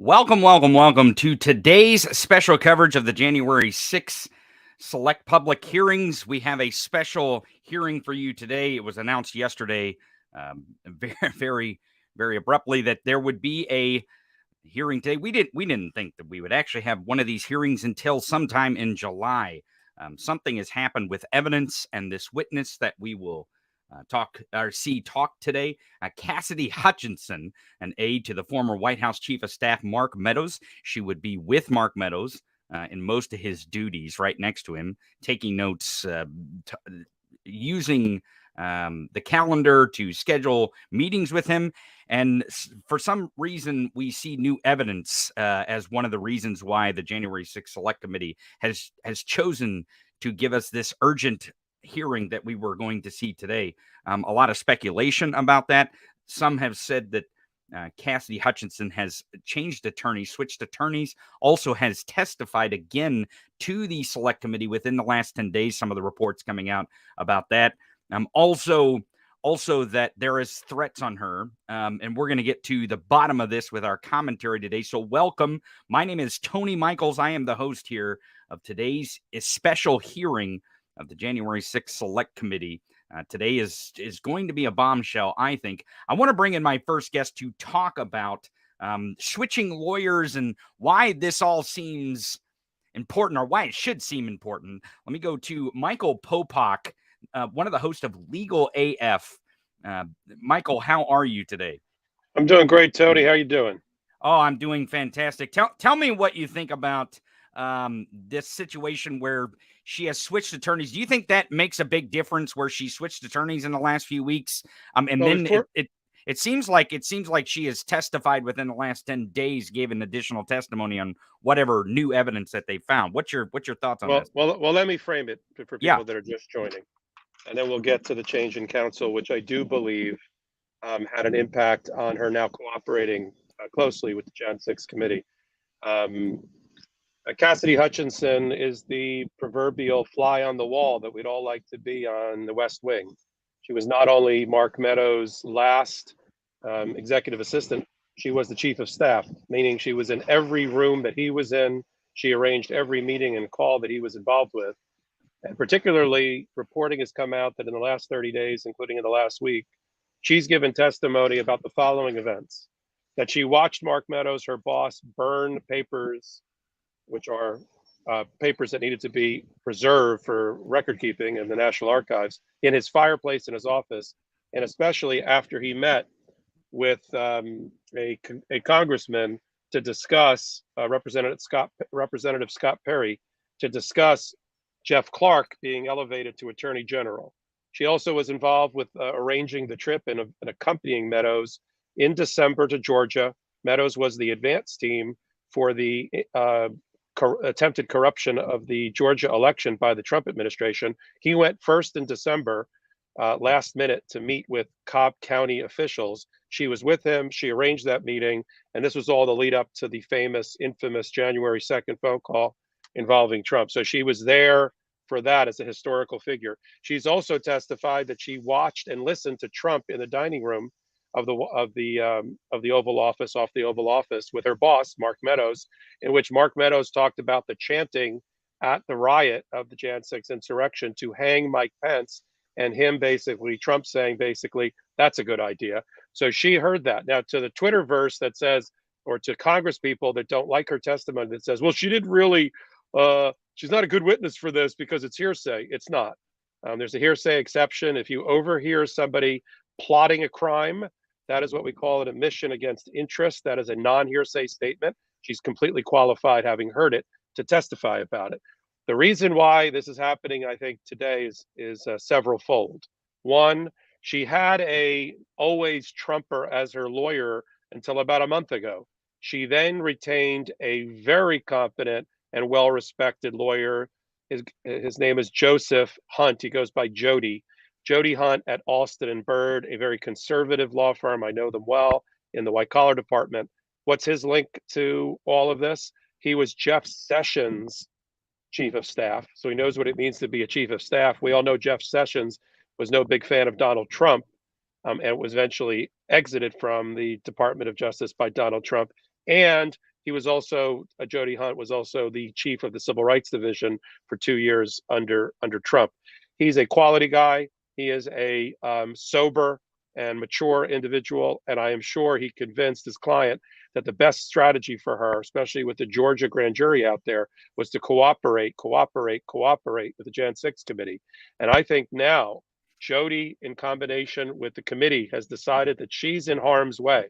Welcome to today's special coverage of the January 6th select public hearings. We have a special hearing for you today. It was announced yesterday, very abruptly, that there would be a hearing today. We didn't think that we would actually have one of these hearings until sometime in July. Something has happened with evidence, and this witness that we will talk today, Cassidy Hutchinson, an aide to the former White House Chief of Staff Mark Meadows. She would be with Mark Meadows in most of his duties, right next to him, taking notes, using the calendar to schedule meetings with him. And for some reason, we see new evidence as one of the reasons why the January 6th Select Committee has chosen to give us this urgent hearing that we were going to see today. A lot of speculation about that. Some have said that Cassidy Hutchinson has changed attorneys, switched attorneys, also has testified again to the Select Committee within the last 10 days. Some of the reports coming out about that. Also that there is threats on her, and we're going to get to the bottom of this with our commentary today. So welcome. My name is Tony Michaels. I am the host here of today's special hearing of the January 6th Select Committee. Today is going to be a bombshell, I think. I want to bring in my first guest to talk about switching lawyers and why this all seems important, or why it should seem important. Let me go to Michael Popok, one of the hosts of Legal AF. Michael, how are you today? I'm doing great, Tony. How are you doing? Oh, I'm doing fantastic. Tell me what you think about this situation where she has switched attorneys. Do you think that makes a big difference where she switched attorneys in the last few weeks? It seems like she has testified within the last 10 days, gave an additional testimony on whatever new evidence that they found. What's your thoughts on this? Well, let me frame it for people that are just joining, and then we'll get to the change in counsel, which I do believe had an impact on her now cooperating closely with the Jan 6 committee. Cassidy Hutchinson is the proverbial fly on the wall that we'd all like to be on the West Wing. She was not only Mark Meadows' last executive assistant, she was the chief of staff, meaning she was in every room that he was in. She arranged every meeting and call that he was involved with. And particularly, reporting has come out that in the last 30 days, including in the last week, she's given testimony about the following events: that she watched Mark Meadows, her boss, burn papers, which are papers that needed to be preserved for record keeping in the National Archives, in his fireplace in his office, and especially after he met with a congressman to discuss Representative Scott Perry, to discuss Jeff Clark being elevated to Attorney General. She also was involved with arranging the trip and accompanying Meadows in December to Georgia. Meadows was the advance team for the attempted corruption of the Georgia election by the Trump administration. He went first in December, last minute, to meet with Cobb County officials. She was with him. She arranged that meeting. And this was all the lead up to the infamous January 2nd phone call involving Trump. So she was there for that as a historical figure. She's also testified that she watched and listened to Trump in the dining room of the Oval Office, off the Oval Office, with her boss, Mark Meadows, in which Mark Meadows talked about the chanting at the riot of the Jan 6 insurrection to hang Mike Pence, and Trump saying basically, that's a good idea. So she heard that. Now, to the Twitterverse that says, or to Congress people that don't like her testimony that says, well, she didn't really, she's not a good witness for this because it's hearsay. It's not. There's a hearsay exception. If you overhear somebody plotting a crime, that is what we call an admission against interest. That is a non-hearsay statement. She's completely qualified, having heard it, to testify about it. The reason why this is happening, I think, today is several-fold. One, she had a always Trumper as her lawyer until about a month ago. She then retained a very competent and well-respected lawyer. His name is Joseph Hunt. He goes by Jody Hunt at Alston and Bird, a very conservative law firm. I know them well in the white collar department. What's his link to all of this? He was Jeff Sessions' chief of staff, so he knows what it means to be a chief of staff. We all know Jeff Sessions was no big fan of Donald Trump, and was eventually exited from the Department of Justice by Donald Trump. And he was also Jody Hunt was also the chief of the Civil Rights Division for 2 years under Trump. He's a quality guy. He is a sober and mature individual, and I am sure he convinced his client that the best strategy for her, especially with the Georgia grand jury out there, was to cooperate with the Jan 6 committee. And I think now Jody, in combination with the committee, has decided that she's in harm's way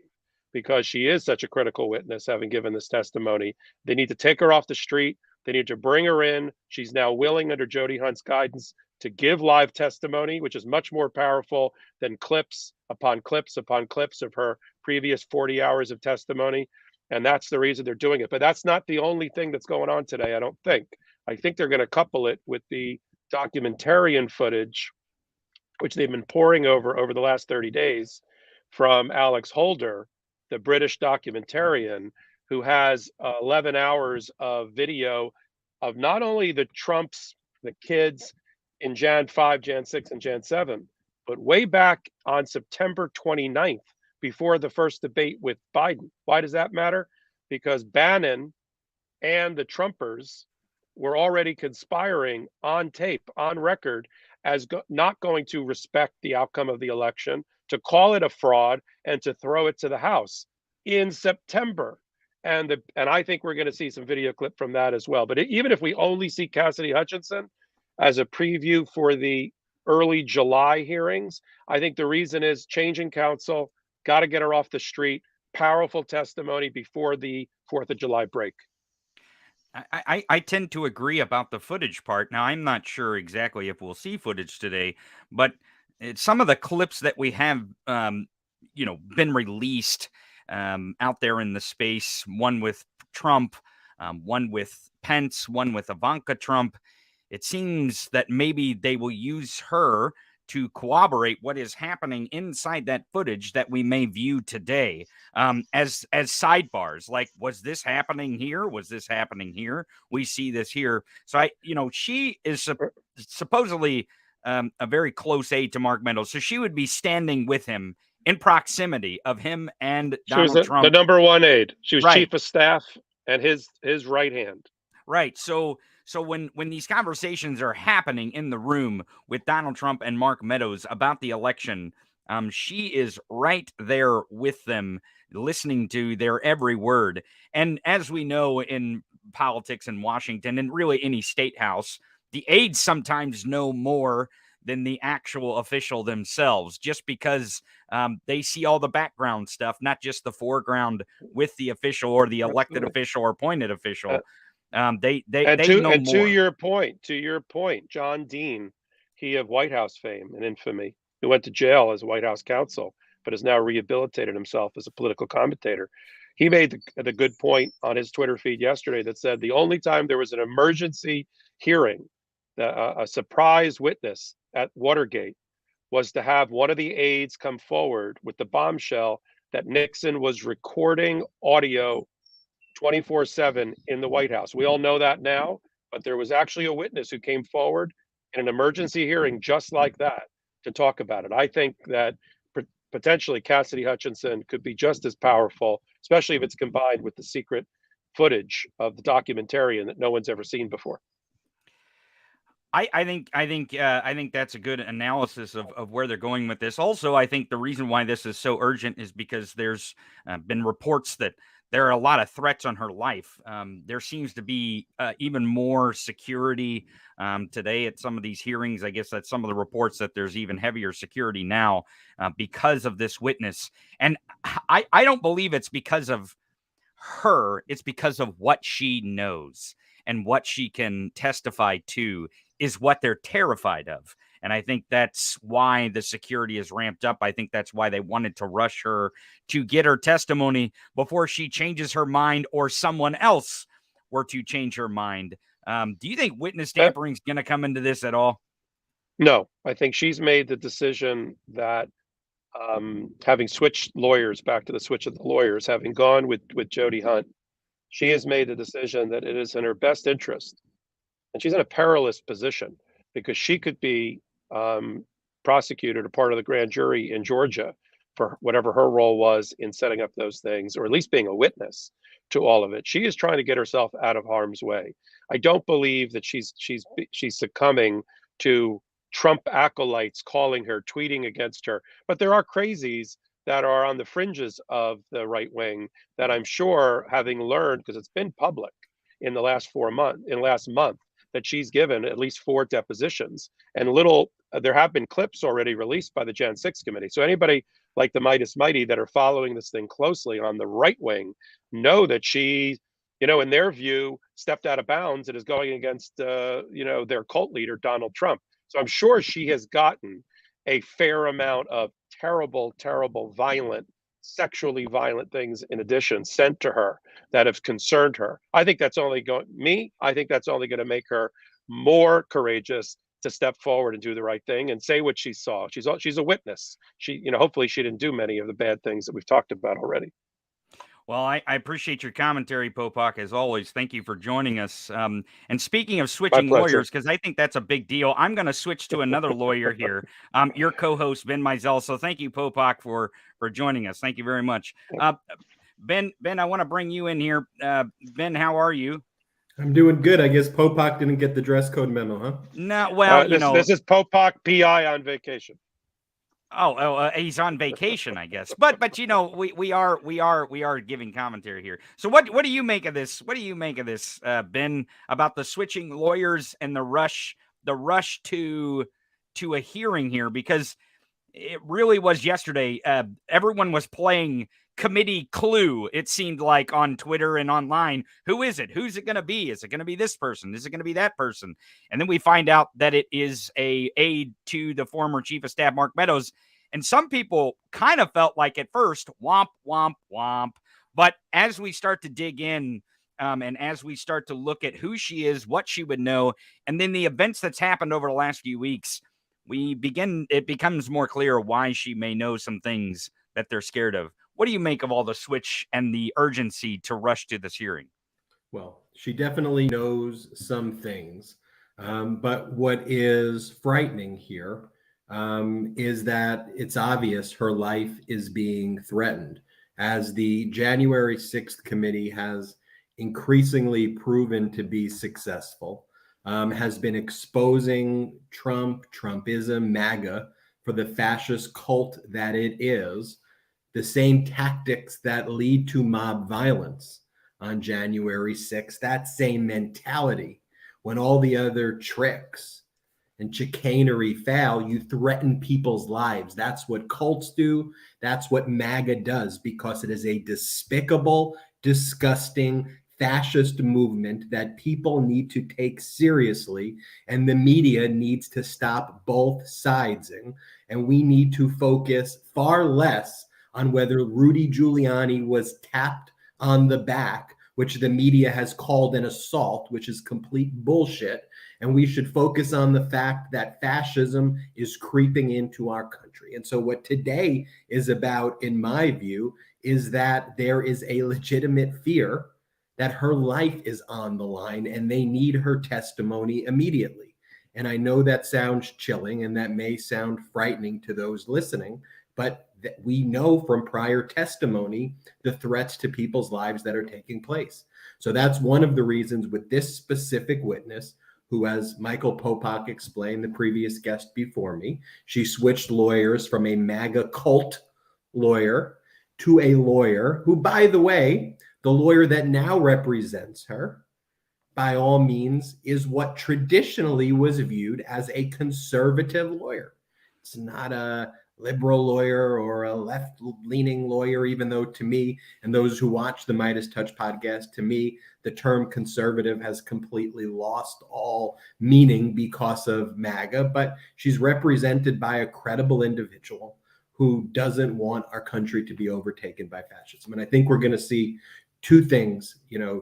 because she is such a critical witness, having given this testimony. They need to take her off the street. They need to bring her in. She's now willing, under Jody Hunt's guidance, to give live testimony, which is much more powerful than clips upon clips upon clips of her previous 40 hours of testimony. And that's the reason they're doing it. But that's not the only thing that's going on today, I don't think. I think they're going to couple it with the documentarian footage, which they've been poring over the last 30 days from Alex Holder, the British documentarian, who has 11 hours of video of not only the kids in Jan 5, Jan 6, and Jan 7, but way back on September 29th, before the first debate with Biden. Why does that matter? Because Bannon and the Trumpers were already conspiring on tape, on record, as not going to respect the outcome of the election, to call it a fraud, and to throw it to the House in September. And I think we're going to see some video clip from that as well. But even if we only see Cassidy Hutchinson as a preview for the early July hearings, I think the reason is changing counsel, got to get her off the street, powerful testimony before the 4th of July break. I tend to agree about the footage part. Now, I'm not sure exactly if we'll see footage today, but some of the clips that we have, been released out there in the space, one with Trump, one with Pence, one with Ivanka Trump, it seems that maybe they will use her to corroborate what is happening inside that footage that we may view today, as sidebars. Like, was this happening here? Was this happening here? We see this here. So she is supposedly a very close aide to Mark Meadows. So she would be standing with him in proximity of him and Donald Trump. The number one aide. She was right. Chief of Staff and his right hand. Right. So when these conversations are happening in the room with Donald Trump and Mark Meadows about the election, she is right there with them, listening to their every word. And as we know in politics in Washington and really any state house, the aides sometimes know more than the actual official themselves, just because they see all the background stuff, not just the foreground with the official or the elected official or appointed official. They know more. To your point, John Dean, he of White House fame and infamy, who went to jail as White House counsel, but has now rehabilitated himself as a political commentator. He made the good point on his Twitter feed yesterday that said the only time there was an emergency hearing, a surprise witness at Watergate, was to have one of the aides come forward with the bombshell that Nixon was recording audio 24/7 in the White House. We all know that now, but there was actually a witness who came forward in an emergency hearing just like that to talk about it. I think that potentially Cassidy Hutchinson could be just as powerful, especially if it's combined with the secret footage of the documentarian that no one's ever seen before. I think that's a good analysis of where they're going with this. Also, I think the reason why this is so urgent is because there's been reports that there are a lot of threats on her life. There seems to be even more security today at some of these hearings. I guess that's some of the reports that there's even heavier security now because of this witness. And I don't believe it's because of her. It's because of what she knows and what she can testify to is what they're terrified of. And I think that's why the security is ramped up. I think that's why they wanted to rush her to get her testimony before she changes her mind or someone else were to change her mind. Do you think witness tampering is going to come into this at all? No, I think she's made the decision that having switched lawyers, back to the switch of the lawyers, having gone with Jody Hunt, she has made the decision that it is in her best interest. And she's in a perilous position because she could be prosecuted or part of the grand jury in Georgia for whatever her role was in setting up those things, or at least being a witness to all of it. She is trying to get herself out of harm's way. I don't believe that she's succumbing to Trump acolytes calling her, tweeting against her. But there are crazies that are on the fringes of the right wing that I'm sure, having learned, because it's been public in the last last month, that she's given at least 4 depositions, and there have been clips already released by the Jan 6 committee. So anybody like the Midas Mighty that are following this thing closely on the right wing know that she, in their view, stepped out of bounds and is going against, their cult leader, Donald Trump. So I'm sure she has gotten a fair amount of terrible, terrible, sexually violent things in addition sent to her that have concerned her. I think that's only going to make her more courageous to step forward and do the right thing and say what she saw. She's a witness. Hopefully she didn't do many of the bad things that we've talked about already. Well, I appreciate your commentary, Popak, as always. Thank you for joining us. And speaking of switching lawyers, because I think that's a big deal, I'm going to switch to another lawyer here, your co-host, Ben Mizell. So thank you, Popak, for joining us. Thank you very much. Ben, I want to bring you in here. Ben, how are you? I'm doing good. I guess Popak didn't get the dress code memo, huh? No, well, this is Popak PI on vacation. He's on vacation, I guess. But we are giving commentary here. So what do you make of this? What do you make of this, Ben, about the switching lawyers and the rush to a hearing here? Because it really was yesterday. Everyone was playing committee Clue, it seemed like, on Twitter and online. Who is it? Who's it going to be? Is it going to be this person? Is it going to be that person? And then we find out that it is a aide to the former chief of staff, Mark Meadows. And some people kind of felt like at first, womp, womp, womp. But as we start to dig in, and as we start to look at who she is, what she would know, and then the events that's happened over the last few weeks, it becomes more clear why she may know some things that they're scared of. What do you make of all the switch and the urgency to rush to this hearing? Well, she definitely knows some things. But what is frightening here is that it's obvious her life is being threatened, as the January 6th committee has increasingly proven to be successful, has been exposing Trumpism, MAGA, for the fascist cult that it is, the same tactics that lead to mob violence on January 6th, that same mentality. When all the other tricks and chicanery fail, you threaten people's lives. That's what cults do. That's what MAGA does, because it is a despicable, disgusting, fascist movement that people need to take seriously, and the media needs to stop both sidesing. And we need to focus far less on whether Rudy Giuliani was tapped on the back, which the media has called an assault, which is complete bullshit. And we should focus on the fact that fascism is creeping into our country. And so what today is about, in my view, is that there is a legitimate fear that her life is on the line and they need her testimony immediately. And I know that sounds chilling and that may sound frightening to those listening, but that we know from prior testimony the threats to people's lives that are taking place. So that's one of the reasons with this specific witness, who, as Michael Popak explained, the previous guest before me, she switched lawyers from a MAGA cult lawyer to a lawyer who, by the way, the lawyer that now represents her, by all means, is what traditionally was viewed as a conservative lawyer. It's not a liberal lawyer or a left-leaning lawyer, even though, to me, and those who watch the Midas Touch podcast, to me, the term conservative has completely lost all meaning because of MAGA. But she's represented by a credible individual who doesn't want our country to be overtaken by fascism. And I think we're going to see two things,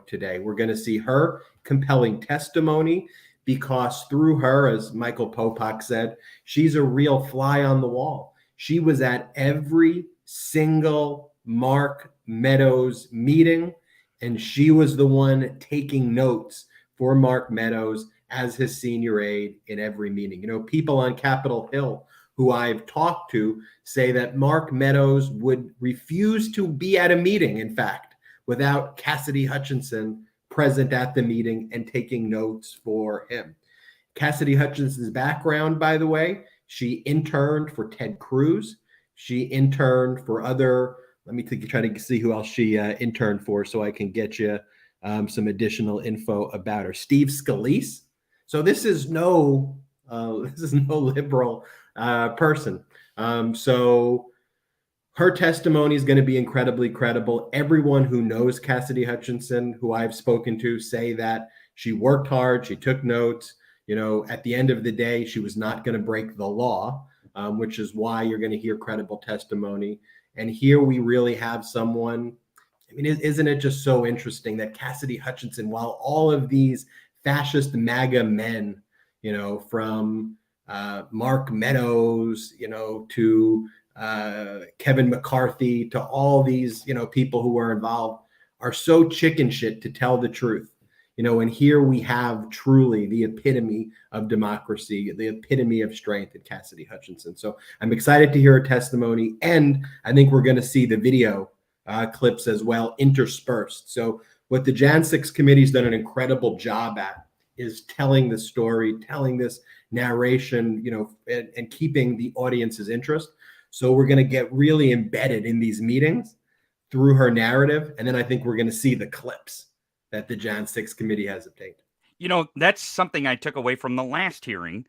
today. We're going to see her compelling testimony, because through her, as Michael Popak said, she's a real fly on the wall. She was at every single Mark Meadows meeting, and she was the one taking notes for Mark Meadows as his senior aide in every meeting. People on Capitol Hill who I've talked to say that Mark Meadows would refuse to be at a meeting, in fact, without Cassidy Hutchinson present at the meeting and taking notes for him. Cassidy Hutchinson's background, by the way, she interned for Ted Cruz. She interned for other, let me try to see who else she interned for so I can get you some additional info about her. Steve Scalise. So this is no liberal person. So her testimony is going to be incredibly credible. Everyone who knows Cassidy Hutchinson, who I've spoken to, say that she worked hard, she took notes. You know, at the end of the day, she was not going to break the law, which is why you're going to hear credible testimony. And here we really have someone. I mean, isn't it just so interesting that Cassidy Hutchinson, while all of these fascist MAGA men, you know, from Mark Meadows, you know, to Kevin McCarthy, to all these, you know, people who are involved, are so chicken shit to tell the truth. You know, and here we have truly the epitome of democracy, the epitome of strength in Cassidy Hutchinson. So I'm excited to hear her testimony. And I think we're going to see the video clips as well interspersed. So what the Jan 6 committee has done an incredible job at is telling the story, telling this narration, you know, and keeping the audience's interest. So we're going to get really embedded in these meetings through her narrative. And then I think we're going to see the clips that the Jan 6 committee has obtained. You know, that's something I took away from the last hearing.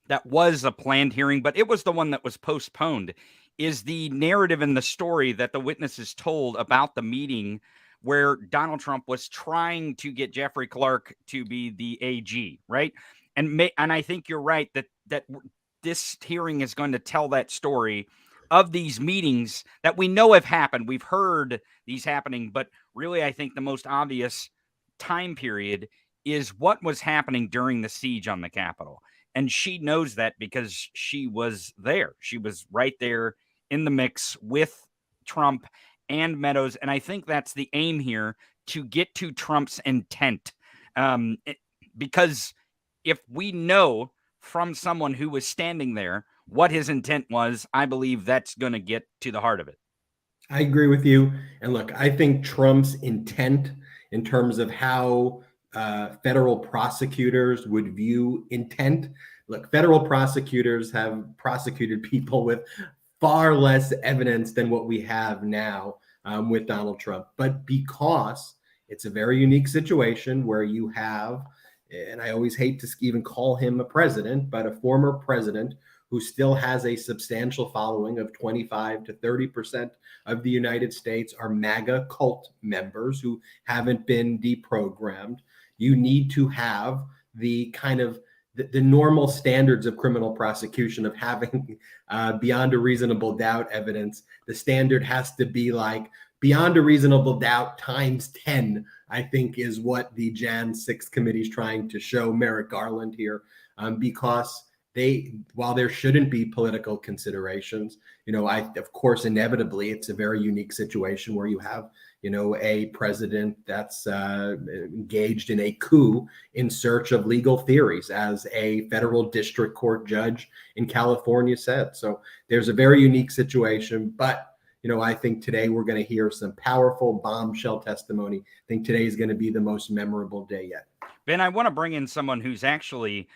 That was a planned hearing, but it was the one that was postponed, is the narrative and the story that the witnesses told about the meeting where Donald Trump was trying to get Jeffrey Clark to be the AG, right? And I think you're right that this hearing is going to tell that story of these meetings that we know have happened. We've heard these happening, but really I think the most obvious time period is what was happening during the siege on the Capitol. And she knows that because she was there. She was right there in the mix with Trump and Meadows. And I think that's the aim here, to get to Trump's intent. Because if we know from someone who was standing there what his intent was, I believe that's going to get to the heart of it. I agree with you. And look, I think Trump's intent in terms of how federal prosecutors would view intent. Look, federal prosecutors have prosecuted people with far less evidence than what we have now with Donald Trump. But because it's a very unique situation where you have, and I always hate to even call him a president, but a former president who still has a substantial following of 25 to 30% of the United States are MAGA cult members who haven't been deprogrammed. You need to have the kind of the normal standards of criminal prosecution of having beyond a reasonable doubt evidence. The standard has to be like beyond a reasonable doubt times 10, I think, is what the Jan 6 committee is trying to show Merrick Garland here, because while there shouldn't be political considerations, you know, of course, inevitably, it's a very unique situation where you have, you know, a president that's engaged in a coup in search of legal theories, as a federal district court judge in California said. So there's a very unique situation. But, you know, I think today we're going to hear some powerful bombshell testimony. I think today is going to be the most memorable day yet. Ben, I want to bring in someone who's actually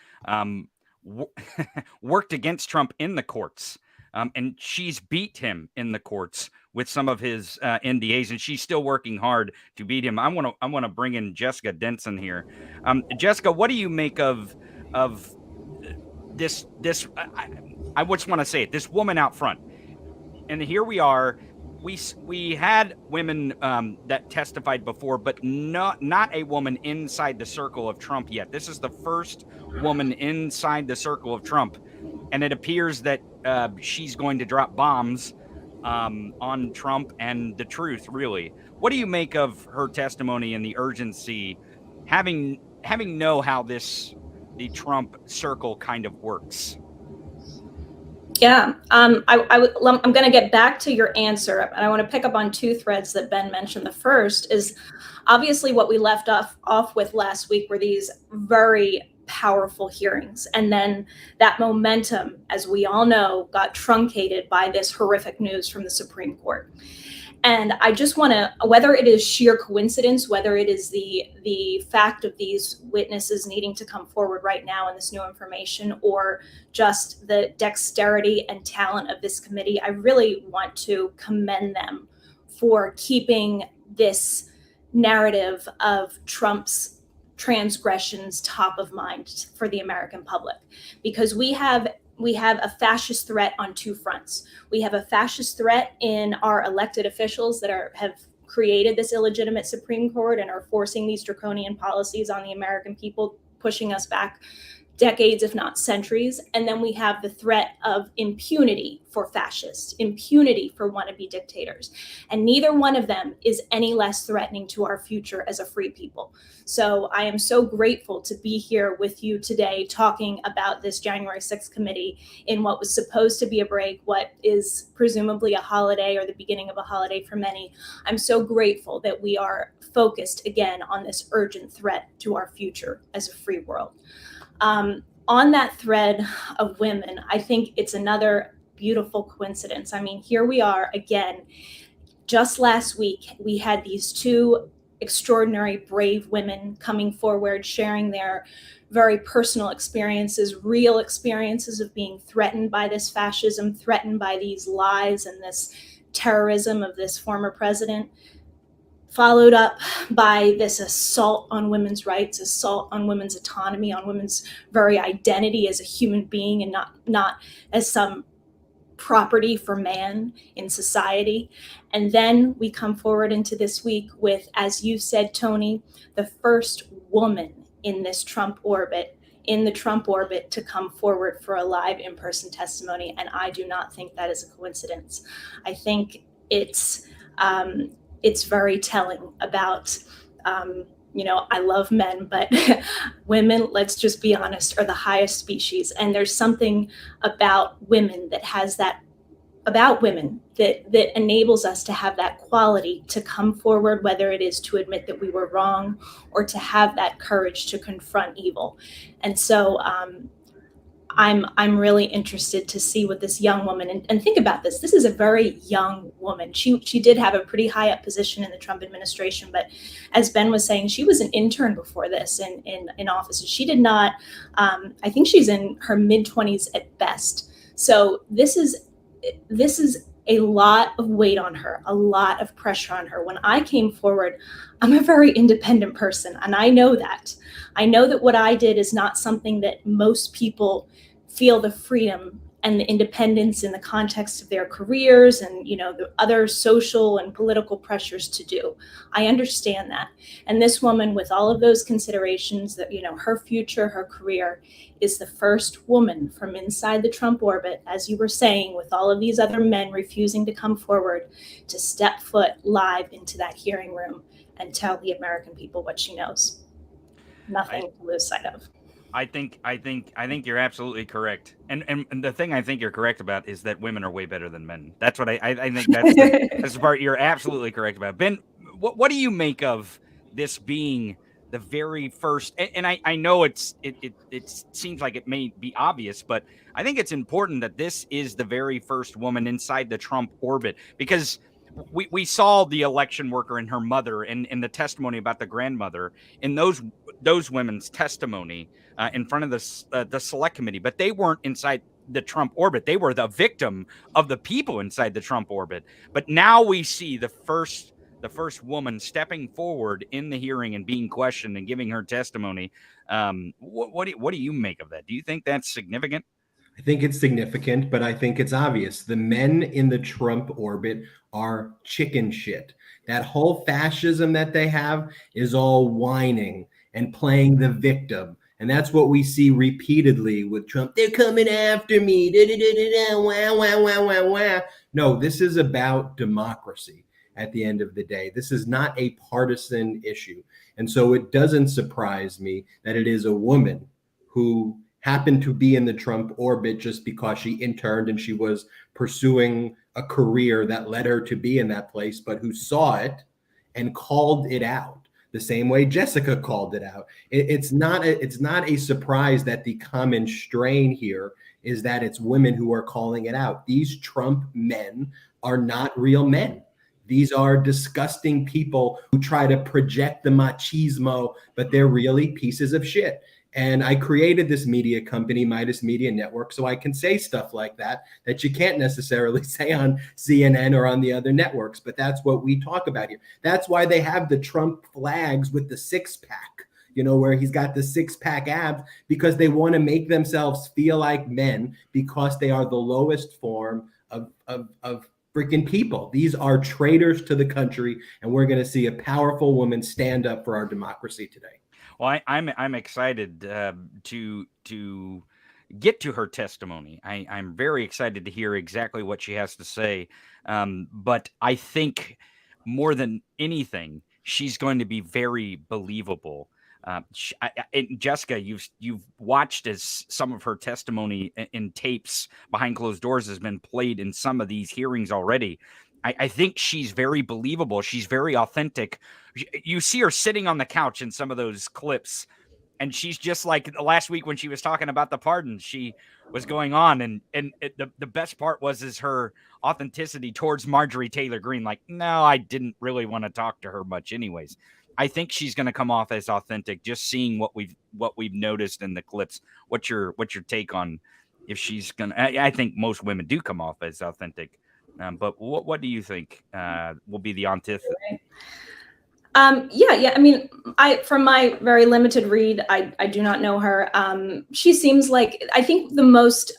worked against Trump in the courts. And she's beat him in the courts with some of his NDAs, and she's still working hard to beat him. I want to bring in Jessica Denson here. Jessica, what do you make of this? I just want to say it. This woman out front, and here we are. We had women that testified before, but not a woman inside the circle of Trump yet. This is the first woman inside the circle of Trump, and it appears that she's going to drop bombs on Trump and the truth, really. What do you make of her testimony and the urgency, having know how the Trump circle kind of works? Yeah, I'm going to get back to your answer, and I want to pick up on two threads that Ben mentioned. The first is obviously what we left off with last week were these very powerful hearings. And then that momentum, as we all know, got truncated by this horrific news from the Supreme Court. And I just want to, whether it is sheer coincidence, whether it is the fact of these witnesses needing to come forward right now in this new information, or just the dexterity and talent of this committee, I really want to commend them for keeping this narrative of Trump's transgressions top of mind for the American public, because we have a fascist threat on two fronts. We have a fascist threat in our elected officials that have created this illegitimate Supreme Court and are forcing these draconian policies on the American people, pushing us back decades, if not centuries. And then we have the threat of impunity for fascists, impunity for wannabe dictators. And neither one of them is any less threatening to our future as a free people. So I am so grateful to be here with you today talking about this January 6th committee in what was supposed to be a break, what is presumably a holiday or the beginning of a holiday for many. I'm so grateful that we are focused again on this urgent threat to our future as a free world. On that thread of women, I think it's another beautiful coincidence. I mean, here we are again. Just last week, we had these two extraordinary, brave women coming forward, sharing their very personal experiences, real experiences of being threatened by this fascism, threatened by these lies and this terrorism of this former president, followed up by this assault on women's rights, assault on women's autonomy, on women's very identity as a human being and not as some property for man in society. And then we come forward into this week with, as you said, Tony, the first woman in this Trump orbit, to come forward for a live in-person testimony. And I do not think that is a coincidence. I think it's very telling about, I love men, but women, let's just be honest, are the highest species. And there's something about women that has that, about women that enables us to have that quality to come forward, whether it is to admit that we were wrong or to have that courage to confront evil. And so, I'm really interested to see what this young woman, and think about this. This is a very young woman. She did have a pretty high up position in the Trump administration, but as Ben was saying, she was an intern before this in office. She did not, I think she's in her mid-20s at best. So this is a lot of weight on her, a lot of pressure on her. When I came forward, I'm a very independent person, and I know that. I know that what I did is not something that most people feel the freedom and the independence in the context of their careers and, the other social and political pressures to do. I understand that. And this woman, with all of those considerations that, her future, her career, is the first woman from inside the Trump orbit, as you were saying, with all of these other men refusing to come forward, to step foot live into that hearing room and tell the American people what she knows. Nothing to lose sight of. I think you're absolutely correct. And the thing I think you're correct about is that women are way better than men. That's what I think that's the part you're absolutely correct about. Ben, what do you make of this being the very first? And I know it seems like it may be obvious, but I think it's important that this is the very first woman inside the Trump orbit, because we saw the election worker and her mother and the testimony about the grandmother in those women's testimony in front of the select committee, but they weren't inside the Trump orbit. They were the victim of the people inside the Trump orbit. But now we see the first woman stepping forward in the hearing and being questioned and giving her testimony. What do you make of that? Do you think that's significant? I think it's significant, but I think it's obvious. The men in the Trump orbit are chicken shit. That whole fascism that they have is all whining and playing the victim. And that's what we see repeatedly with Trump. They're coming after me. Da, da, da, da, da, wah, wah, wah, wah, wah. No, this is about democracy at the end of the day. This is not a partisan issue. And so it doesn't surprise me that it is a woman who happened to be in the Trump orbit just because she interned and she was pursuing a career that led her to be in that place, but who saw it and called it out. the same way Jessica called it out. It's not a surprise that the common strain here is that it's women who are calling it out. These Trump men are not real men. These are disgusting people who try to project the machismo, but they're really pieces of shit. And I created this media company, Midas Media Network, so I can say stuff like that you can't necessarily say on CNN or on the other networks. But that's what we talk about here. That's why they have the Trump flags with the six-pack, where he's got the six-pack abs, because they want to make themselves feel like men, because they are the lowest form of freaking people. These are traitors to the country, and we're going to see a powerful woman stand up for our democracy today. Well, I'm excited to get to her testimony. I'm very excited to hear exactly what she has to say. But I think more than anything, she's going to be very believable. Jessica, you've watched as some of her testimony in tapes behind closed doors has been played in some of these hearings already. I think she's very believable. She's very authentic. You see her sitting on the couch in some of those clips, and she's just like last week when she was talking about the pardons. She was going on, and the best part is her authenticity towards Marjorie Taylor Greene. Like, no, I didn't really want to talk to her much anyways. I think she's going to come off as authentic, just seeing what we've noticed in the clips. What's your take on if she's going to? I think most women do come off as authentic. But what do you think will be the antithesis? Yeah. I mean, from my very limited read, I do not know her. She seems like, I think the most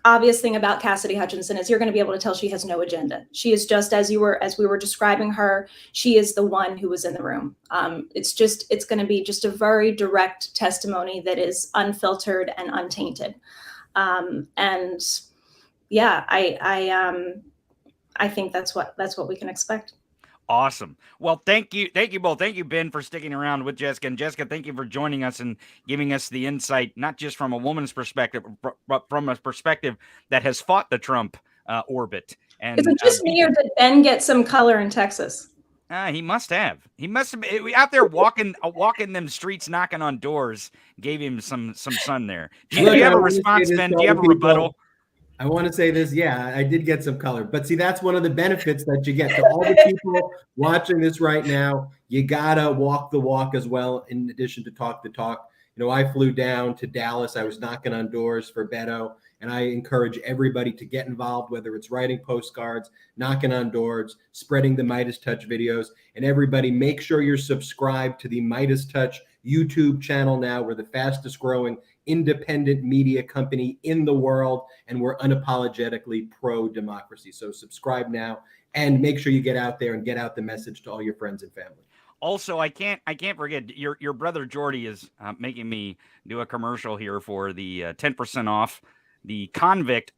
obvious thing about Cassidy Hutchinson is you're going to be able to tell she has no agenda. She is just as we were describing her. She is the one who was in the room. It's going to be just a very direct testimony that is unfiltered and untainted. And yeah, I think that's what we can expect. Awesome. Well, thank you both. Thank you, Ben, for sticking around with Jessica. And Jessica, thank you for joining us and giving us the insight, not just from a woman's perspective, but from a perspective that has fought the Trump orbit. And is it just me, or did Ben get some color in Texas? He must have. He must have been out there walking them streets, knocking on doors. Gave him some sun there. Do you have a response, Ben? Do you have a rebuttal? I want to say this. Yeah, I did get some color, but see, that's one of the benefits that you get. To all the people watching this right now, you gotta walk the walk as well, in addition to talk the talk. I flew down to Dallas. I was knocking on doors for Beto, and I encourage everybody to get involved, whether it's writing postcards, knocking on doors, spreading the Midas Touch videos, and everybody make sure you're subscribed to the Midas Touch YouTube channel now. We're the fastest growing independent media company in the world, and we're unapologetically pro-democracy. So subscribe now and make sure you get out there and get out the message to all your friends and family. Also, I can't forget your brother Jordy is making me do a commercial here for the 10% off the Convict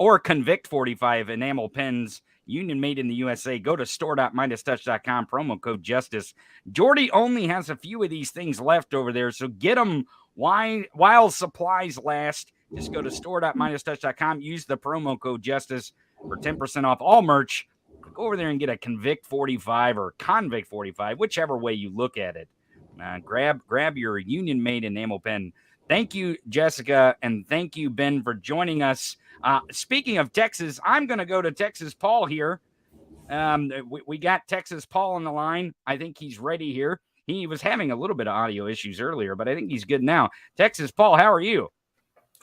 45 enamel pens, union made in the USA. Go to store.midastouch.com, promo code Justice. Jordy only has a few of these things left over there, so get them while supplies last. Just go to store.midastouch.com, use the promo code Justice for 10% off all merch. Go over there and get a Convict 45 or Convict 45, whichever way you look at it. Grab your union-made enamel pen. Thank you, Jessica, and thank you, Ben, for joining us. Speaking of Texas, I'm going to go to Texas Paul here. We got Texas Paul on the line. I think he's ready here. He was having a little bit of audio issues earlier, but I think he's good now. Texas Paul, how are you?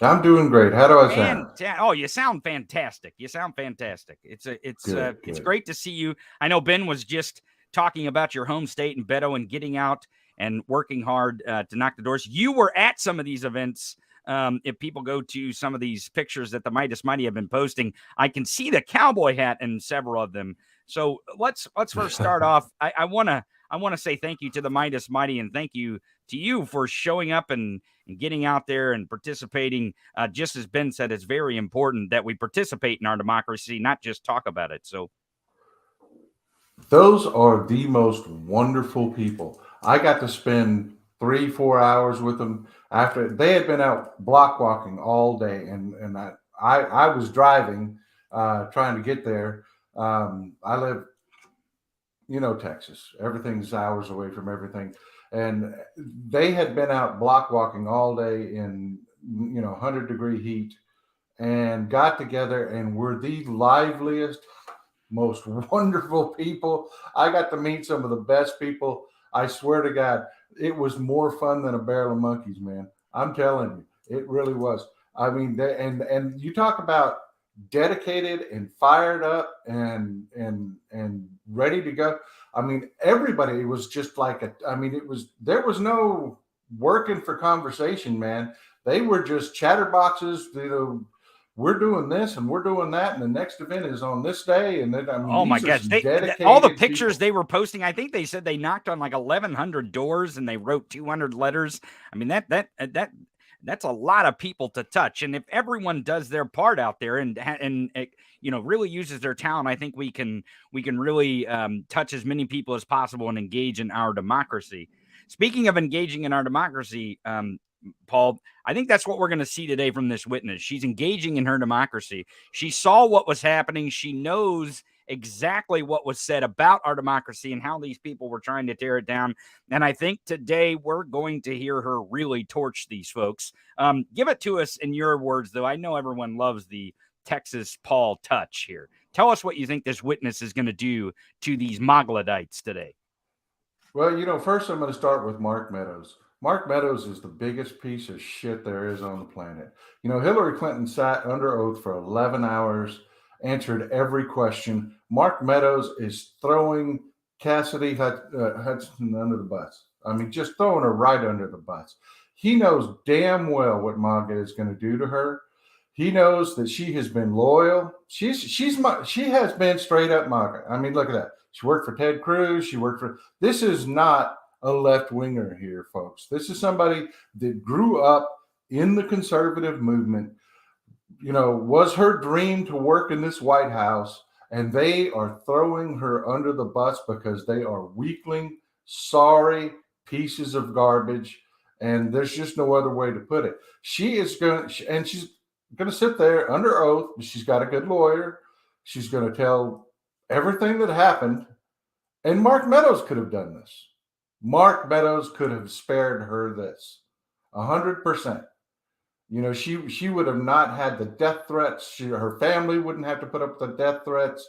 I'm doing great. How do I sound? Oh, you sound fantastic. It's great to see you. I know Ben was just talking about your home state and Beto and getting out and working hard to knock the doors. You were at some of these events. If people go to some of these pictures that the Midas Mighty have been posting, I can see the cowboy hat in several of them. So let's first start off. I want to say thank you to the Midas Mighty, and thank you to you for showing up and getting out there and participating. Just as Ben said, it's very important that we participate in our democracy, not just talk about it. So those are the most wonderful people. I got to spend 3-4 hours with them after they had been out block walking all day, and I was driving, trying to get there. I live, Texas. Everything's hours away from everything. And they had been out block walking all day in 100-degree heat, and got together and were the liveliest, most wonderful people. I got to meet some of the best people. I swear to God, it was more fun than a barrel of monkeys, man. I'm telling you, it really was. I mean, and you talk about dedicated and fired up and ready to go. I mean, everybody was just like there was no working for conversation, man. They were just chatterboxes, we're doing this and we're doing that, and the next event is on this day. And then, oh my gosh, all the pictures they were posting, I think they said they knocked on like 1,100 doors and they wrote 200 letters. I mean, that's a lot of people to touch. And if everyone does their part out there and really uses their talent, I think we can really touch as many people as possible and engage in our democracy. Speaking of engaging in our democracy, Paul, I think that's what we're going to see today from this witness. She's engaging in her democracy. She saw what was happening. She knows exactly what was said about our democracy and how these people were trying to tear it down. And I think today we're going to hear her really torch these folks. Give it to us in your words, though. I know everyone loves the Texas Paul touch here. Tell us what you think this witness is going to do to these Mogladites today. Well, first I'm going to start with Mark Meadows. Mark Meadows is the biggest piece of shit there is on the planet. Hillary Clinton sat under oath for 11 hours, answered every question. Mark Meadows is throwing Cassidy Hutchinson under the bus. I mean, just throwing her right under the bus. He knows damn well what MAGA is going to do to her. He knows that she has been loyal. She has been straight up MAGA. I mean, look at that. She worked for Ted Cruz. This is not a left-winger here, folks. This is somebody that grew up in the conservative movement, was her dream to work in this White House, and they are throwing her under the bus because they are weakling, sorry pieces of garbage, and there's just no other way to put it. She's going to sit there under oath. She's got a good lawyer. She's going to tell everything that happened, and Mark Meadows could have done this. Mark Meadows could have spared her this 100%. She would have not had the death threats. Her family wouldn't have to put up the death threats.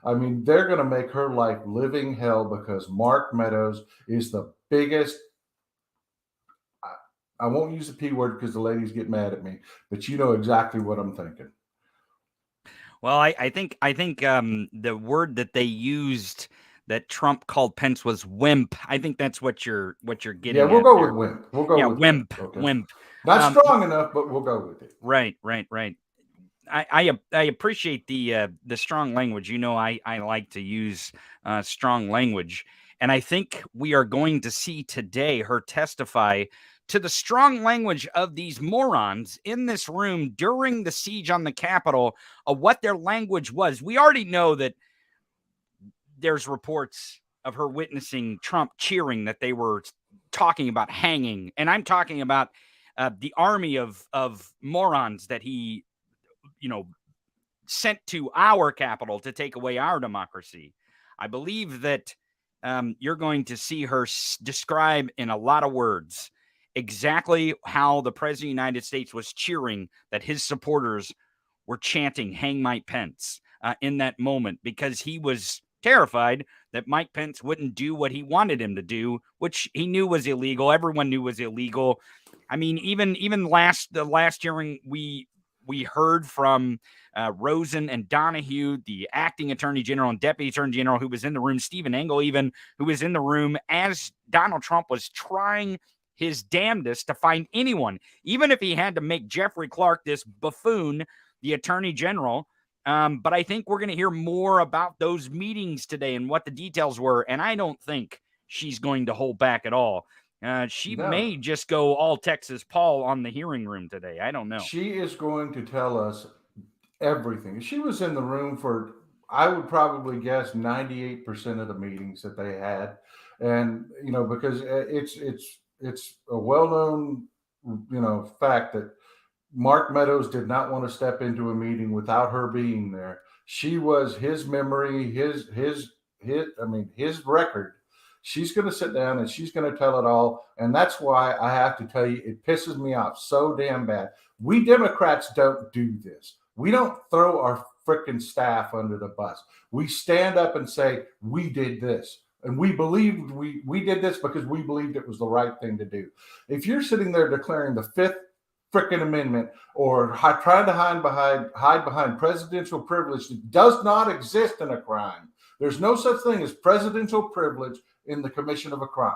I mean, they're going to make her life living hell because Mark Meadows is the biggest. I won't use the P word because the ladies get mad at me, but you know exactly what I'm thinking. Well, I think the word that they used that Trump called Pence was wimp. I think that's what you're getting. Yeah, we'll go with wimp. We'll go with wimp. Okay. Wimp. Not strong enough, but we'll go with it. Right. I appreciate the strong language. I like to use strong language, and I think we are going to see today her testify to the strong language of these morons in this room during the siege on the Capitol of what their language was. We already know that there's reports of her witnessing Trump cheering, that they were talking about hanging. And I'm talking about the army of morons that he, sent to our Capitol to take away our democracy. I believe that you're going to see her describe in a lot of words exactly how the president of the United States was cheering, that his supporters were chanting "Hang Mike Pence" in that moment, because he was terrified that Mike Pence wouldn't do what he wanted him to do, which he knew was illegal. Everyone knew was illegal. I mean, even the last hearing, we heard from Rosen and Donahue, the acting attorney general and deputy attorney general, who was in the room, Stephen Engel even, who was in the room as Donald Trump was trying his damnedest to find anyone, even if he had to make Jeffrey Clark, this buffoon, the attorney general. But I think we're going to hear more about those meetings today and what the details were. And I don't think she's going to hold back at all. She may just go all Texas Paul on the hearing room today. I don't know. She is going to tell us everything. She was in the room for, I would probably guess, 98% of the meetings that they had. And, because it's a well-known, fact that Mark Meadows did not want to step into a meeting without her being there. She was his memory, his record She's going to sit down and she's going to tell it all. And that's why I have to tell you, it pisses me off so damn bad. We Democrats don't do this. We don't throw our freaking staff under the bus. We stand up and say, we did this. And we believed we did this because we believed it was the right thing to do. If you're sitting there declaring the Fifth freaking Amendment or trying to hide behind presidential privilege that does not exist in a crime, there's no such thing as presidential privilege in the commission of a crime.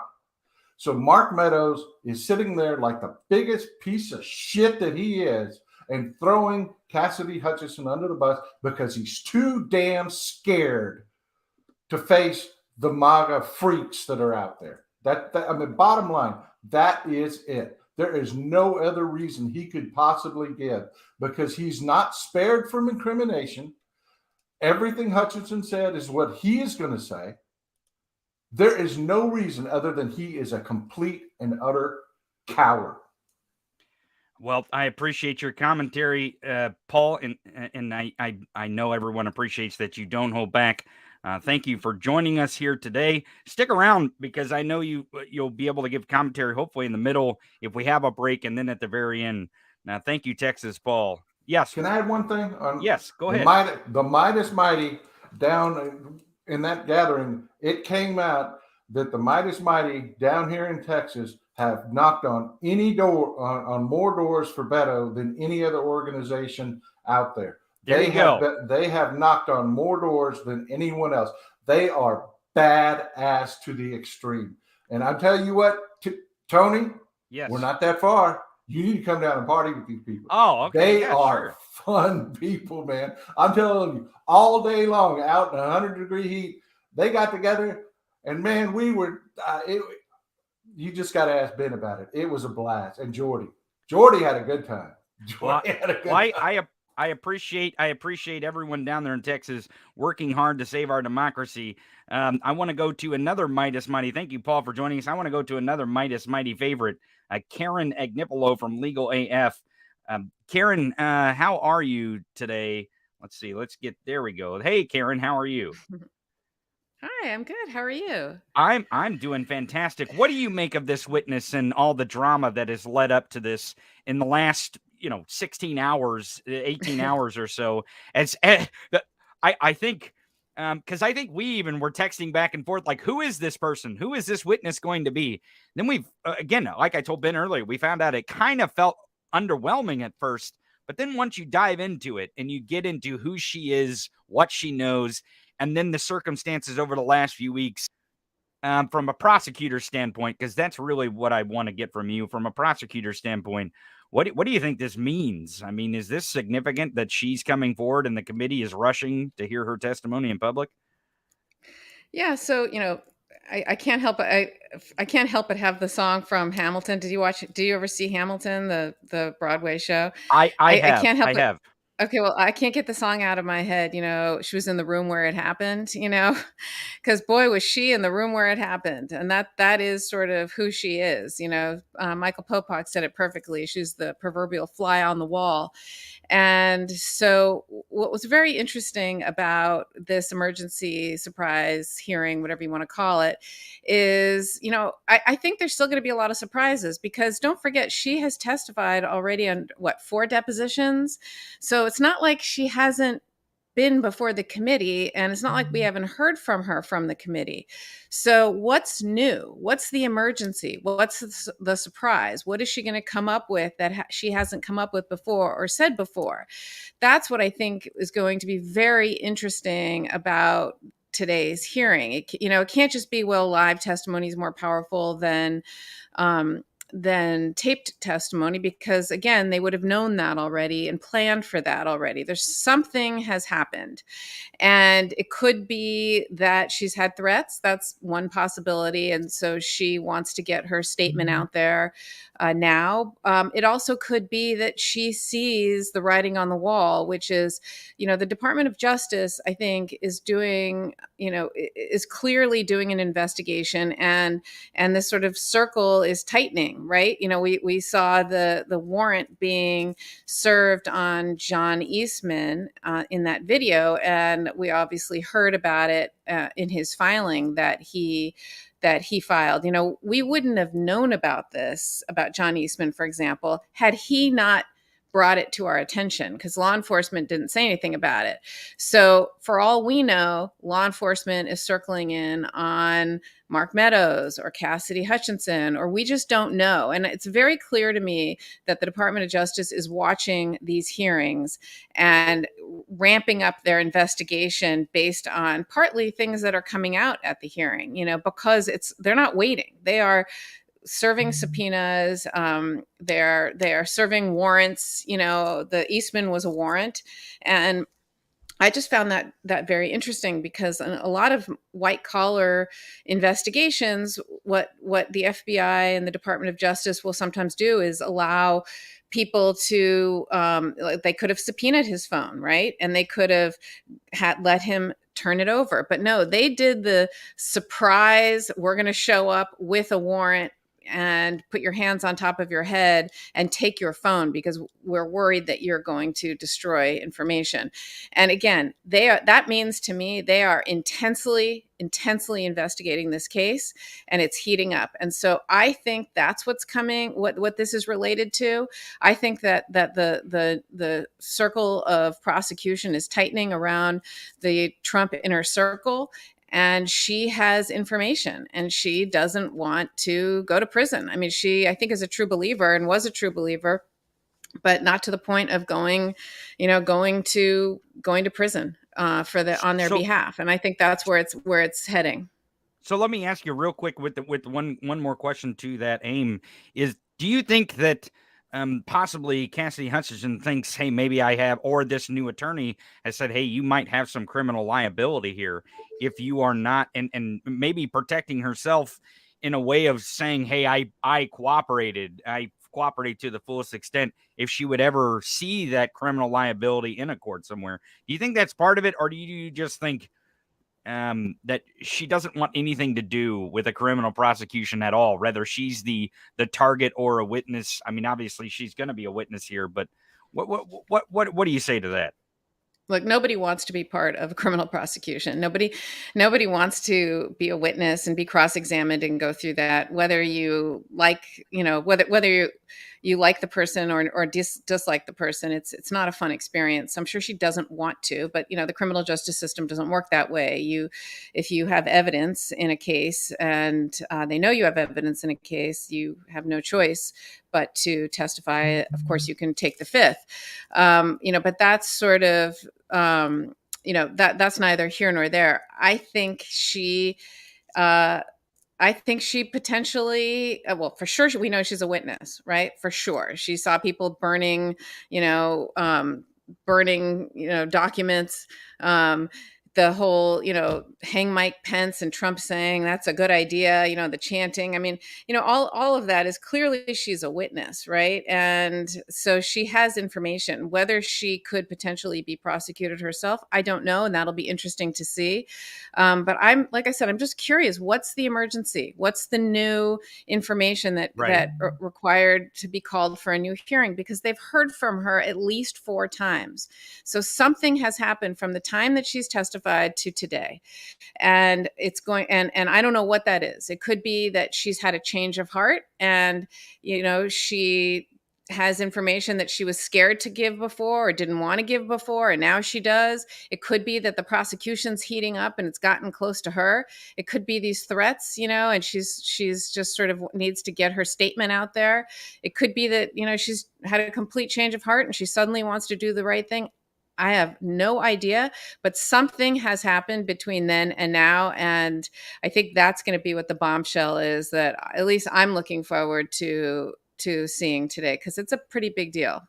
So Mark Meadows is sitting there like the biggest piece of shit that he is and throwing Cassidy Hutchinson under the bus because he's too damn scared to face the MAGA freaks that are out there. I mean, bottom line, that is it. There is no other reason he could possibly give because he's not spared from incrimination. Everything Hutchinson said is what he is going to say. There is no reason other than he is a complete and utter coward. Well, I appreciate your commentary, Paul, and I know everyone appreciates that you don't hold back. Thank you for joining us here today. Stick around because I know you'll be able to give commentary hopefully in the middle if we have a break and then at the very end. Now, thank you, Texas Paul. Yes. Can I add one thing? Yes, go ahead. The Midas Mighty down in that gathering, it came out that the Midas Mighty down here in Texas have knocked on any door on more doors for Beto than any other organization out there. They have knocked on more doors than anyone else. They are badass to the extreme. And I tell you what, Tony, yes, we're not that far. You need to come down and party with these people. Oh, okay. They are fun people, man. I'm telling you, all day long out in 100-degree heat, they got together, and man, we were. You just got to ask Ben about it. It was a blast, and Jordy had a good time. I appreciate everyone down there in Texas working hard to save our democracy. I want to go to another Midas Mighty. Thank you, Paul, for joining us. I want to go to another Midas Mighty favorite, Karen Agnipolo from Legal AF. Karen, how are you today? Let's see. There we go. Hey, Karen, how are you? Hi, I'm good. How are you? I'm doing fantastic. What do you make of this witness and all the drama that has led up to this in the last 16 hours, 18 hours or so? I think, because I think we even were texting back and forth, like, who is this person? Who is this witness going to be? Then we've, again, like I told Ben earlier, we found out it kind of felt underwhelming at first, but then once you dive into it and you get into who she is, what she knows, and then the circumstances over the last few weeks, from a prosecutor standpoint, because that's really what I want to get from you from a prosecutor standpoint. What do you think this means? I mean, is this significant that she's coming forward and the committee is rushing to hear her testimony in public? Yeah. So, I can't help but I can't help but have the song from Hamilton. Do you ever see Hamilton, the Broadway show? I have. Okay, well, I can't get the song out of my head. She was in the room where it happened, because boy, was she in the room where it happened. And that is sort of who she is. Michael Popak said it perfectly. She's the proverbial fly on the wall. And so what was very interesting about this emergency surprise hearing, whatever you want to call it, is, I think there's still going to be a lot of surprises because don't forget, she has testified already on 4 depositions. So it's not like she hasn't been before the committee, and it's not like we haven't heard from her from the committee. So what's new? What's the emergency? What's the surprise? What is she going to come up with that she hasn't come up with before or said before? That's what I think is going to be very interesting about today's hearing. It can't just be, live testimony is more powerful than taped testimony, because again, they would have known that already and planned for that already. There's something has happened, and it could be that she's had threats. That's one possibility. And so she wants to get her statement out there now. It also could be that she sees the writing on the wall, which is, the Department of Justice, I think, is doing, is clearly doing an investigation, and this sort of circle is tightening. Right. We saw the warrant being served on John Eastman in that video. And we obviously heard about it in his filing that he that he filed. We wouldn't have known about this, about John Eastman, for example, had he not brought it to our attention, because law enforcement didn't say anything about it. So for all we know, law enforcement is circling in on Mark Meadows or Cassidy Hutchinson, or we just don't know. And it's very clear to me that the Department of Justice is watching these hearings and ramping up their investigation based on partly things that are coming out at the hearing, because they're not waiting. They are serving subpoenas. They are serving warrants. The Eastman was a warrant, and I just found that very interesting, because in a lot of white collar investigations, what the FBI and the Department of Justice will sometimes do is allow people to they could have subpoenaed his phone, right, and they could have let him turn it over. But no, they did the surprise. We're going to show up with a warrant and put your hands on top of your head and take your phone because we're worried that you're going to destroy information. And again, that means to me, they are intensely investigating this case, and it's heating up. And so I think that's what's coming, what this is related to. I think that the circle of prosecution is tightening around the Trump inner circle. And she has information, and she doesn't want to go to prison. I mean, I think, is a true believer and was a true believer, but not to the point of going to prison on their behalf. And I think that's where it's heading. So let me ask you real quick with one more question to that aim is, do you think that possibly Cassidy Hutchinson thinks, hey, maybe I have, or this new attorney has said, hey, you might have some criminal liability here if you are not, and maybe protecting herself in a way of saying, hey, I cooperated to the fullest extent if she would ever see that criminal liability in a court somewhere. Do you think that's part of it, or do you just think that she doesn't want anything to do with a criminal prosecution at all? Rather, she's the target or a witness. I mean, obviously she's going to be a witness here, but what do you say to that? Look, nobody wants to be part of a criminal prosecution. Nobody wants to be a witness and be cross-examined and go through that, whether you like, whether you like the person or dislike the person. It's not a fun experience. I'm sure she doesn't want to, but the criminal justice system doesn't work that way. If you have evidence in a case and they know you have evidence in a case, you have no choice but to testify. Of course, you can take the fifth, but that's sort of, that's neither here nor there. I think she potentially, well, for sure, we know she's a witness, right? For sure. She saw people burning documents, the whole, hang Mike Pence and Trump saying that's a good idea, the chanting. I mean, all of that is clearly she's a witness, right? And so she has information. Whether she could potentially be prosecuted herself, I don't know, and that'll be interesting to see. But like I said, I'm just curious, what's the emergency? What's the new information that required to be called for a new hearing? Because they've heard from her at least 4 times. So something has happened from the time that she's testified to today. And it's going, and I don't know what that is. It could be that she's had a change of heart and, she has information that she was scared to give before or didn't want to give before, and now she does. It could be that the prosecution's heating up and it's gotten close to her. It could be these threats, and she's just sort of needs to get her statement out there. It could be that, she's had a complete change of heart and she suddenly wants to do the right thing. I have no idea, but something has happened between then and now. And I think that's going to be what the bombshell is that at least I'm looking forward to seeing today, because it's a pretty big deal.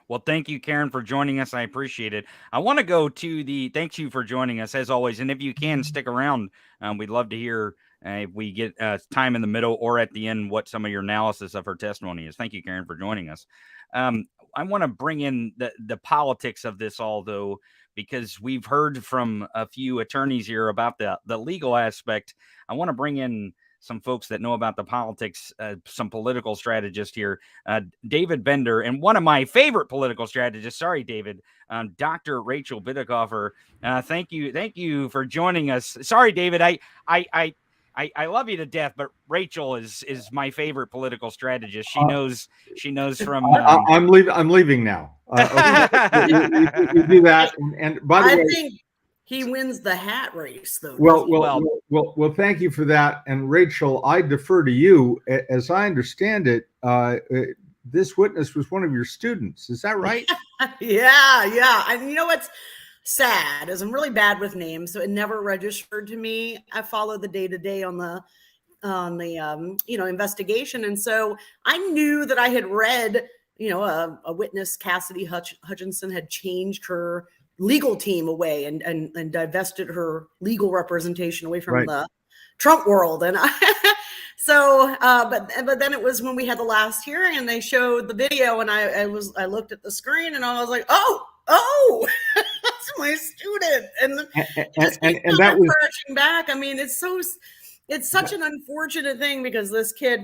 Well, thank you, Karen, for joining us. I appreciate it. I want to go to thank you for joining us as always. And if you can stick around, we'd love to hear if we get time in the middle or at the end, what some of your analysis of her testimony is. Thank you, Karen, for joining us. I want to bring in the politics of this all, though, because we've heard from a few attorneys here about the legal aspect. I want to bring in some folks that know about the politics, some political strategists here, David Bender, and one of my favorite political strategists. Sorry, David, Dr. Rachel Bidikofer. Thank you for joining us. Sorry, David. I love you to death, but Rachel is my favorite political strategist. She knows from. I'm leaving now. You do that, and by the I way, think he wins the hat race, though. Well, thank you for that. And Rachel, I defer to you. As I understand it, this witness was one of your students. Is that right? Yeah. And you know what's sad is I'm really bad with names, so it never registered to me. I follow the day-to-day on the investigation, and so I knew that I had read, a witness, Cassidy Hutchinson, had changed her legal team away and divested her legal representation away from the Trump world. And but then it was when we had the last hearing and they showed the video, and I looked at the screen and I was like, oh, that's my student. And that was crashing back. I mean, it's such an unfortunate thing because this kid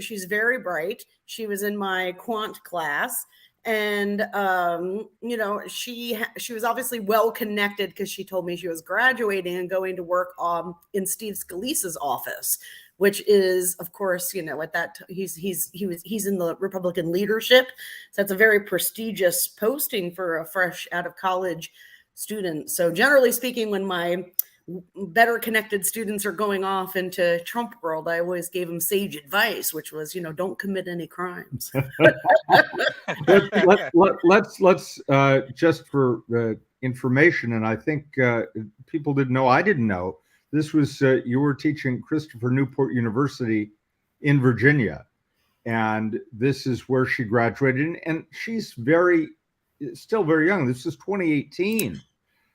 she's very bright. She was in my quant class. And, she was obviously well connected because she told me she was graduating and going to work in Steve Scalise's office, which is, of course, at that he's in the Republican leadership. So it's a very prestigious posting for a fresh out of college student. So generally speaking, when my better connected students are going off into Trump world, I always gave them sage advice, which was, don't commit any crimes. let's just for information, and I think people didn't know, I didn't know, this was you were teaching Christopher Newport University in Virginia, and this is where she graduated, and she's still very young. This is 2018.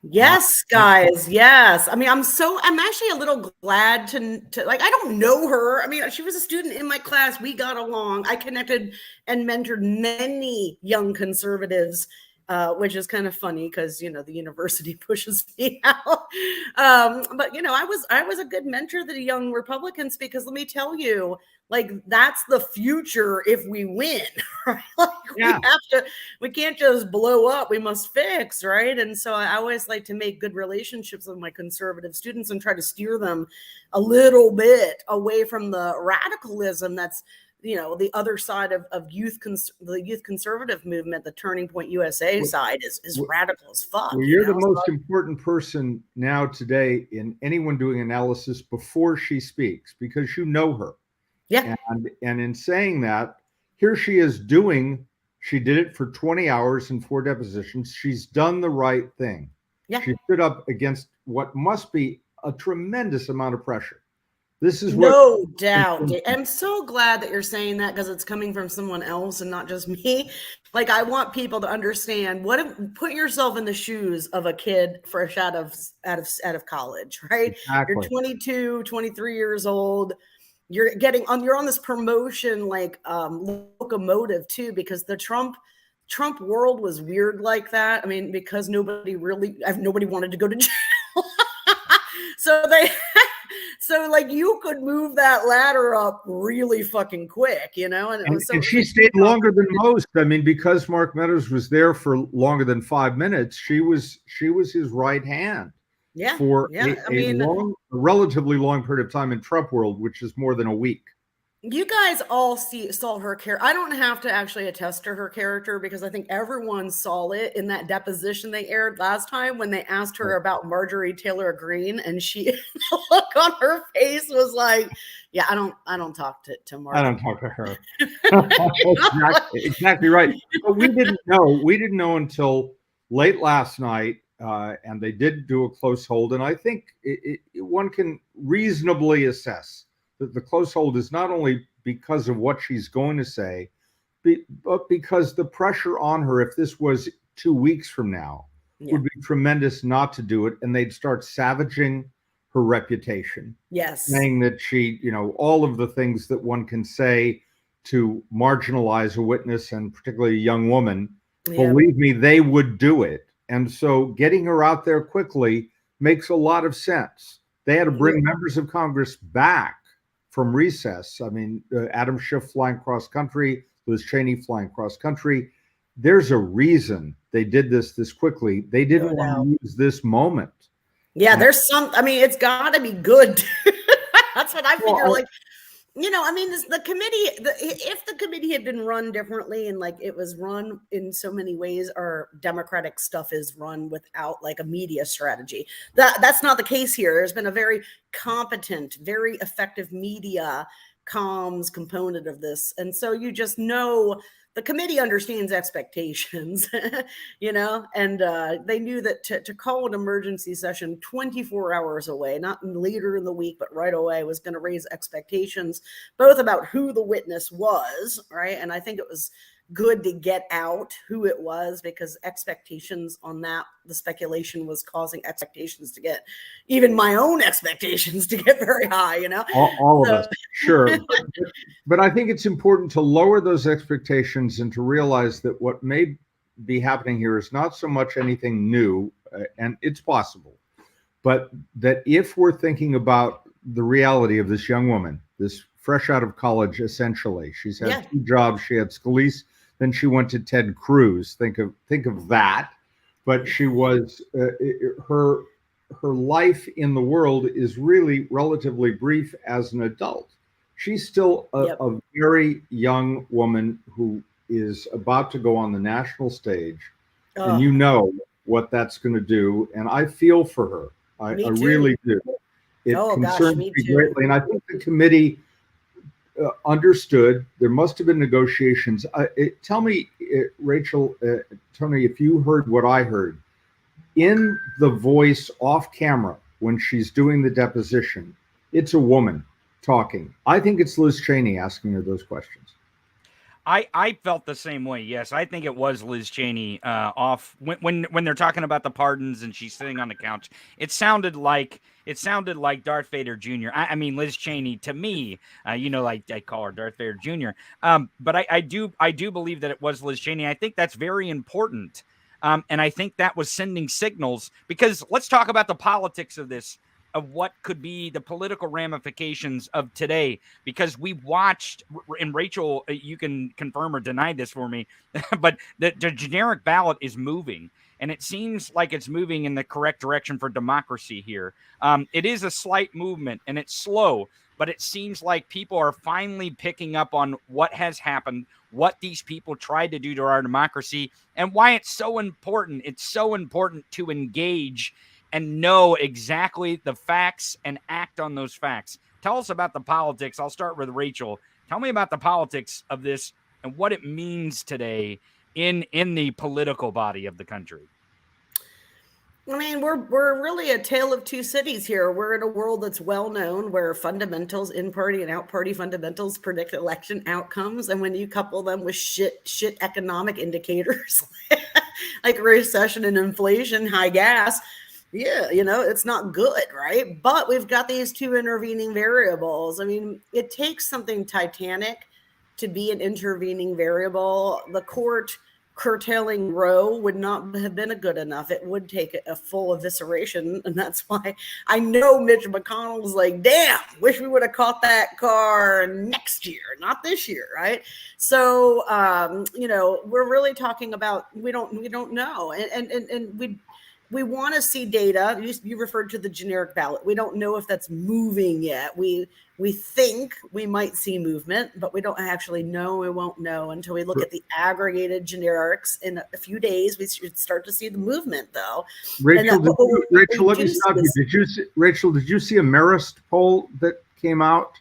Yes, guys. Yes. I mean, I'm actually a little glad to I don't know her. I mean, she was a student in my class. We got along. I connected and mentored many young conservatives, which is kind of funny because, the university pushes me out. But, I was a good mentor to the young Republicans because let me tell you, that's the future if we win, right? We can't just blow up. We must fix, right? And so I always like to make good relationships with my conservative students and try to steer them a little bit away from the radicalism that's, the other side of the youth conservative movement. The Turning Point USA side is radical as fuck. Well, you're the most important person now today in anyone doing analysis before she speaks because you know her. Yeah. And in saying that, here she is she did it for 20 hours and 4 depositions. She's done the right thing. Yeah. She stood up against what must be a tremendous amount of pressure. This is no doubt. I'm so glad that you're saying that because it's coming from someone else and not just me. I want people to understand put yourself in the shoes of a kid fresh out of college, right? Exactly. You're 22, 23 years old. You're on this promotion locomotive too, because the Trump world was weird like that. I mean, because nobody wanted to go to jail. So you could move that ladder up really fucking quick, and she stayed longer than most. I mean, because Mark Meadows was there for longer than 5 minutes, she was his right hand. Yeah. For a relatively long period of time in Trump world, which is more than a week. You guys all saw her character. I don't have to actually attest to her character because I think everyone saw it in that deposition they aired last time when they asked her about Marjorie Taylor Greene, and the look on her face was like, "Yeah, I don't talk to Marjorie. I don't talk to her." exactly right. But we didn't know until late last night. And they did do a close hold. And I think one can reasonably assess that the close hold is not only because of what she's going to say, but because the pressure on her, if this was 2 weeks from now, would be tremendous not to do it. And they'd start savaging her reputation. Yes. Saying that she, all of the things that one can say to marginalize a witness and particularly a young woman, believe me, they would do it. And so getting her out there quickly makes a lot of sense. They had to bring members of Congress back from recess. I mean, Adam Schiff flying cross country, Liz Cheney flying cross country. There's a reason they did this quickly. They didn't want to use this moment. Yeah, there's it's got to be good. That's what I figure. Well, Like, I mean, the committee, if the committee had been run differently and like it was run in so many ways, our democratic stuff is run without like a media strategy. That's not the case here. There's been a very competent, very effective media comms component of this. And so you just know the committee understands expectations, and they knew that to call an emergency session 24 hours away, not later in the week, but right away, was going to raise expectations, both about who the witness was, right? And I think it was good to get out who it was, because expectations on that, the speculation was causing expectations to get, even my own expectations to get very high, all of us, sure. But I think it's important to lower those expectations and to realize that what may be happening here is not so much anything new, and it's possible, but that if we're thinking about the reality of this young woman, this fresh out of college, essentially, she's had 2 jobs. She had Scalise, then she went to Ted Cruz. Think of that. But she was her life in the world is really relatively brief as an adult. She's still a very young woman who is about to go on the national stage, and you know what that's going to do. And I feel for her. I really do. It concerns me greatly, and I think the committee understood. There must have been negotiations. Tell me, Rachel, Tony, if you heard what I heard in the voice off camera when she's doing the deposition. It's a woman talking. I think it's Liz Cheney asking her those questions. I felt the same way. Yes, I think it was Liz Cheney off when they're talking about the pardons and she's sitting on the couch. It sounded like Darth Vader Jr. I mean, Liz Cheney to me, like I call her Darth Vader Jr. But I do believe that it was Liz Cheney. I think that's very important, and I think that was sending signals, because let's talk about the politics of this, of what could be the political ramifications of today, because we watched, and Rachel, you can confirm or deny this for me, but the generic ballot is moving, and it seems like it's moving in the correct direction for democracy here. It is a slight movement, and it's slow, but it seems like people are finally picking up on what has happened, what these people tried to do to our democracy, and why it's so important. It's so important to engage and know exactly the facts and act on those facts. Tell us about the politics. I'll start with Rachel. Tell me about the politics of this and what it means today in the political body of the country. I mean, we're really a tale of two cities here. We're in a world that's well known, where fundamentals, in-party and out-party fundamentals, predict election outcomes. And when you couple them with shit economic indicators like recession and inflation, high gas, it's not good, right? But we've got these two intervening variables. I mean, it takes something titanic to be an intervening variable. The court curtailing Roe would not have been good enough. It would take a full evisceration. And that's why I know Mitch McConnell's like, damn, wish we would have caught that car next year, not this year, right? So, we're really talking about, we don't know. And we want to see data. You referred to the generic ballot. We don't know if that's moving yet. We think we might see movement, but we don't actually know. We won't know until we look at the aggregated generics in a few days. We should start to see the movement, though. Rachel, let me stop you. Did you see a Marist poll that came out?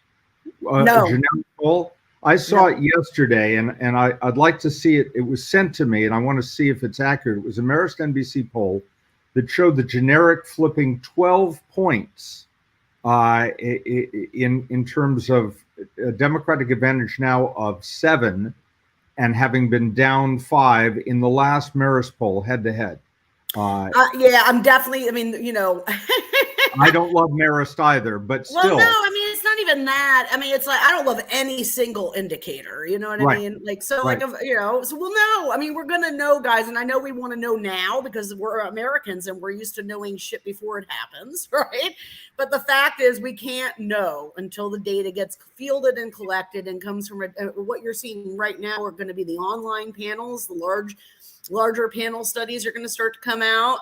No. A generic poll? I saw it yesterday, and I'd like to see it. It was sent to me, and I want to see if it's accurate. It was a Marist NBC poll that showed the generic flipping 12 points in terms of a Democratic advantage now of 7, and having been down 5 in the last Marist poll head to head. I'm definitely, I don't love Marist either, but still. Well, no, I mean, it's not even that. I mean, it's like, I don't love any single indicator, you know what I mean? Like, so right. So we'll know. I mean, we're going to know, guys. And I know we want to know now because we're Americans and we're used to knowing shit before it happens, right? But the fact is we can't know until the data gets fielded and collected and comes from what you're seeing right now are going to be the online panels, the larger panel studies are going to start to come out.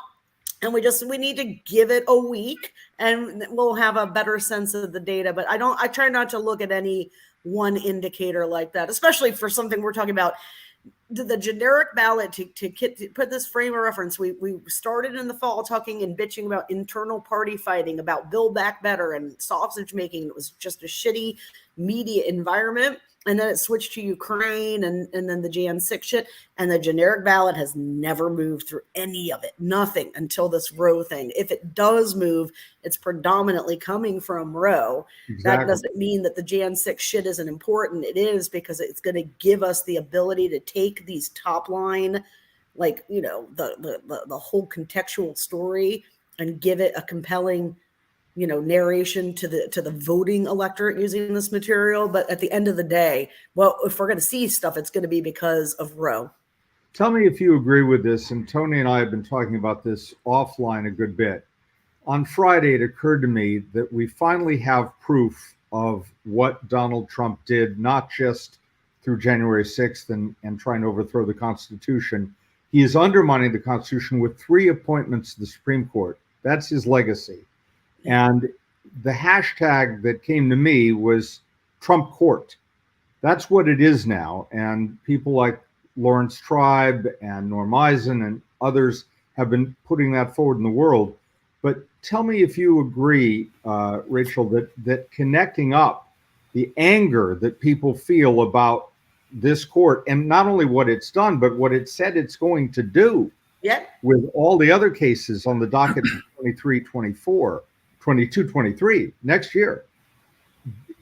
And we need to give it a week and we'll have a better sense of the data. But I try not to look at any one indicator like that, especially for something we're talking about. The generic ballot, to put this frame of reference, we started in the fall talking and bitching about internal party fighting, about Build Back Better and sausage making. It was just a shitty media environment. And then it switched to Ukraine and then the Jan 6 shit. And the generic ballot has never moved through any of it. Nothing until this Roe thing. If it does move, it's predominantly coming from Roe. Exactly. That doesn't mean that the Jan 6 shit isn't important. It is, because it's going to give us the ability to take these top line, like, you know, the whole contextual story and give it a compelling, you know, narration to the voting electorate using this material. But at the end of the day, well, if we're going to see stuff, it's going to be because of Roe. Tell me if you agree with this. And Tony and I have been talking about this offline a good bit. On Friday, it occurred to me that we finally have proof of what Donald Trump did, not just through January 6th and trying to overthrow the Constitution. He is undermining the Constitution with 3 appointments to the Supreme Court. That's his legacy. And the hashtag that came to me was Trump Court. That's what it is now. And people like Lawrence Tribe and Norm Eisen and others have been putting that forward in the world. But tell me if you agree, Rachel, that connecting up the anger that people feel about this court, and not only what it's done, but what it said it's going to do, with all the other cases on the docket 23, 24, 22, 23 next year.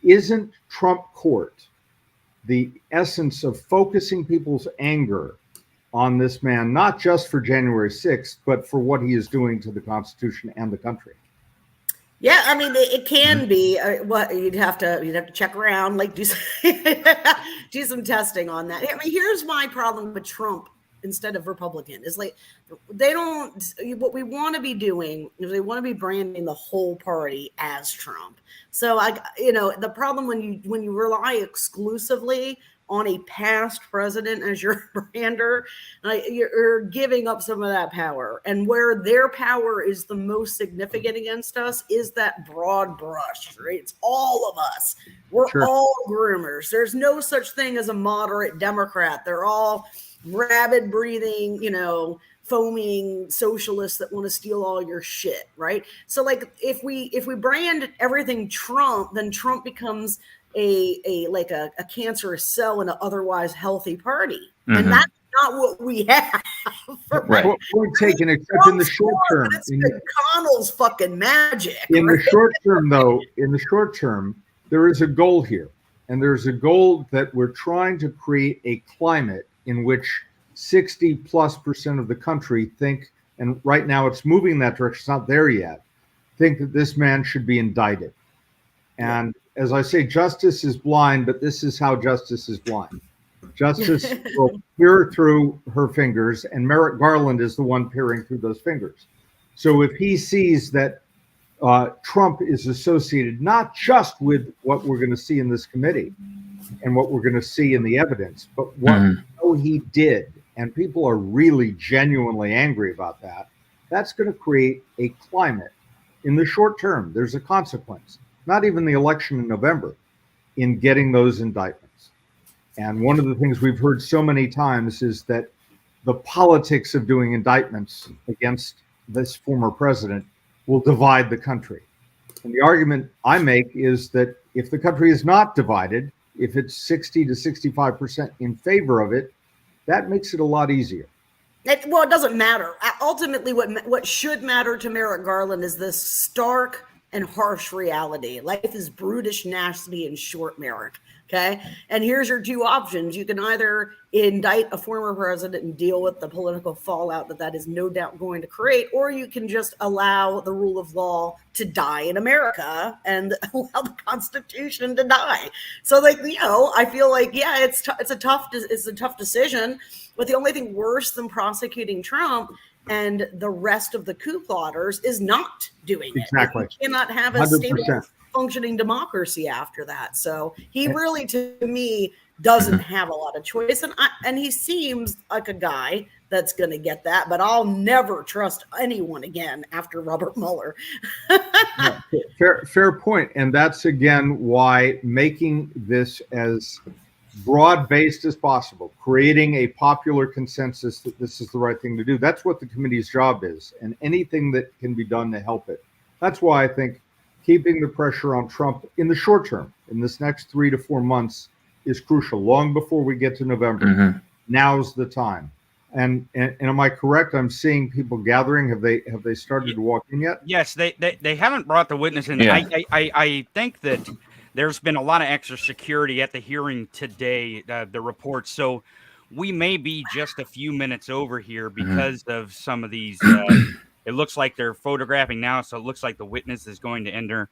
Isn't Trump Court the essence of focusing people's anger on this man, not just for January 6th, but for what he is doing to the Constitution and the country? Yeah, I mean, it can be. What you'd have to check around, like do some testing on that. I mean, here's my problem with Trump instead of Republican is, like, they don't, what we want to be doing is they want to be branding the whole party as Trump. So the problem when you rely exclusively on a past president as your brander, you're giving up some of that power. And where their power is the most significant against us is that broad brush, right? It's all of us. We're all groomers. There's no such thing as a moderate Democrat. They're all rabid breathing, foaming socialists that want to steal all your shit, right? So, like, if we brand everything Trump, then Trump becomes a cancerous cell in an otherwise healthy party. Mm-hmm. And that's not what we have. Right. We're taking, except in the short term. It's McConnell's fucking magic. In the short term, though, there is a goal here. And there's a goal that we're trying to create a climate in which 60+% of the country think, and right now it's moving in that direction, it's not there yet, think that this man should be indicted. And as I say, justice is blind, but this is how justice is blind. Justice will peer through her fingers, and Merrick Garland is the one peering through those fingers. So if he sees that Trump is associated not just with what we're going to see in this committee and what we're going to see in the evidence, but what he did, and people are really genuinely angry about that, that's going to create a climate in the short term. There's a consequence. Not even the election in November, in getting those indictments. And one of the things we've heard so many times is that the politics of doing indictments against this former president will divide the country. And the argument I make is that if the country is not divided, if it's 60 to 65% in favor of it, that makes it a lot easier. It doesn't matter. Ultimately, what should matter to Merrick Garland is this stark and harsh reality. Life is brutish, nasty, and short, Merrick. Okay. And here's your 2 options. You can either indict a former president and deal with the political fallout that is no doubt going to create, or you can just allow the rule of law to die in America and allow the Constitution to die. So, I feel like, it's a tough decision. But the only thing worse than prosecuting Trump and the rest of the coup plotters is not doing it. Exactly. You cannot have a 100%. stable functioning democracy after that. So he really, to me, doesn't have a lot of choice. And he seems like a guy that's going to get that, but I'll never trust anyone again after Robert Mueller. Yeah, fair point. And that's again why making this as broad-based as possible, creating a popular consensus that this is the right thing to do. That's what the committee's job is, and anything that can be done to help it. That's why I think keeping the pressure on Trump in the short term, in this next 3 to 4 months, is crucial. Long before we get to November, now's the time. And am I correct? I'm seeing people gathering. Have they started to walk in yet? Yes, they haven't brought the witness in. Yeah. I think that there's been a lot of extra security at the hearing today, the reports. So we may be just a few minutes over here because of some of these. It looks like they're photographing now, so it looks like the witness is going to enter.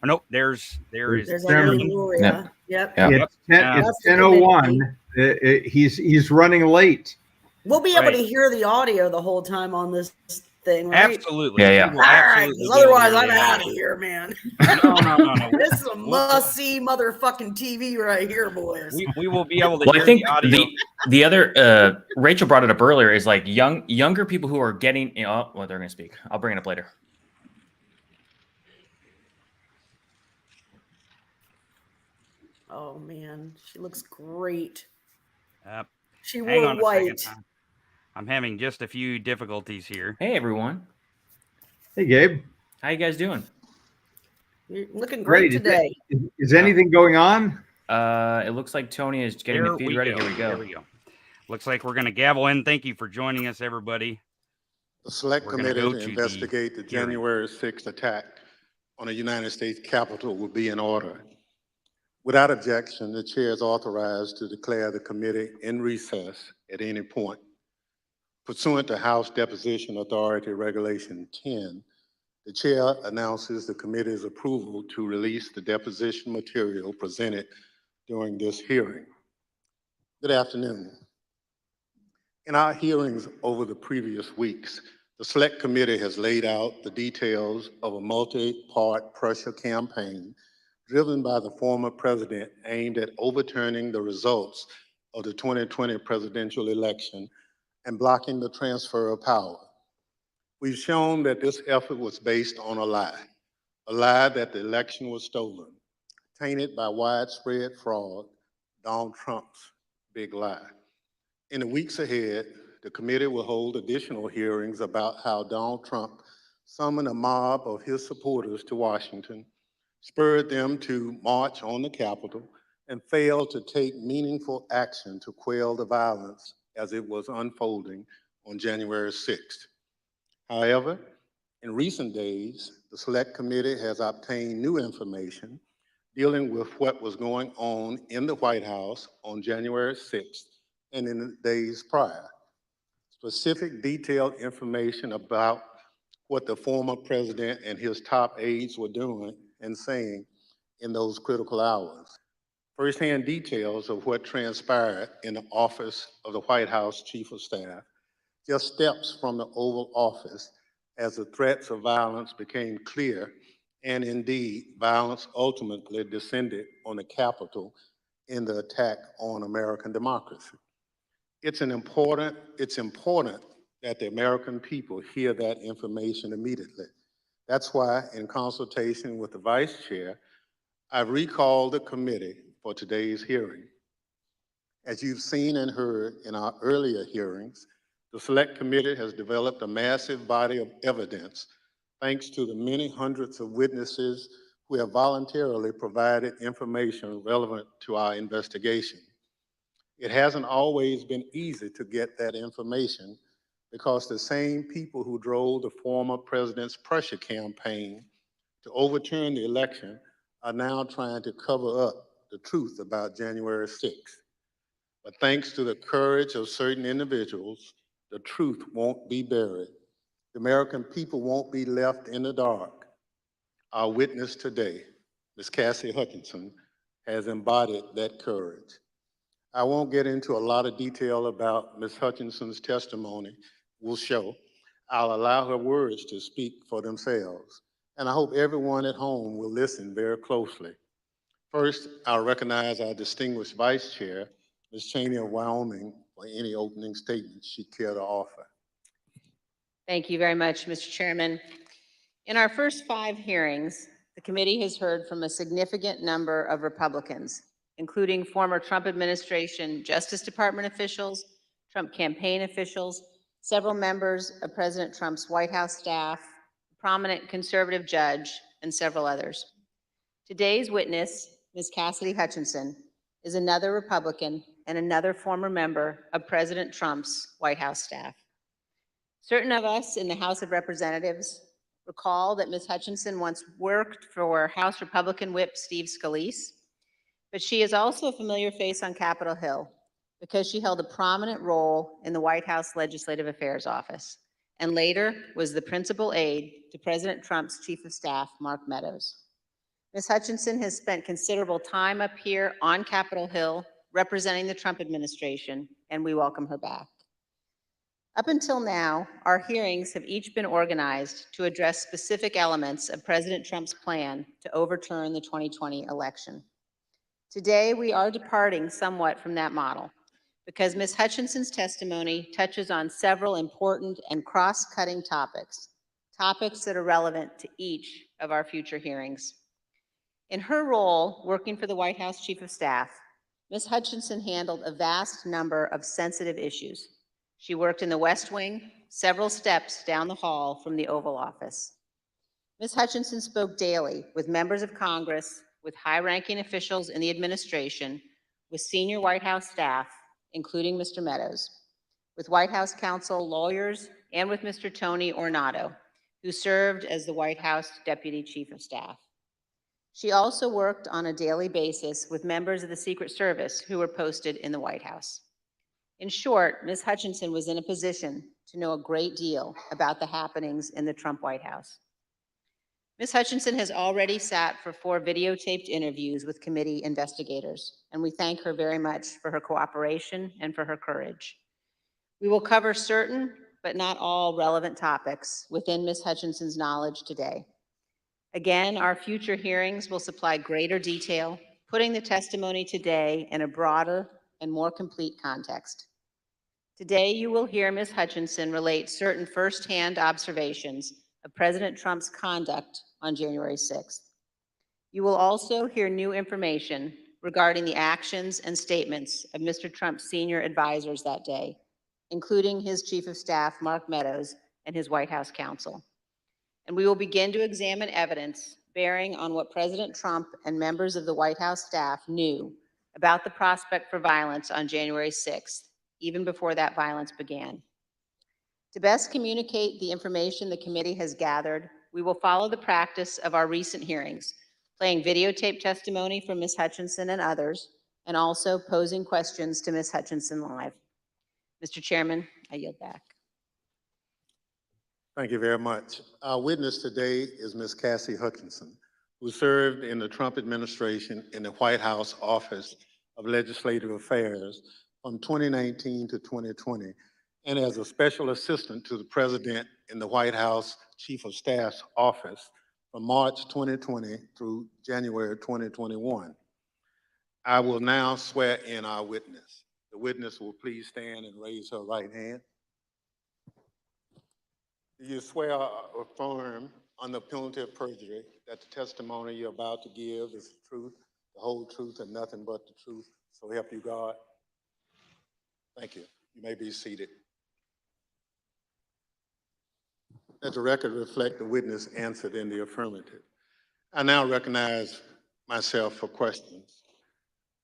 Oh, nope, there's Gloria. Yep. It's 10:01. He's running late. We'll be able to hear the audio the whole time on this thing, right? Absolutely. Yeah. All right, otherwise I'm out of here, man. No. This is a must-see motherfucking TV right here, boys. We will be able to Well, hear I think the audio. the other Rachel brought it up earlier is like younger people who are getting. Well, they're going to speak. I'll bring it up later. Oh man, she looks great. She Hang wore on white. a second. I'm having just a few difficulties here. Hey everyone. Hey Gabe. How you guys doing? You're looking great today. Is anything going on? It looks like Tony is getting the feed ready. Here we go. Looks like we're going to gavel in. Thank you for joining us, everybody. The Select Committee to investigate the January 6th attack on the United States Capitol will be in order. Without objection, the chair is authorized to declare the committee in recess at any point. Pursuant to House Deposition Authority Regulation 10, the chair announces the committee's approval to release the deposition material presented during this hearing. Good afternoon. In our hearings over the previous weeks, the Select Committee has laid out the details of a multi-part pressure campaign driven by the former president aimed at overturning the results of the 2020 presidential election and blocking the transfer of power. We've shown that this effort was based on a lie that the election was stolen, tainted by widespread fraud, Donald Trump's big lie. In the weeks ahead, the committee will hold additional hearings about how Donald Trump summoned a mob of his supporters to Washington, spurred them to march on the Capitol, and failed to take meaningful action to quell the violence as it was unfolding on January 6th. However, in recent days, the Select Committee has obtained new information dealing with what was going on in the White House on January 6th and in the days prior. Specific detailed information about what the former president and his top aides were doing and saying in those critical hours. Firsthand details of what transpired in the office of the White House Chief of Staff, just steps from the Oval Office as the threats of violence became clear, and indeed, violence ultimately descended on the Capitol in the attack on American democracy. It's important that the American people hear that information immediately. That's why, in consultation with the Vice Chair, I've recalled the committee for today's hearing. As you've seen and heard in our earlier hearings, the Select Committee has developed a massive body of evidence thanks to the many hundreds of witnesses who have voluntarily provided information relevant to our investigation. It hasn't always been easy to get that information because the same people who drove the former president's pressure campaign to overturn the election are now trying to cover up the truth about January 6th. But thanks to the courage of certain individuals, the truth won't be buried. The American people won't be left in the dark. Our witness today, Ms. Cassidy Hutchinson, has embodied that courage. I won't get into a lot of detail about Ms. Hutchinson's testimony will show. I'll allow her words to speak for themselves. And I hope everyone at home will listen very closely. First, I'll recognize our distinguished Vice Chair, Ms. Cheney of Wyoming, or any opening statements she'd care to offer. Thank you very much, Mr. Chairman. In our first 5 hearings, the committee has heard from a significant number of Republicans, including former Trump administration Justice Department officials, Trump campaign officials, several members of President Trump's White House staff, a prominent conservative judge, and several others. Today's witness, Ms. Cassidy Hutchinson, is another Republican and another former member of President Trump's White House staff. Certain of us in the House of Representatives recall that Ms. Hutchinson once worked for House Republican Whip Steve Scalise, but she is also a familiar face on Capitol Hill because she held a prominent role in the White House Legislative Affairs Office and later was the principal aide to President Trump's Chief of Staff, Mark Meadows. Ms. Hutchinson has spent considerable time up here on Capitol Hill representing the Trump administration, and we welcome her back. Up until now, our hearings have each been organized to address specific elements of President Trump's plan to overturn the 2020 election. Today, we are departing somewhat from that model because Ms. Hutchinson's testimony touches on several important and cross-cutting topics that are relevant to each of our future hearings. In her role working for the White House Chief of Staff, Ms. Hutchinson handled a vast number of sensitive issues. She worked in the West Wing, several steps down the hall from the Oval Office. Ms. Hutchinson spoke daily with members of Congress, with high-ranking officials in the administration, with senior White House staff, including Mr. Meadows, with White House counsel, lawyers, and with Mr. Tony Ornato, who served as the White House Deputy Chief of Staff. She also worked on a daily basis with members of the Secret Service who were posted in the White House. In short, Ms. Hutchinson was in a position to know a great deal about the happenings in the Trump White House. Ms. Hutchinson has already sat for 4 videotaped interviews with committee investigators, and we thank her very much for her cooperation and for her courage. We will cover certain, but not all, relevant topics within Ms. Hutchinson's knowledge today. Again, our future hearings will supply greater detail, putting the testimony today in a broader and more complete context. Today, you will hear Ms. Hutchinson relate certain firsthand observations of President Trump's conduct on January 6th. You will also hear new information regarding the actions and statements of Mr. Trump's senior advisors that day, including his Chief of Staff, Mark Meadows, and his White House counsel. And we will begin to examine evidence bearing on what President Trump and members of the White House staff knew about the prospect for violence on January 6th, even before that violence began. To best communicate the information the committee has gathered, we will follow the practice of our recent hearings, playing videotape testimony from Ms. Hutchinson and others, and also posing questions to Ms. Hutchinson live. Mr. Chairman, I yield back. Thank you very much. Our witness today is Ms. Cassidy Hutchinson, who served in the Trump administration in the White House Office of Legislative Affairs from 2019 to 2020, and as a special assistant to the president in the White House Chief of Staff's office from March 2020 through January 2021. I will now swear in our witness. The witness will please stand and raise her right hand. Do you swear or affirm under penalty of perjury that the testimony you're about to give is the truth, the whole truth, and nothing but the truth, so help you God? Thank you. You may be seated. Let the record reflect the witness answered in the affirmative. I now recognize myself for questions.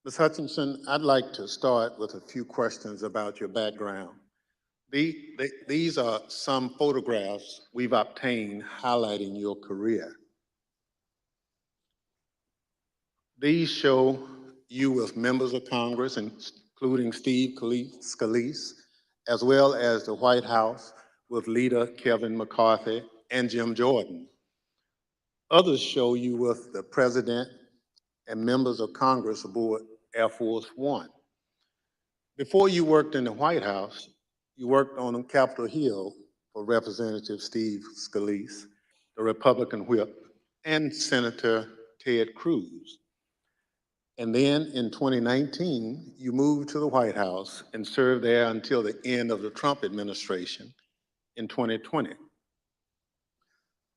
Ms. Hutchinson, I'd like to start with a few questions about your background. These are some photographs we've obtained highlighting your career. These show you with members of Congress, including Steve Scalise, as well as the White House with leader Kevin McCarthy and Jim Jordan. Others show you with the President and members of Congress aboard Air Force One. Before you worked in the White House, you worked on Capitol Hill for Representative Steve Scalise, the Republican whip, and Senator Ted Cruz. And then in 2019, you moved to the White House and served there until the end of the Trump administration in 2020.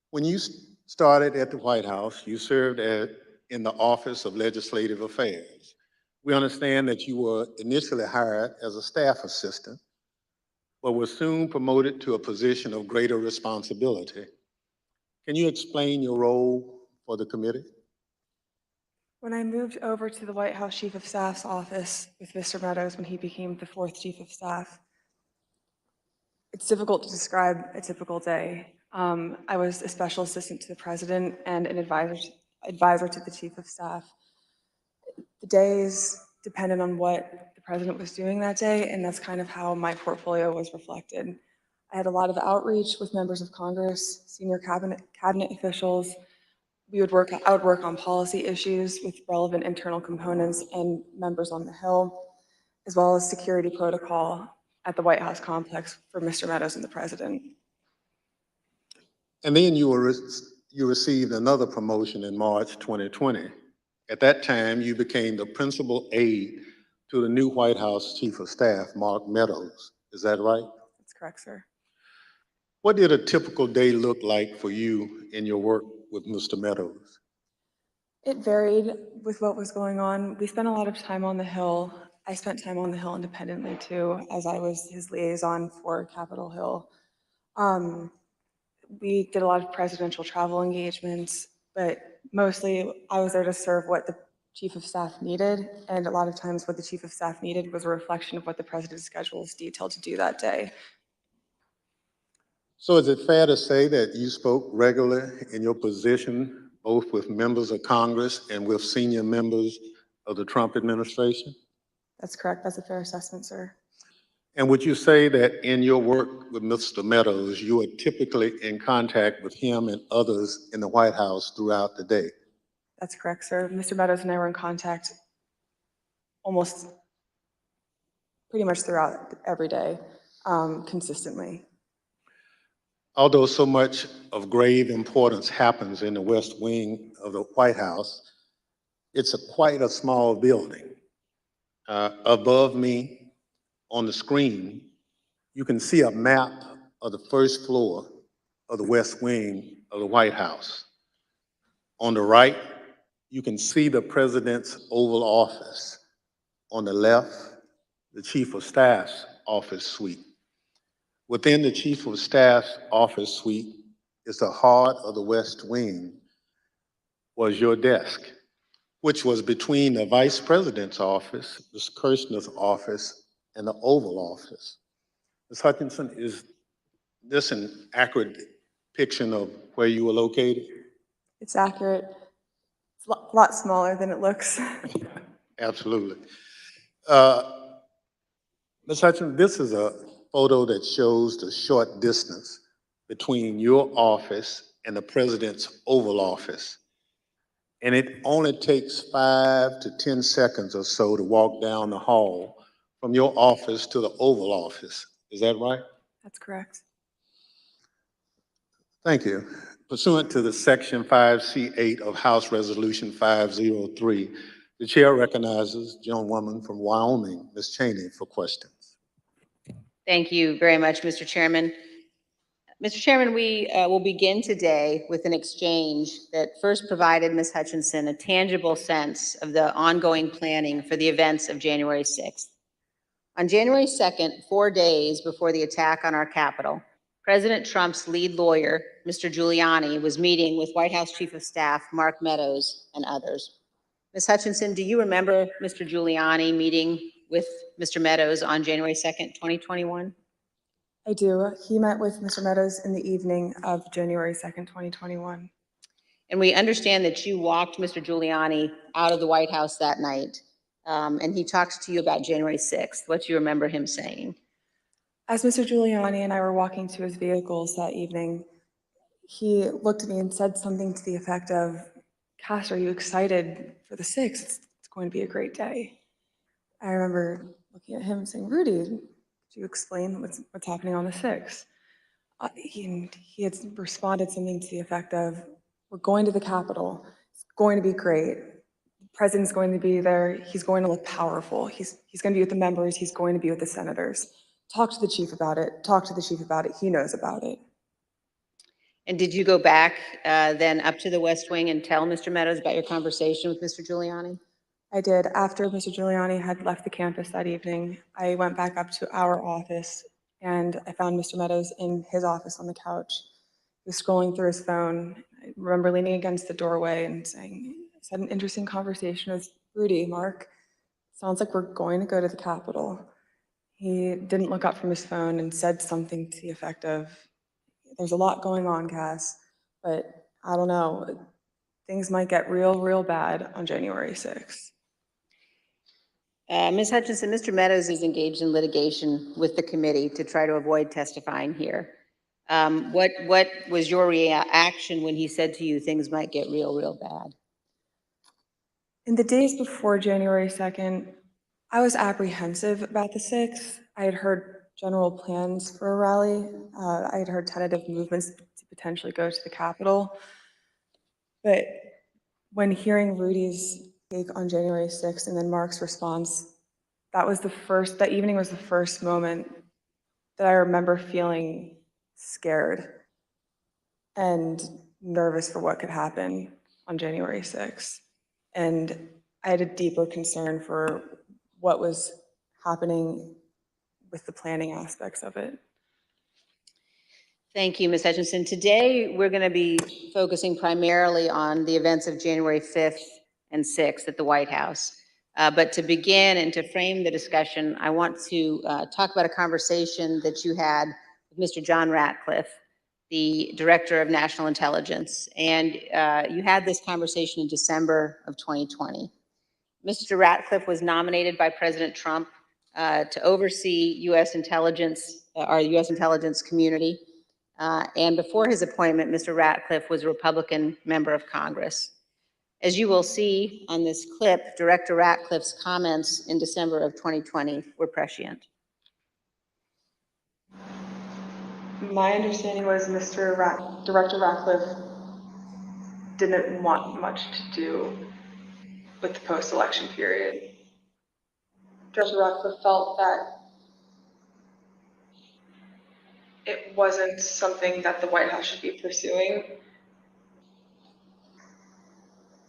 When you started at the White House, you served in the Office of Legislative Affairs. We understand that you were initially hired as a staff assistant, but were soon promoted to a position of greater responsibility. Can you explain your role for the committee? When I moved over to the White House Chief of Staff's office with Mr. Meadows when he became the 4th Chief of Staff, it's difficult to describe a typical day. I was a special assistant to the president and an advisor to the Chief of Staff. The days depended on what the president was doing that day, and that's kind of how my portfolio was reflected. I had a lot of outreach with members of Congress, senior cabinet officials. I would work on policy issues with relevant internal components and members on the Hill, as well as security protocol at the White House complex for Mr. Meadows and the president. And then you received another promotion in March 2020. At that time, you became the principal aide to the new White House Chief of Staff, Mark Meadows. Is that right? That's correct, sir. What did a typical day look like for you in your work with Mr. Meadows? It varied with what was going on. We spent a lot of time on the Hill. I spent time on the Hill independently too, as I was his liaison for Capitol Hill. We did a lot of presidential travel engagements, but mostly I was there to serve what the Chief of Staff needed, and a lot of times what the Chief of Staff needed was a reflection of what the president's schedule is detailed to do that day. So is it fair to say that you spoke regularly in your position, both with members of Congress and with senior members of the Trump administration? That's correct. That's a fair assessment, sir. And would you say that in your work with Mr. Meadows, you are typically in contact with him and others in the White House throughout the day? That's correct, sir. Mr. Meadows and I were in contact almost pretty much throughout every day, consistently. Although so much of grave importance happens in the West Wing of the White House, it's quite a small building. Above me on the screen, you can see a map of the first floor of the West Wing of the White House. On the right, you can see the President's Oval Office. On the left, the Chief of Staff's office suite. Within the Chief of Staff's office suite is the heart of the West Wing, was your desk, which was between the Vice President's office, Ms. Kirshner's office, and the Oval Office. Ms. Hutchinson, is this an accurate depiction of where you were located? It's accurate. It's a lot smaller than it looks. Absolutely. Ms. Hutchinson, this is a photo that shows the short distance between your office and the President's Oval Office. And it only takes 5 to 10 seconds or so to walk down the hall from your office to the Oval Office. Is that right? That's correct. Thank you. Pursuant to the Section 5C8 of House Resolution 503, the chair recognizes the gentlewoman from Wyoming, Ms. Cheney, for questions. Thank you very much, Mr. Chairman. Mr. Chairman, we will begin today with an exchange that first provided Ms. Hutchinson a tangible sense of the ongoing planning for the events of January 6th. On January 2nd, 4 days before the attack on our Capitol, President Trump's lead lawyer, Mr. Giuliani, was meeting with White House Chief of Staff Mark Meadows and others. Ms. Hutchinson, do you remember Mr. Giuliani meeting with Mr. Meadows on January 2nd, 2021? I do. He met with Mr. Meadows in the evening of January 2nd, 2021. And we understand that you walked Mr. Giuliani out of the White House that night, and he talked to you about January 6th. What do you remember him saying? As Mr. Giuliani and I were walking to his vehicles that evening, he looked at me and said something to the effect of, "Cass, are you excited for the 6th? It's going to be a great day." I remember looking at him and saying, "Rudy, could you explain what's happening on the 6th? He had responded something to the effect of, "We're going to the Capitol. It's going to be great. The president's going to be there. He's going to look powerful. He's going to be with the members. He's going to be with the senators. Talk to the chief about it. Talk to the chief about it. He knows about it. And did you go back then up to the West Wing and tell Mr. Meadows about your conversation with Mr. Giuliani? I did. After Mr. Giuliani had left the campus that evening, I went back up to our office and I found Mr. Meadows in his office on the couch. He was scrolling through his phone. I remember leaning against the doorway and saying, I had an interesting conversation with Rudy, Mark. Sounds like we're going to go to the Capitol. He didn't look up from his phone and said something to the effect of, there's a lot going on, Cass, but I don't know. Things might get real bad on January 6th. Ms. Hutchinson, Mr. Meadows is engaged in litigation with the committee to try to avoid testifying here. What was your reaction when he said to you things might get real bad? In the days before January 2nd, I was apprehensive about the 6th. I had heard general plans for a rally. I had heard tentative movements to potentially go to the Capitol. But when hearing Rudy's take on January 6th and then Mark's response, that evening was the first moment that I remember feeling scared and nervous for what could happen on January 6th. And I had a deeper concern for what was happening with the planning aspects of it. Thank you, Ms. Hutchinson. Today, we're going to be focusing primarily on the events of January 5th and 6th at the White House. But to begin and to frame the discussion, I want to talk about a conversation that you had with Mr. John Ratcliffe, the Director of National Intelligence. And you had this conversation in December of 2020. Mr. Ratcliffe was nominated by President Trump to oversee U.S. intelligence, our U.S. intelligence community. And before his appointment, Mr. Ratcliffe was a Republican member of Congress. As you will see on this clip, Director Ratcliffe's comments in December of 2020 were prescient. My understanding was Director Ratcliffe didn't want much to do with the post-election period. Director Ratcliffe felt that it wasn't something that the White House should be pursuing.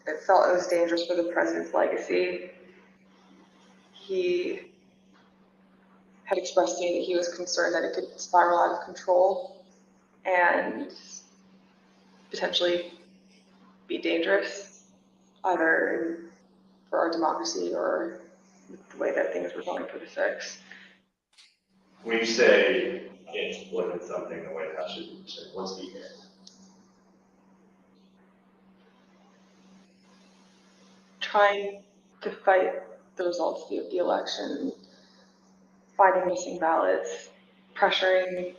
It felt it was dangerous for the president's legacy. He had expressed to me that he was concerned that it could spiral out of control and potentially be dangerous, either for our democracy or the way that things were going for the 6th. When you say it wasn't something the White House should be pursuing, what's the end? Trying to fight the results of the election, finding missing ballots, pressuring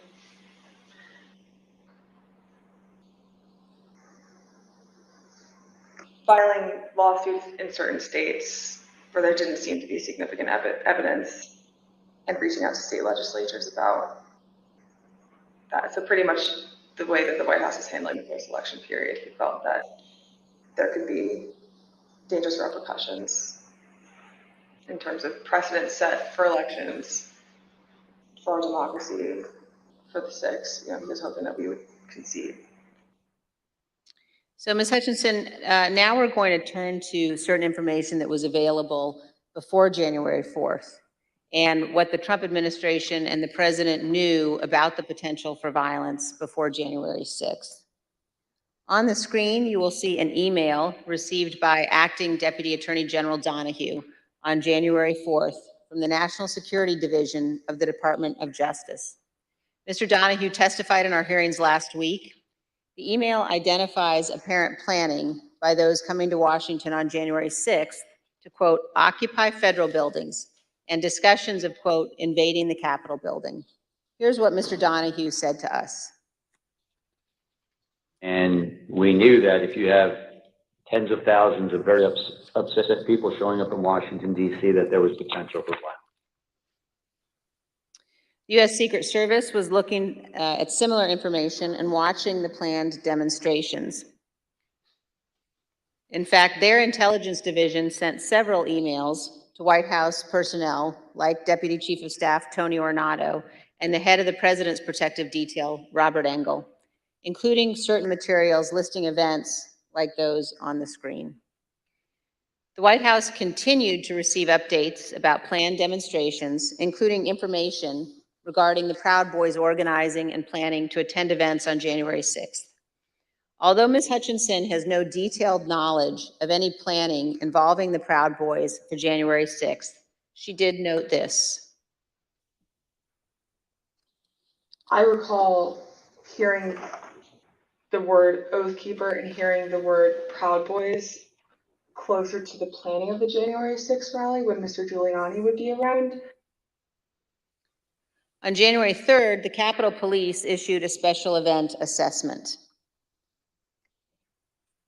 filing lawsuits in certain states where there didn't seem to be significant evidence and reaching out to state legislatures about that. So pretty much the way that the White House is handling the post-election period, he felt that there could be dangerous repercussions in terms of precedent set for elections, for our democracy, for the 6th. He was hoping that we would concede. So, Ms. Hutchinson, now we're going to turn to certain information that was available before January 4th and what the Trump administration and the president knew about the potential for violence before January 6th. On the screen, you will see an email received by Acting Deputy Attorney General Donahue on January 4th from the National Security Division of the Department of Justice. Mr. Donahue testified in our hearings last week. The email identifies apparent planning by those coming to Washington on January 6th to, quote, occupy federal buildings and discussions of, quote, invading the Capitol building. Here's what Mr. Donahue said to us. And we knew that if you have tens of thousands of very upset people showing up in Washington, D.C., that there was potential for violence. The U.S. Secret Service was looking at similar information and watching the planned demonstrations. In fact, their intelligence division sent several emails to White House personnel like Deputy Chief of Staff Tony Ornato and the head of the President's Protective Detail, Robert Engel, including certain materials listing events like those on the screen. The White House continued to receive updates about planned demonstrations, including information regarding the Proud Boys organizing and planning to attend events on January 6th. Although Ms. Hutchinson has no detailed knowledge of any planning involving the Proud Boys for January 6th, she did note this. I recall hearing the word Oath Keeper and hearing the word Proud Boys closer to the planning of the January 6th rally when Mr. Giuliani would be around. On January 3rd, the Capitol Police issued a special event assessment.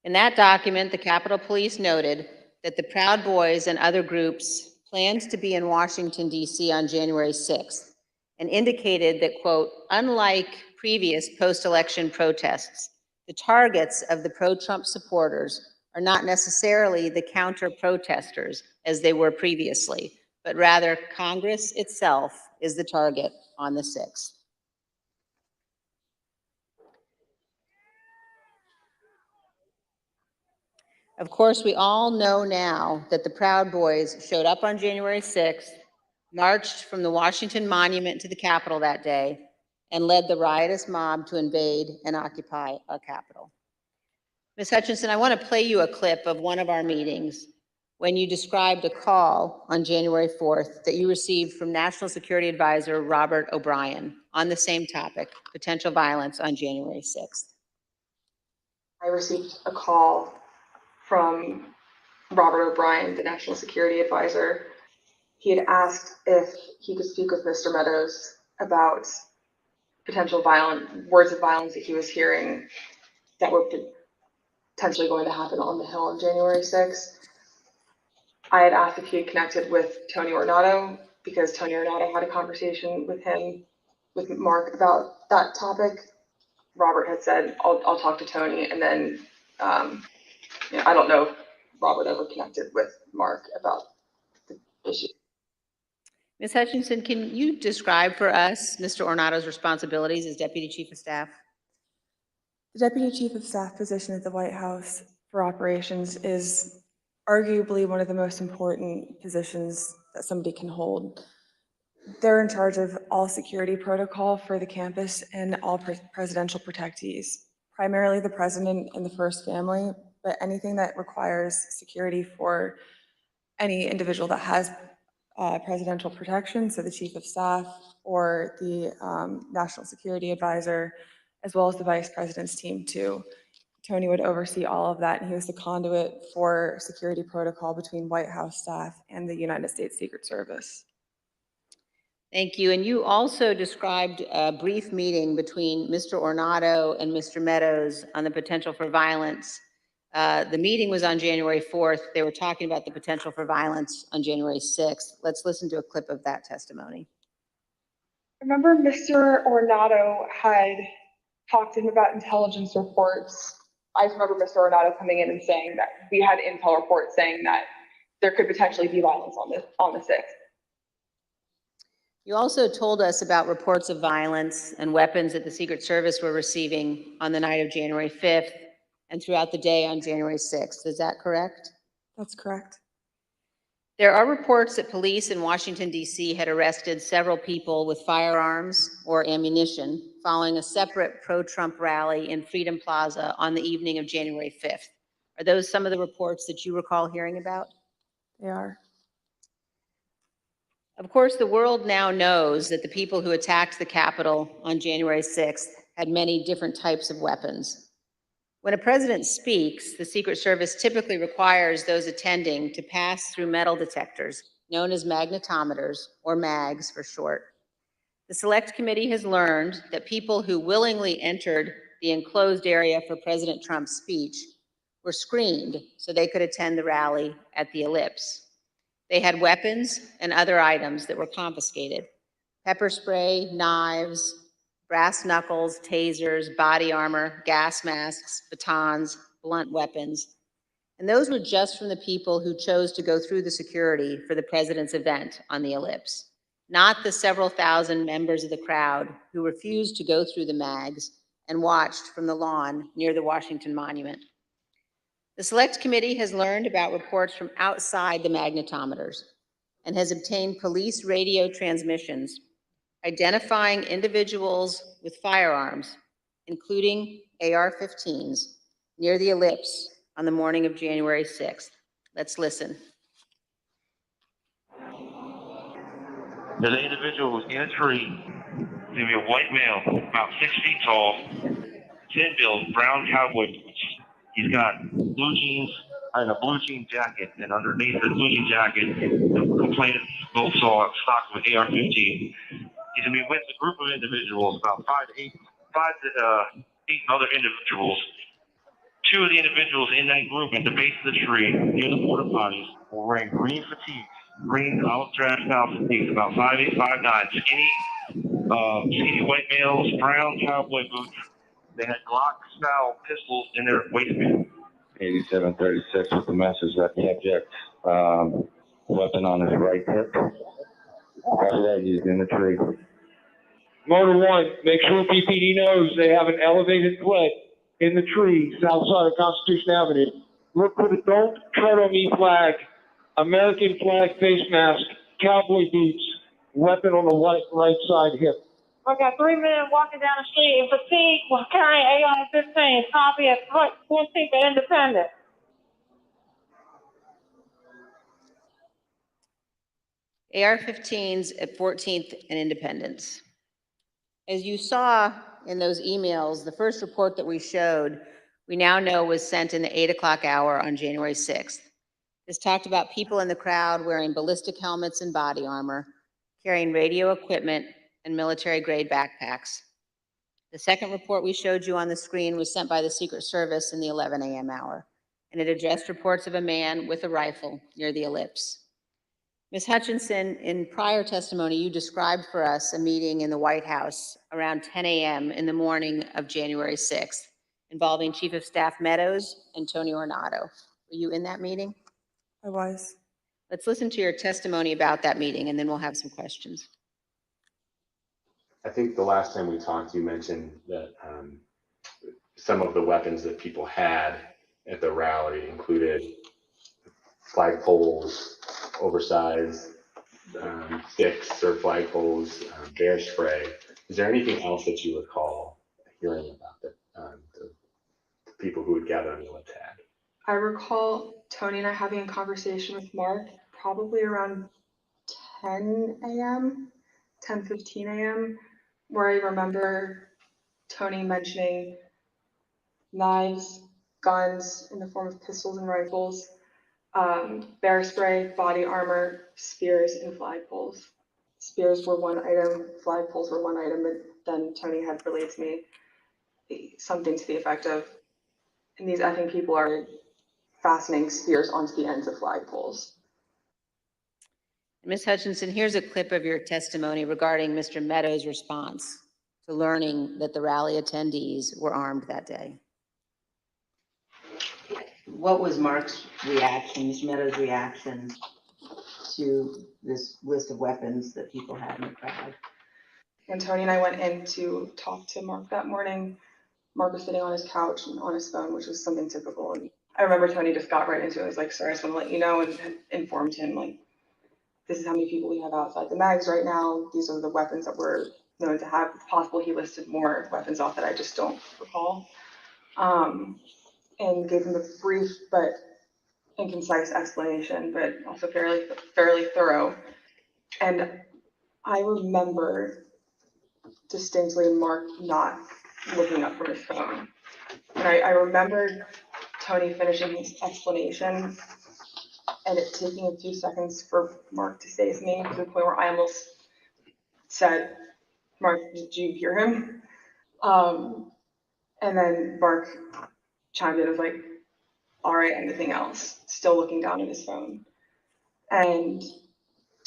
In that document, the Capitol Police noted that the Proud Boys and other groups planned to be in Washington, D.C. on January 6th and indicated that, quote, unlike previous post-election protests, the targets of the pro-Trump supporters are not necessarily the counter-protesters as they were previously, but rather Congress itself is the target on the 6th. Of course, we all know now that the Proud Boys showed up on January 6th, marched from the Washington Monument to the Capitol that day, and led the riotous mob to invade and occupy our Capitol. Ms. Hutchinson, I want to play you a clip of one of our meetings when you described a call on January 4th that you received from National Security Advisor Robert O'Brien on the same topic, potential violence on January 6th. I received a call from Robert O'Brien, the National Security Advisor. He had asked if he could speak with Mr. Meadows about potential words of violence that he was hearing that were potentially going to happen on the Hill on January 6th. I had asked if he had connected with Tony Ornato because Tony Ornato had a conversation with him, with Mark, about that topic. Robert had said, I'll talk to Tony, and then I don't know if Robert ever connected with Mark about the issue. Ms. Hutchinson, can you describe for us Mr. Ornato's responsibilities as Deputy Chief of Staff? The Deputy Chief of Staff position at the White House for operations is arguably one of the most important positions that somebody can hold. They're in charge of all security protocol for the campus and all presidential protectees, primarily the president and the first family, but anything that requires security for any individual that has presidential protection, so the Chief of Staff or the National Security Advisor, as well as the Vice President's team too. Tony would oversee all of that, and he was the conduit for security protocol between White House staff and the United States Secret Service. Thank you. And you also described a brief meeting between Mr. Ornato and Mr. Meadows on the potential for violence. The meeting was on January 4th. They were talking about the potential for violence on January 6th. Let's listen to a clip of that testimony. Remember, Mr. Ornato had talked to him about intelligence reports. I remember Mr. Ornato coming in and saying that we had intel reports saying that there could potentially be violence on the 6th. You also told us about reports of violence and weapons that the Secret Service were receiving on the night of January 5th and throughout the day on January 6th. Is that correct? That's correct. There are reports that police in Washington, D.C. had arrested several people with firearms or ammunition following a separate pro-Trump rally in Freedom Plaza on the evening of January 5th. Are those some of the reports that you recall hearing about? They are. Of course, the world now knows that the people who attacked the Capitol on January 6th had many different types of weapons. When a president speaks, the Secret Service typically requires those attending to pass through metal detectors, known as magnetometers, or MAGs for short. The Select Committee has learned that people who willingly entered the enclosed area for President Trump's speech were screened so they could attend the rally at the Elipse. They had weapons and other items that were confiscated: pepper spray, knives, brass knuckles, tasers, body armor, gas masks, batons, blunt weapons. And those were just from the people who chose to go through the security for the president's event on the Elipse, not the several thousand members of the crowd who refused to go through the mags and watched from the lawn near the Washington Monument. The Select Committee has learned about reports from outside the magnetometers and has obtained police radio transmissions identifying individuals with firearms, including AR-15s, near the Elipse on the morning of January 6th. Let's listen. There's an individual who's in a tree. He's gonna be a white male, about 6 feet tall, thin build, brown cowboy boots. He's got blue jeans and a blue jean jacket, and underneath the blue jean jacket, the complainant both saw a stock with AR-15. He's gonna be with a group of individuals, about 5 to 8 other individuals. 2 of the individuals in that group at the base of the tree, near the porta potties, were wearing green fatigues, green olive drab style fatigues, about 5'8", 5'9", skinny white males, brown cowboy boots. They had Glock-style pistols in their waistband. 8736 with the message that the object weapon on his right hip. After that, he's in the tree. Motor 1, make sure PPD knows they have an elevated plate in the tree south side of Constitution Avenue. Look for the "Don't Tread on Me" flag, American flag face mask, cowboy boots, weapon on the right side hip. I got 3 men walking down the street in fatigue while carrying AR-15. Copy at 14th and Independent. AR-15s at 14th and Independence. As you saw in those emails, the first report that we showed, we now know was sent in the 8 o'clock hour on January 6th. This talked about people in the crowd wearing ballistic helmets and body armor, carrying radio equipment and military-grade backpacks. The second report we showed you on the screen was sent by the Secret Service in the 11 a.m. hour, and it addressed reports of a man with a rifle near the Elipse. Ms. Hutchinson, in prior testimony, you described for us a meeting in the White House around 10 a.m. in the morning of January 6th, involving Chief of Staff Meadows and Tony Ornato. Were you in that meeting? I was. Let's listen to your testimony about that meeting, and then we'll have some questions. I think the last time we talked, you mentioned that some of the weapons that people had at the rally included flagpoles, oversized sticks or flagpoles, bear spray. Is there anything else that you recall hearing about that the people who would gather on the Elipse had? I recall Tony and I having a conversation with Mark probably around 10 a.m., 10:15 a.m., where I remember Tony mentioning knives, guns in the form of pistols and rifles, bear spray, body armor, spears, and flagpoles. Spears were one item, flagpoles were one item, and then Tony had relayed to me something to the effect of, and these effing people are fastening spears onto the ends of flagpoles. Ms. Hutchinson, here's a clip of your testimony regarding Mr. Meadows' response to learning that the rally attendees were armed that day. What was Mark's reaction, Mr. Meadows' reaction to this list of weapons that people had in the crowd? When Tony and I went in to talk to Mark that morning, Mark was sitting on his couch and on his phone, which was something typical. And I remember Tony just got right into it. I was like, sorry, I just want to let you know, and had informed him, like, this is how many people we have outside the mags right now. These are the weapons that we're known to have. It's possible he listed more weapons off that I just don't recall. And gave him a brief but concise explanation, but also fairly thorough. And I remember distinctly Mark not looking up from his phone. And I remember Tony finishing his explanation and it taking a few seconds for Mark to say his name to the point where I almost said, Mark, did you hear him? And then Mark chimed in and was like, all right, anything else? Still looking down at his phone. And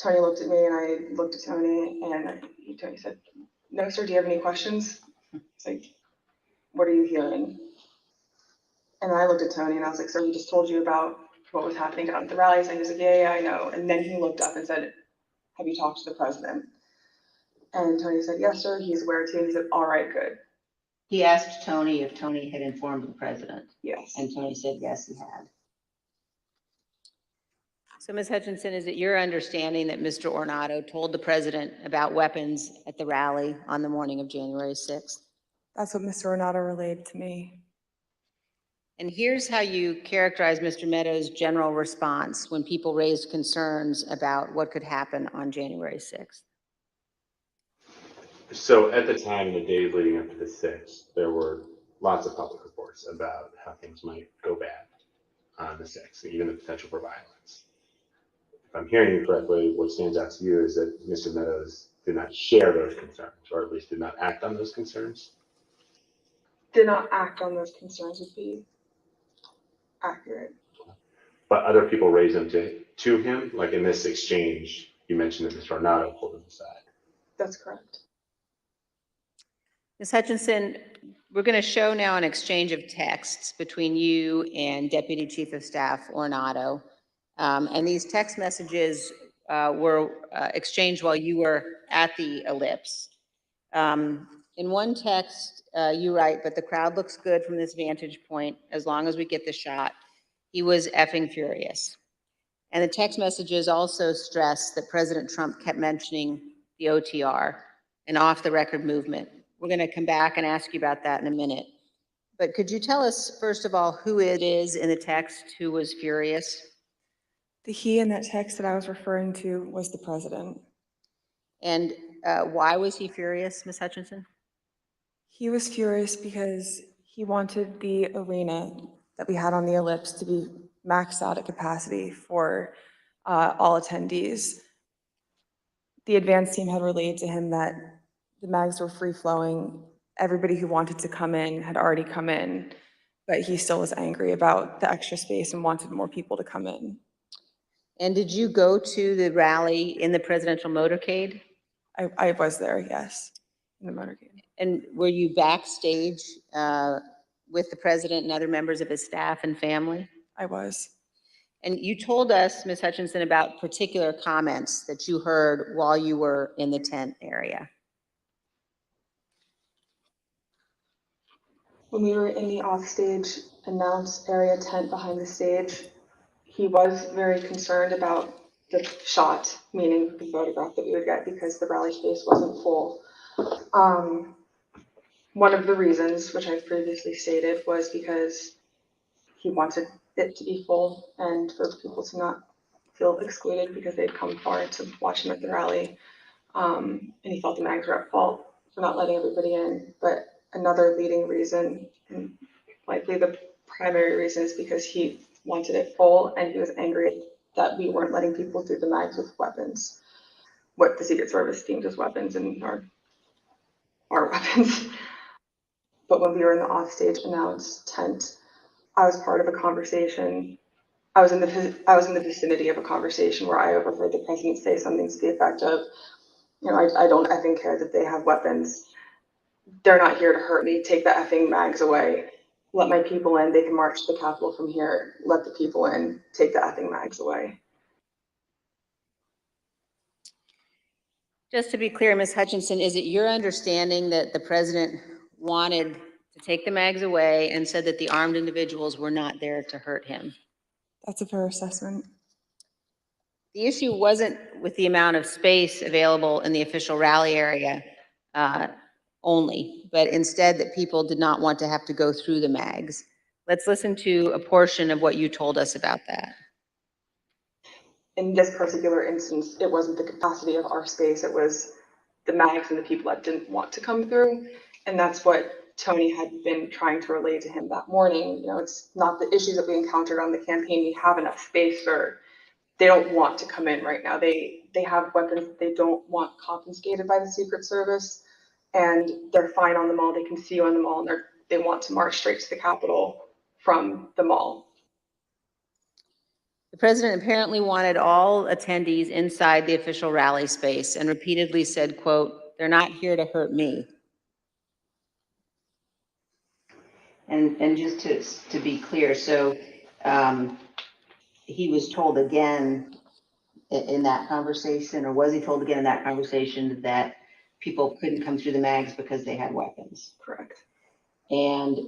Tony looked at me and I looked at Tony and Tony said, no, sir, do you have any questions? It's like, what are you hearing? And I looked at Tony and I was like, sir, we just told you about what was happening down at the rallies. And he was like, yeah, I know. And then he looked up and said, have you talked to the president? And Tony said, yes, sir, he's aware too. And he said, all right, good. He asked Tony if Tony had informed the president. Yes. And Tony said, yes, he had. So, Ms. Hutchinson, is it your understanding that Mr. Ornato told the president about weapons at the rally on the morning of January 6th? That's what Mr. Ornato relayed to me. And here's how you characterize Mr. Meadows' general response when people raised concerns about what could happen on January 6th. So at the time, in the days leading up to the 6th, there were lots of public reports about how things might go bad on the 6th, even the potential for violence. If I'm hearing you correctly, what stands out to you is that Mr. Meadows did not share those concerns, or at least did not act on those concerns. Did not act on those concerns would be accurate. But other people raised them to him, like in this exchange, you mentioned that Mr. Ornato pulled him aside. That's correct. Ms. Hutchinson, we're going to show now an exchange of texts between you and Deputy Chief of Staff Ornato. And these text messages were exchanged while you were at the Elipse. In one text, you write, but the crowd looks good from this vantage point as long as we get the shot. He was effing furious. And the text messages also stress that President Trump kept mentioning the OTR, an off-the-record movement. We're going to come back and ask you about that in a minute. But could you tell us, first of all, who it is in the text who was furious? The he in that text that I was referring to was the president. And why was he furious, Ms. Hutchinson? He was furious because he wanted the arena that we had on the Elipse to be maxed out at capacity for all attendees. The advance team had relayed to him that the mags were free-flowing. Everybody who wanted to come in had already come in, but he still was angry about the extra space and wanted more people to come in. And did you go to the rally in the presidential motorcade? I was there, yes, in the motorcade. And were you backstage with the president and other members of his staff and family? I was. And you told us, Ms. Hutchinson, about particular comments that you heard while you were in the tent area. When we were in the offstage announce area tent behind the stage, he was very concerned about the shot, meaning the photograph that we would get, because the rally space wasn't full. One of the reasons, which I've previously stated, was because he wanted it to be full and for people to not feel excluded because they'd come far to watch him at the rally. And he felt the mags were at fault for not letting everybody in. But another leading reason, and likely the primary reason, is because he wanted it full and he was angry that we weren't letting people through the mags with weapons, what the Secret Service deemed as weapons and our weapons. But when we were in the offstage announce tent, I was part of a conversation. I was in the vicinity of a conversation where I overheard the president say something to the effect of, you know, I don't effing care that they have weapons. They're not here to hurt me. Take the effing mags away. Let my people in. They can march to the Capitol from here. Let the people in. Take the effing mags away. Just to be clear, Ms. Hutchinson, is it your understanding that the president wanted to take the mags away and said that the armed individuals were not there to hurt him? That's a fair assessment. The issue wasn't with the amount of space available in the official rally area only, but instead that people did not want to have to go through the mags. Let's listen to a portion of what you told us about that. In this particular instance, it wasn't the capacity of our space, it was the mags and the people that didn't want to come through. And that's what Tony had been trying to relay to him that morning. You know, it's not the issues that we encountered on the campaign. We have enough space, or they don't want to come in right now. They have weapons that they don't want confiscated by the Secret Service, and they're fine on the mall. They can see you on the mall, and they want to march straight to the Capitol from the mall. The president apparently wanted all attendees inside the official rally space and repeatedly said, quote, "They're not here to hurt me." And just to be clear, so he was told again in that conversation, or was he told again in that conversation that people couldn't come through the mags because they had weapons? Correct. And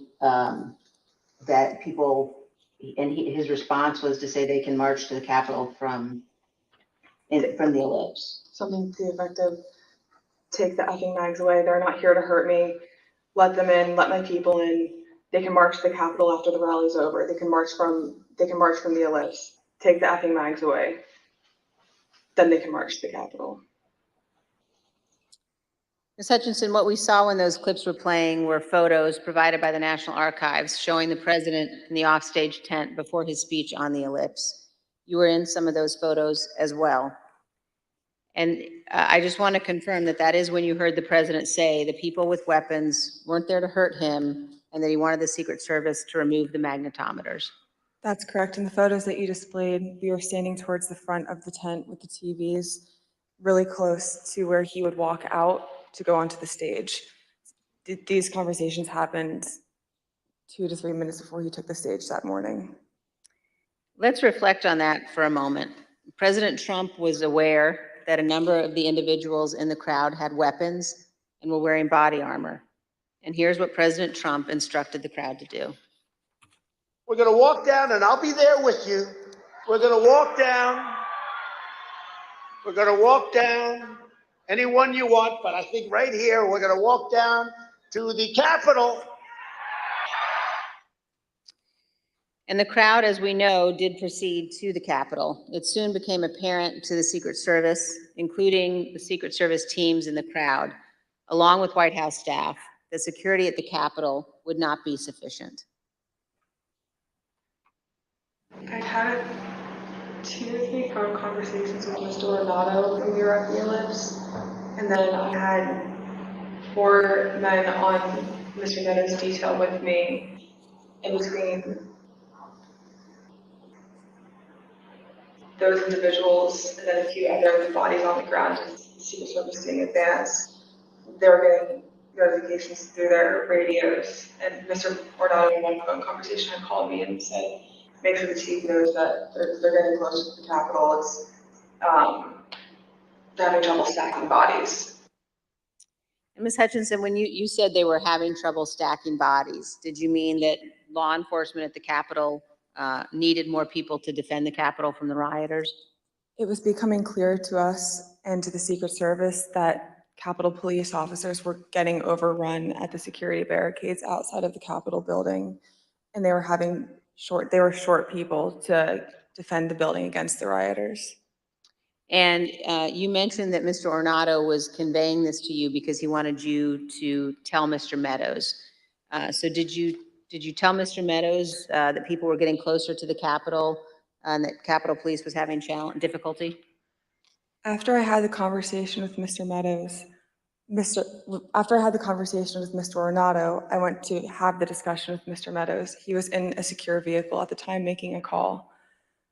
that people, and his response was to say they can march to the Capitol from the Ellipse. Something to the effect of, take the effing mags away. They're not here to hurt me. Let them in. Let my people in. They can march to the Capitol after the rally's over. They can march from the Ellipse. Take the effing mags away. Then they can march to the Capitol. Ms. Hutchinson, what we saw when those clips were playing were photos provided by the National Archives showing the president in the offstage tent before his speech on the Ellipse. You were in some of those photos as well. And I just want to confirm that that is when you heard the president say the people with weapons weren't there to hurt him and that he wanted the Secret Service to remove the magnetometers. That's correct. In the photos that you displayed, we were standing towards the front of the tent with the TVs, really close to where he would walk out to go onto the stage. These conversations happened 2 to 3 minutes before he took the stage that morning. Let's reflect on that for a moment. President Trump was aware that a number of the individuals in the crowd had weapons and were wearing body armor. And here's what President Trump instructed the crowd to do. We're going to walk down, and I'll be there with you. We're going to walk down. We're going to walk down anyone you want, but I think right here, we're going to walk down to the Capitol. And the crowd, as we know, did proceed to the Capitol. It soon became apparent to the Secret Service, including the Secret Service teams in the crowd, along with White House staff, that security at the Capitol would not be sufficient. I had 2 or 3 phone conversations with Mr. Renato when we were at the Ellipse, and then I had 4 men on Mr. Meadows' detail with me in between those individuals and then a few other bodies on the ground, just the Secret Service doing advance. They were getting notifications through their radios, and Mr. Renato in one phone conversation had called me and said, make sure the chief knows that they're getting close to the Capitol. It's they're having trouble stacking bodies. And Ms. Hutchinson, when you said they were having trouble stacking bodies, did you mean that law enforcement at the Capitol needed more people to defend the Capitol from the rioters? It was becoming clear to us and to the Secret Service that Capitol police officers were getting overrun at the security barricades outside of the Capitol building, and they were short people to defend the building against the rioters. And you mentioned that Mr. Ornato was conveying this to you because he wanted you to tell Mr. Meadows. So did you tell Mr. Meadows that people were getting closer to the Capitol and that Capitol Police was having difficulty? After I had the conversation with Mr. Meadows, after I had the conversation with Mr. Ornato, I went to have the discussion with Mr. Meadows. He was in a secure vehicle at the time making a call.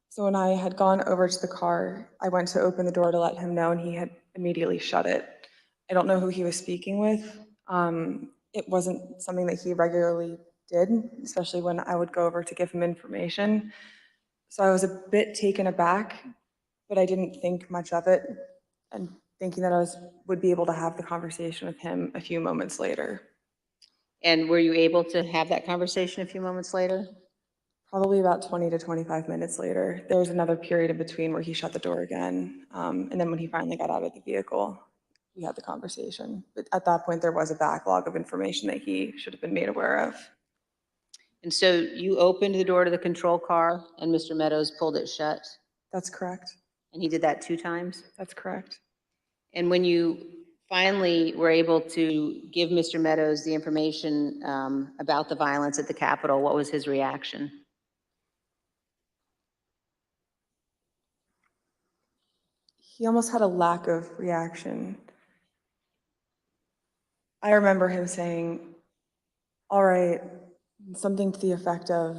So when I had gone over to the car, I went to open the door to let him know, and he had immediately shut it. I don't know who he was speaking with. It wasn't something that he regularly did, especially when I would go over to give him information. So I was a bit taken aback, but I didn't think much of it, and thinking that I would be able to have the conversation with him a few moments later. And were you able to have that conversation a few moments later? Probably about 20 to 25 minutes later. There was another period in between where he shut the door again. And then when he finally got out of the vehicle, we had the conversation. But at that point, there was a backlog of information that he should have been made aware of. And so you opened the door to the control car and Mr. Meadows pulled it shut? That's correct. And he did that 2 times? That's correct. And when you finally were able to give Mr. Meadows the information about the violence at the Capitol, what was his reaction? He almost had a lack of reaction. I remember him saying, all right, something to the effect of,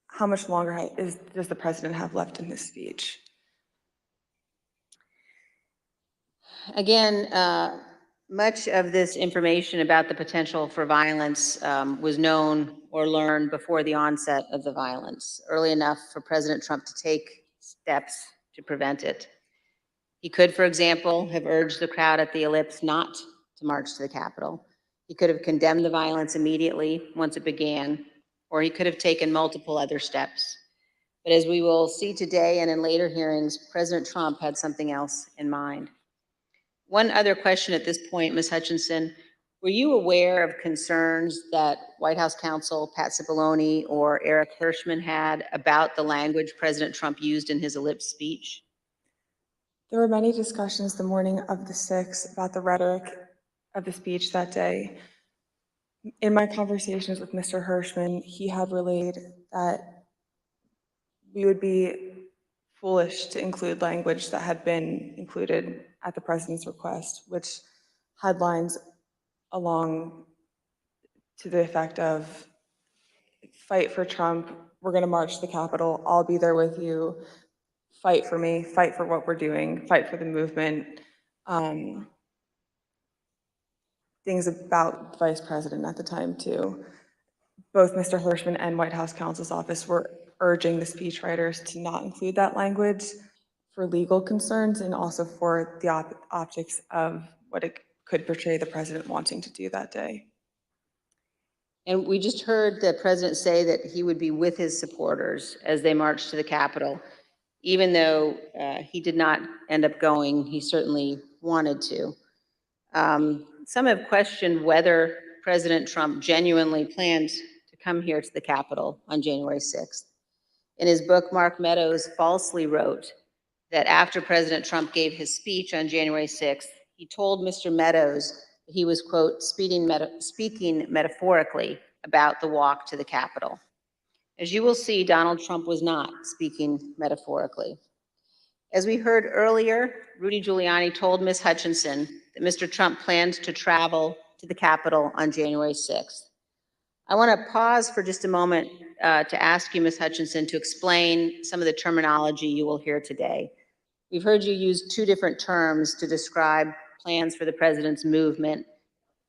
how much longer does the president have left in his speech? Again, Much of this information about the potential for violence was known or learned before the onset of the violence, early enough for President Trump to take steps to prevent it. He could, for example, have urged the crowd at the Elipse not to march to the Capitol. He could have condemned the violence immediately once it began, or he could have taken multiple other steps. But as we will see today and in later hearings, President Trump had something else in mind. One other question at this point, Ms. Hutchinson, were you aware of concerns that White House counsel Pat Sipoloni or Eric Hirschman had about the language President Trump used in his Elipse speech? There were many discussions the morning of the 6th about the rhetoric of the speech that day. In my conversations with Mr. Hirschman, he had relayed that we would be foolish to include language that had been included at the president's request, which had lines along to the effect of, fight for Trump, we're going to march to the Capitol, I'll be there with you, fight for me, fight for what we're doing, fight for the movement. Things about the vice president at the time too. Both Mr. Hirschman and White House counsel's office were urging the speechwriters to not include that language for legal concerns and also for the optics of what it could portray the president wanting to do that day. And we just heard the president say that he would be with his supporters as they marched to the Capitol. Even though he did not end up going, he certainly wanted to. Some have questioned whether President Trump genuinely planned to come here to the Capitol on January 6th. In his book, Mark Meadows falsely wrote that after President Trump gave his speech on January 6th, he told Mr. Meadows that he was, quote, speaking metaphorically about the walk to the Capitol. As you will see, Donald Trump was not speaking metaphorically. As we heard earlier, Rudy Giuliani told Ms. Hutchinson that Mr. Trump planned to travel to the Capitol on January 6th. I want to pause for just a moment to ask you, Ms. Hutchinson, to explain some of the terminology you will hear today. We've heard you use two different terms to describe plans for the president's movement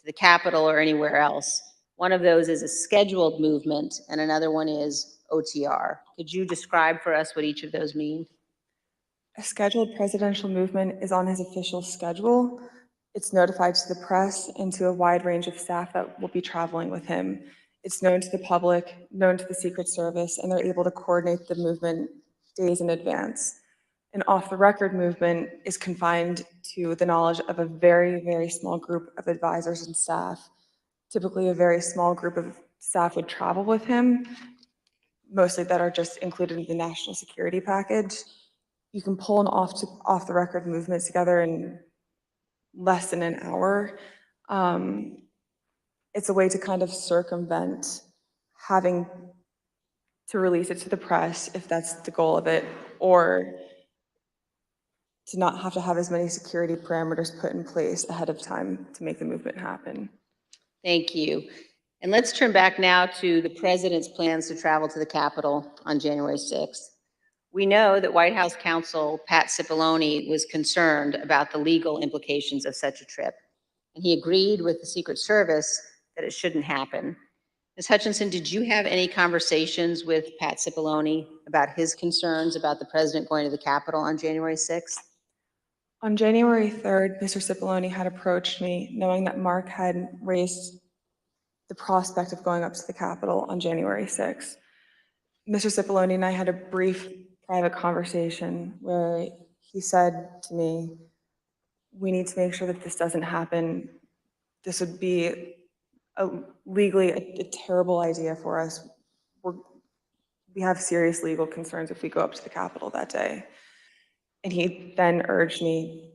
to the Capitol or anywhere else. One of those is a scheduled movement, and another one is OTR. Could you describe for us what each of those mean? A scheduled presidential movement is on his official schedule. It's notified to the press and to a wide range of staff that will be traveling with him. It's known to the public, known to the Secret Service, and they're able to coordinate the movement days in advance. An off-the-record movement is confined to the knowledge of a very, very small group of advisors and staff. Typically, a very small group of staff would travel with him, mostly that are just included in the national security package. You can pull an off-the-record movement together in less than an hour. It's a way to kind of circumvent having to release it to the press, if that's the goal of it, or to not have to have as many security parameters put in place ahead of time to make the movement happen. Thank you. And let's turn back now to the president's plans to travel to the Capitol on January 6th. We know that White House counsel Pat Sipoloni was concerned about the legal implications of such a trip, and he agreed with the Secret Service that it shouldn't happen. Ms. Hutchinson, did you have any conversations with Pat Sipoloni about his concerns about the president going to the Capitol on January 6th? On January 3rd, Mr. Sipoloni had approached me, knowing that Mark had raised the prospect of going up to the Capitol on January 6th. Mr. Sipoloni and I had a brief private conversation where he said to me, we need to make sure that this doesn't happen. This would be legally a terrible idea for us. We have serious legal concerns if we go up to the Capitol that day. And he then urged me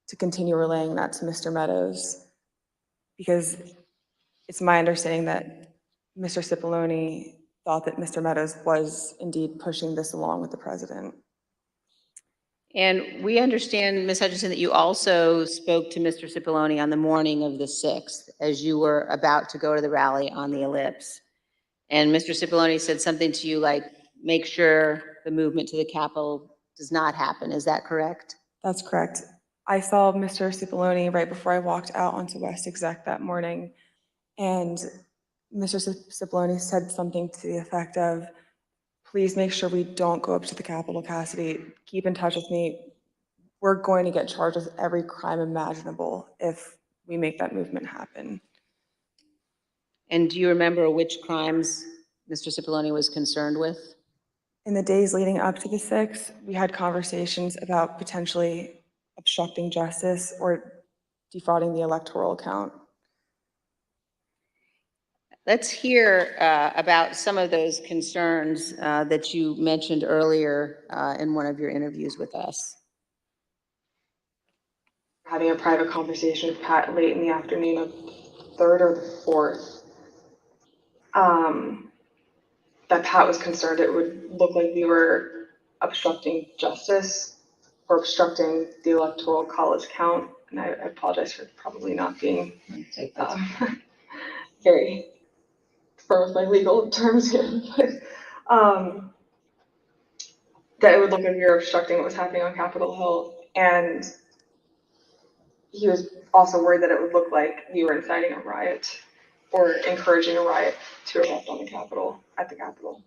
to continue relaying that to Mr. Meadows, because it's my understanding that Mr. Sipoloni thought that Mr. Meadows was indeed pushing this along with the president. And we understand, Ms. Hutchinson, that you also spoke to Mr. Sipoloni on the morning of the 6th as you were about to go to the rally on the Elipse. And Mr. Sipoloni said something to you like, make sure the movement to the Capitol does not happen. Is that correct? That's correct. I saw Mr. Sipoloni right before I walked out onto West Exec that morning, and Mr. Sipoloni said something to the effect of, please make sure we don't go up to the Capitol, Cassidy. Keep in touch with me. We're going to get charged with every crime imaginable if we make that movement happen. And do you remember which crimes Mr. Sipoloni was concerned with? In the days leading up to the 6th, we had conversations about potentially obstructing justice or defrauding the electoral count. Let's hear about some of those concerns that you mentioned earlier in one of your interviews with us. Having a private conversation with Pat late in the afternoon of 3rd or the 4th, that Pat was concerned it would look like we were obstructing justice or obstructing the electoral college count. And I apologize for probably not being very firm with my legal terms here, but that it would look like we were obstructing what was happening on Capitol Hill. And he was also worried that it would look like we were inciting a riot or encouraging a riot to erupt on the Capitol, at the Capitol.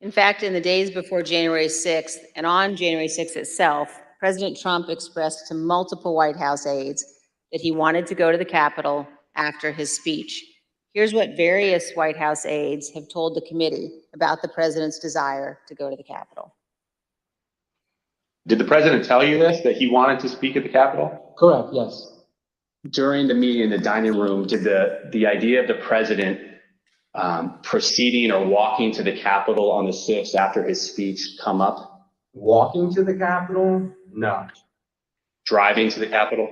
In fact, in the days before January 6th and on January 6th itself, President Trump expressed to multiple White House aides that he wanted to go to the Capitol after his speech. Here's what various White House aides have told the committee about the president's desire to go to the Capitol. Did the president tell you this, that he wanted to speak at the Capitol? Correct, yes. During the meeting in the dining room, did the idea of the president proceeding or walking to the Capitol on the 6th after his speech come up? Walking to the Capitol? No. Driving to the Capitol?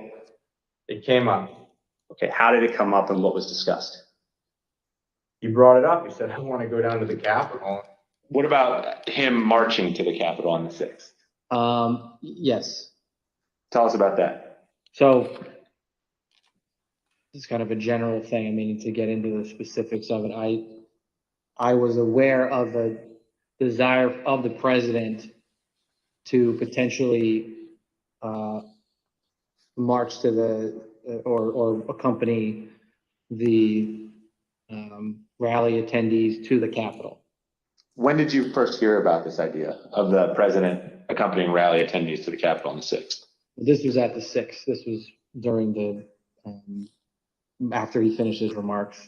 It came up. Okay, how did it come up and what was discussed? He brought it up. He said, I want to go down to the Capitol. What about him marching to the Capitol on the 6th? Yes. Tell us about that. So it's kind of a general thing. I mean, to get into the specifics of it, I was aware of a desire of the president to potentially march to the or accompany the rally attendees to the Capitol. When did you first hear about this idea of the president accompanying rally attendees to the Capitol on the 6th? This was at the 6th. This was during the after he finished his remarks.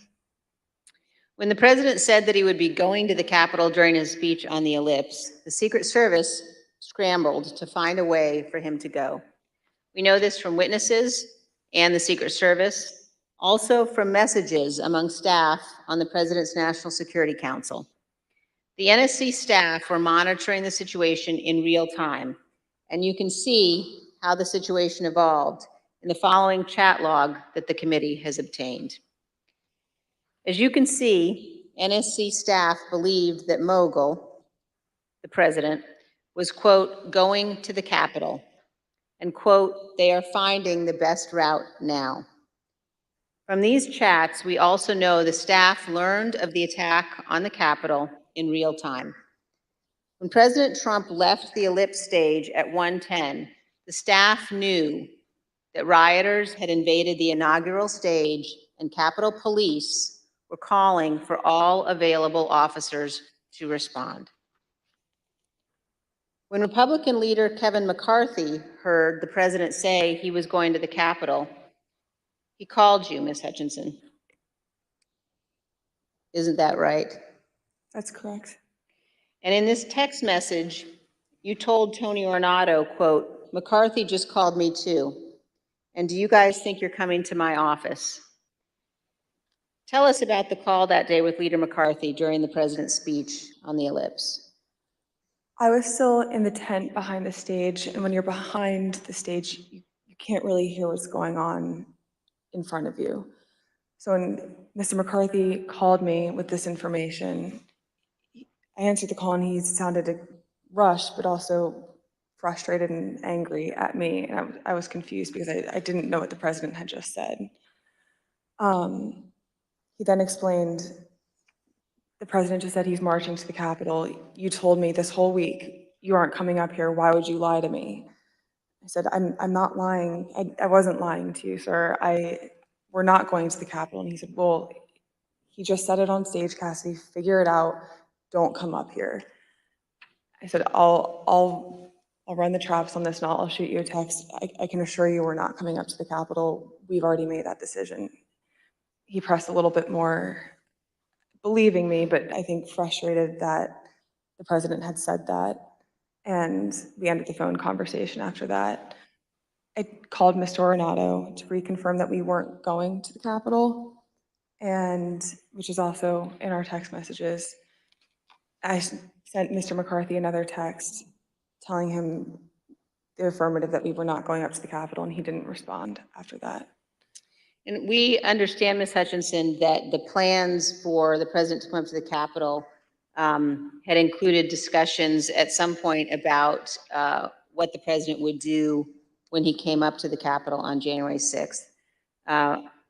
When the president said that he would be going to the Capitol during his speech on the Ellipse, the Secret Service scrambled to find a way for him to go. We know this from witnesses and the Secret Service, also from messages among staff on the President's National Security Council. The NSC staff were monitoring the situation in real time, and you can see how the situation evolved in the following chat log that the committee has obtained. As you can see, NSC staff believed that Mogul, the president, was, quote, going to the Capitol, and, quote, they are finding the best route now. From these chats, we also know the staff learned of the attack on the Capitol in real time. When President Trump left the Ellipse stage at 1:10, the staff knew that rioters had invaded the inaugural stage and Capitol Police were calling for all available officers to respond. When Republican leader Kevin McCarthy heard the president say he was going to the Capitol, he called you, Ms. Hutchinson. Isn't that right? That's correct. And in this text message, you told Tony Ornato, quote, McCarthy just called me too. And do you guys think you're coming to my office? Tell us about the call that day with Leader McCarthy during the president's speech on the Ellipse. I was still in the tent behind the stage, and when you're behind the stage, you can't really hear what's going on in front of you. So when Mr. McCarthy called me with this information, I answered the call and he sounded rushed, but also frustrated and angry at me. And I was confused because I didn't know what the president had just said. He then explained, the president just said he's marching to the Capitol. You told me this whole week you aren't coming up here. Why would you lie to me? I said, I'm not lying. I wasn't lying to you, sir. We're not going to the Capitol. And he said, well, he just said it on stage, Cassidy. Figure it out. Don't come up here. I said, I'll run the traps on this and I'll shoot you a text. I can assure you we're not coming up to the Capitol. We've already made that decision. He pressed a little bit more, believing me, but I think frustrated that the president had said that. And we ended the phone conversation after that. I called Mr. Ornato to reconfirm that we weren't going to the Capitol, and which is also in our text messages. I sent Mr. McCarthy another text telling him the affirmative that we were not going up to the Capitol, and he didn't respond after that. And we understand, Ms. Hutchinson, that the plans for the president to come up to the Capitol had included discussions at some point about what the president would do when he came up to the Capitol on January 6th.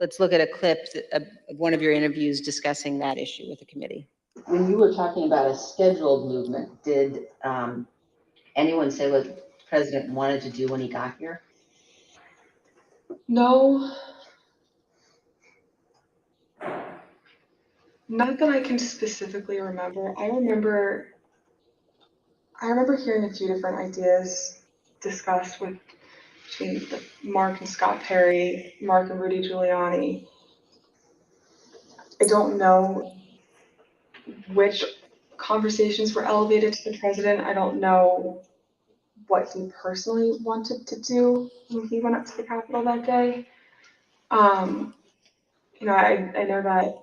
Let's look at a clip of one of your interviews discussing that issue with the committee. When you were talking about a scheduled movement, did anyone say what the president wanted to do when he got here? No. Not that I can specifically remember. I remember hearing a few different ideas discussed between Mark and Scott Perry, Mark and Rudy Giuliani. I don't know which conversations were elevated to the president. I don't know what he personally wanted to do when he went up to the Capitol that day. You know, I know that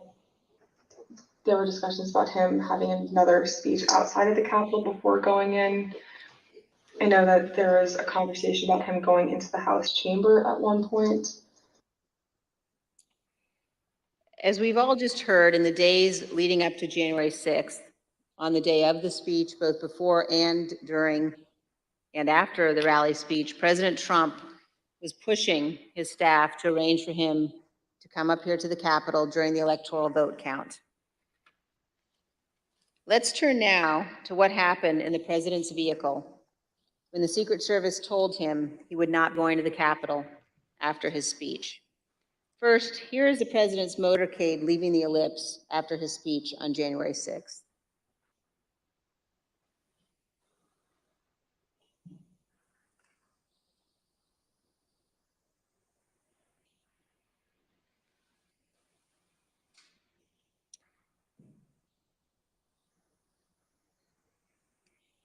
there were discussions about him having another speech outside of the Capitol before going in. I know that there was a conversation about him going into the House chamber at one point. As we've all just heard, in the days leading up to January 6th, on the day of the speech, both before and during and after the rally speech, President Trump was pushing his staff to arrange for him to come up here to the Capitol during the electoral vote count. Let's turn now to what happened in the president's vehicle when the Secret Service told him he would not go into the Capitol after his speech. First, here is the president's motorcade leaving the Elipse after his speech on January 6th.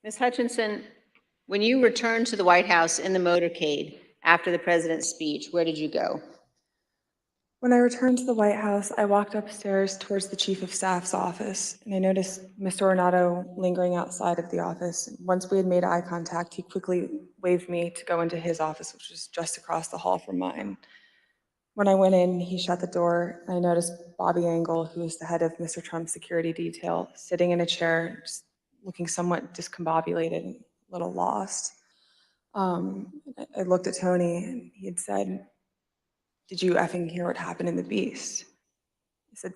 Ms. Hutchinson, when you returned to the White House in the motorcade after the president's speech, where did you go? When I returned to the White House, I walked upstairs towards the Chief of Staff's office, and I noticed Mr. Ornato lingering outside of the office. Once we had made eye contact, he quickly waved me to go into his office, which was just across the hall from mine. When I went in, he shut the door, and I noticed Bobby Engel, who is the head of Mr. Trump's security detail, sitting in a chair, just looking somewhat discombobulated and a little lost. I looked at Tony, and he had said, "Did you effing hear what happened in the Beast?" I said,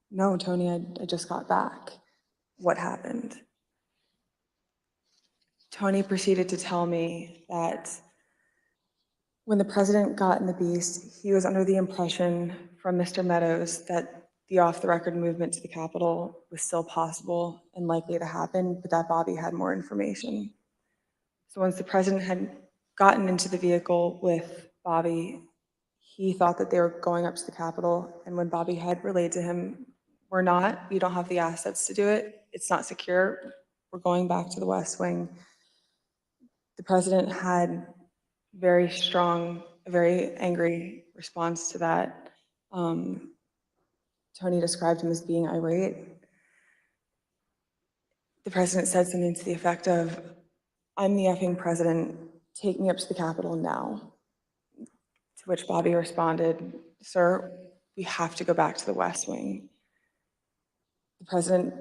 "No, Tony, I just got back. What happened?" Tony proceeded to tell me that when the president got in the Beast, he was under the impression from Mr. Meadows that the off-the-record movement to the Capitol was still possible and likely to happen, but that Bobby had more information. So once the president had gotten into the vehicle with Bobby, he thought that they were going up to the Capitol, and when Bobby had relayed to him, "We're not, we don't have the assets to do it, it's not secure, we're going back to the West Wing," the president had very strong, a very angry response to that. Tony described him as being irate. The president said something to the effect of, "I'm the effing president, take me up to the Capitol now." To which Bobby responded, "Sir, we have to go back to the West Wing." The president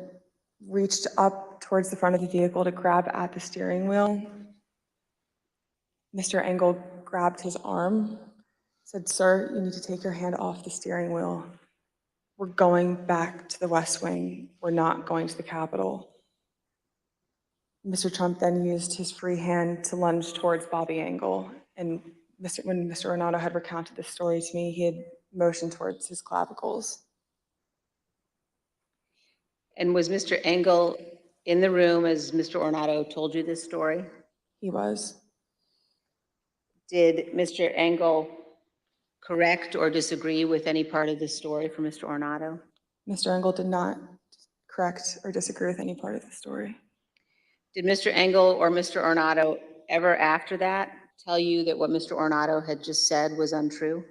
reached up towards the front of the vehicle to grab at the steering wheel. Mr. Engel grabbed his arm, said, "Sir, you need to take your hand off the steering wheel. We're going back to the West Wing. We're not going to the Capitol." Mr. Trump then used his free hand to lunge towards Bobby Engel. And when Mr. Ornato had recounted this story to me, he had motioned towards his clavicles. And was Mr. Engel in the room as Mr. Ornato told you this story? He was. Did Mr. Engel correct or disagree with any part of this story from Mr. Ornato? Mr. Engel did not correct or disagree with any part of the story. Did Mr. Engel or Mr. Ornato ever after that tell you that what Mr. Ornato had just said was untrue?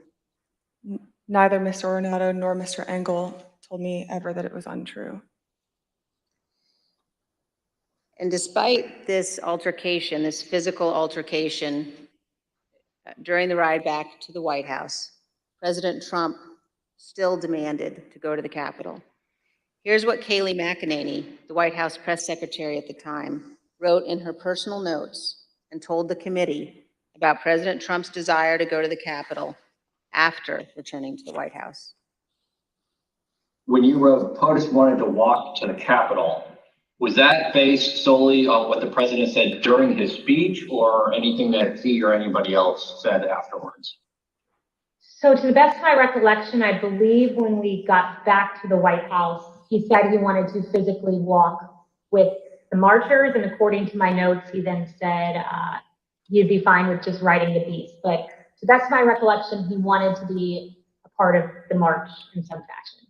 Neither Mr. Ornato nor Mr. Engel told me ever that it was untrue. And despite this altercation, this physical altercation during the ride back to the White House, President Trump still demanded to go to the Capitol. Here's what Kayleigh McEnany, the White House press secretary at the time, wrote in her personal notes and told the committee about President Trump's desire to go to the Capitol after returning to the White House. When you wrote POTUS wanted to walk to the Capitol, was that based solely on what the president said during his speech or anything that he or anybody else said afterwards? So to the best of my recollection, I believe when we got back to the White House, he said he wanted to physically walk with the marchers. And according to my notes, he then said he'd be fine with just riding the beast. But to the best of my recollection, he wanted to be a part of the march in some fashion.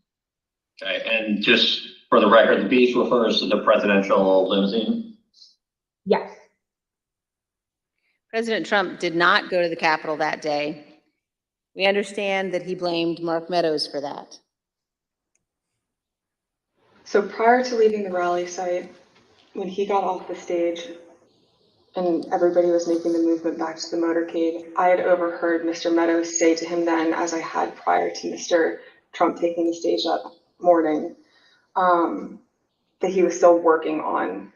Okay, and just for the record, the beast refers to the presidential limousine? Yes. President Trump did not go to the Capitol that day. We understand that he blamed Mark Meadows for that. So prior to leaving the rally site, when he got off the stage and everybody was making the movement back to the motorcade, I had overheard Mr. Meadows say to him then, as I had prior to Mr. Trump taking the stage that morning, that he was still working on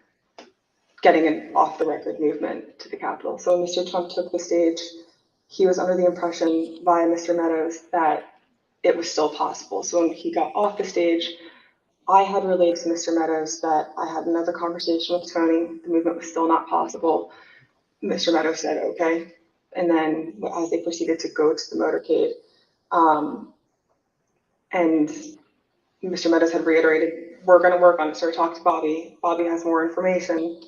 getting an off-the-record movement to the Capitol. So when Mr. Trump took the stage, he was under the impression via Mr. Meadows that it was still possible. So when he got off the stage, I had relayed to Mr. Meadows that I had another conversation with Tony. The movement was still not possible. Mr. Meadows said, okay. And then as they proceeded to go to the motorcade, and Mr. Meadows had reiterated, we're going to work on it, sir. Talk to Bobby. Bobby has more information.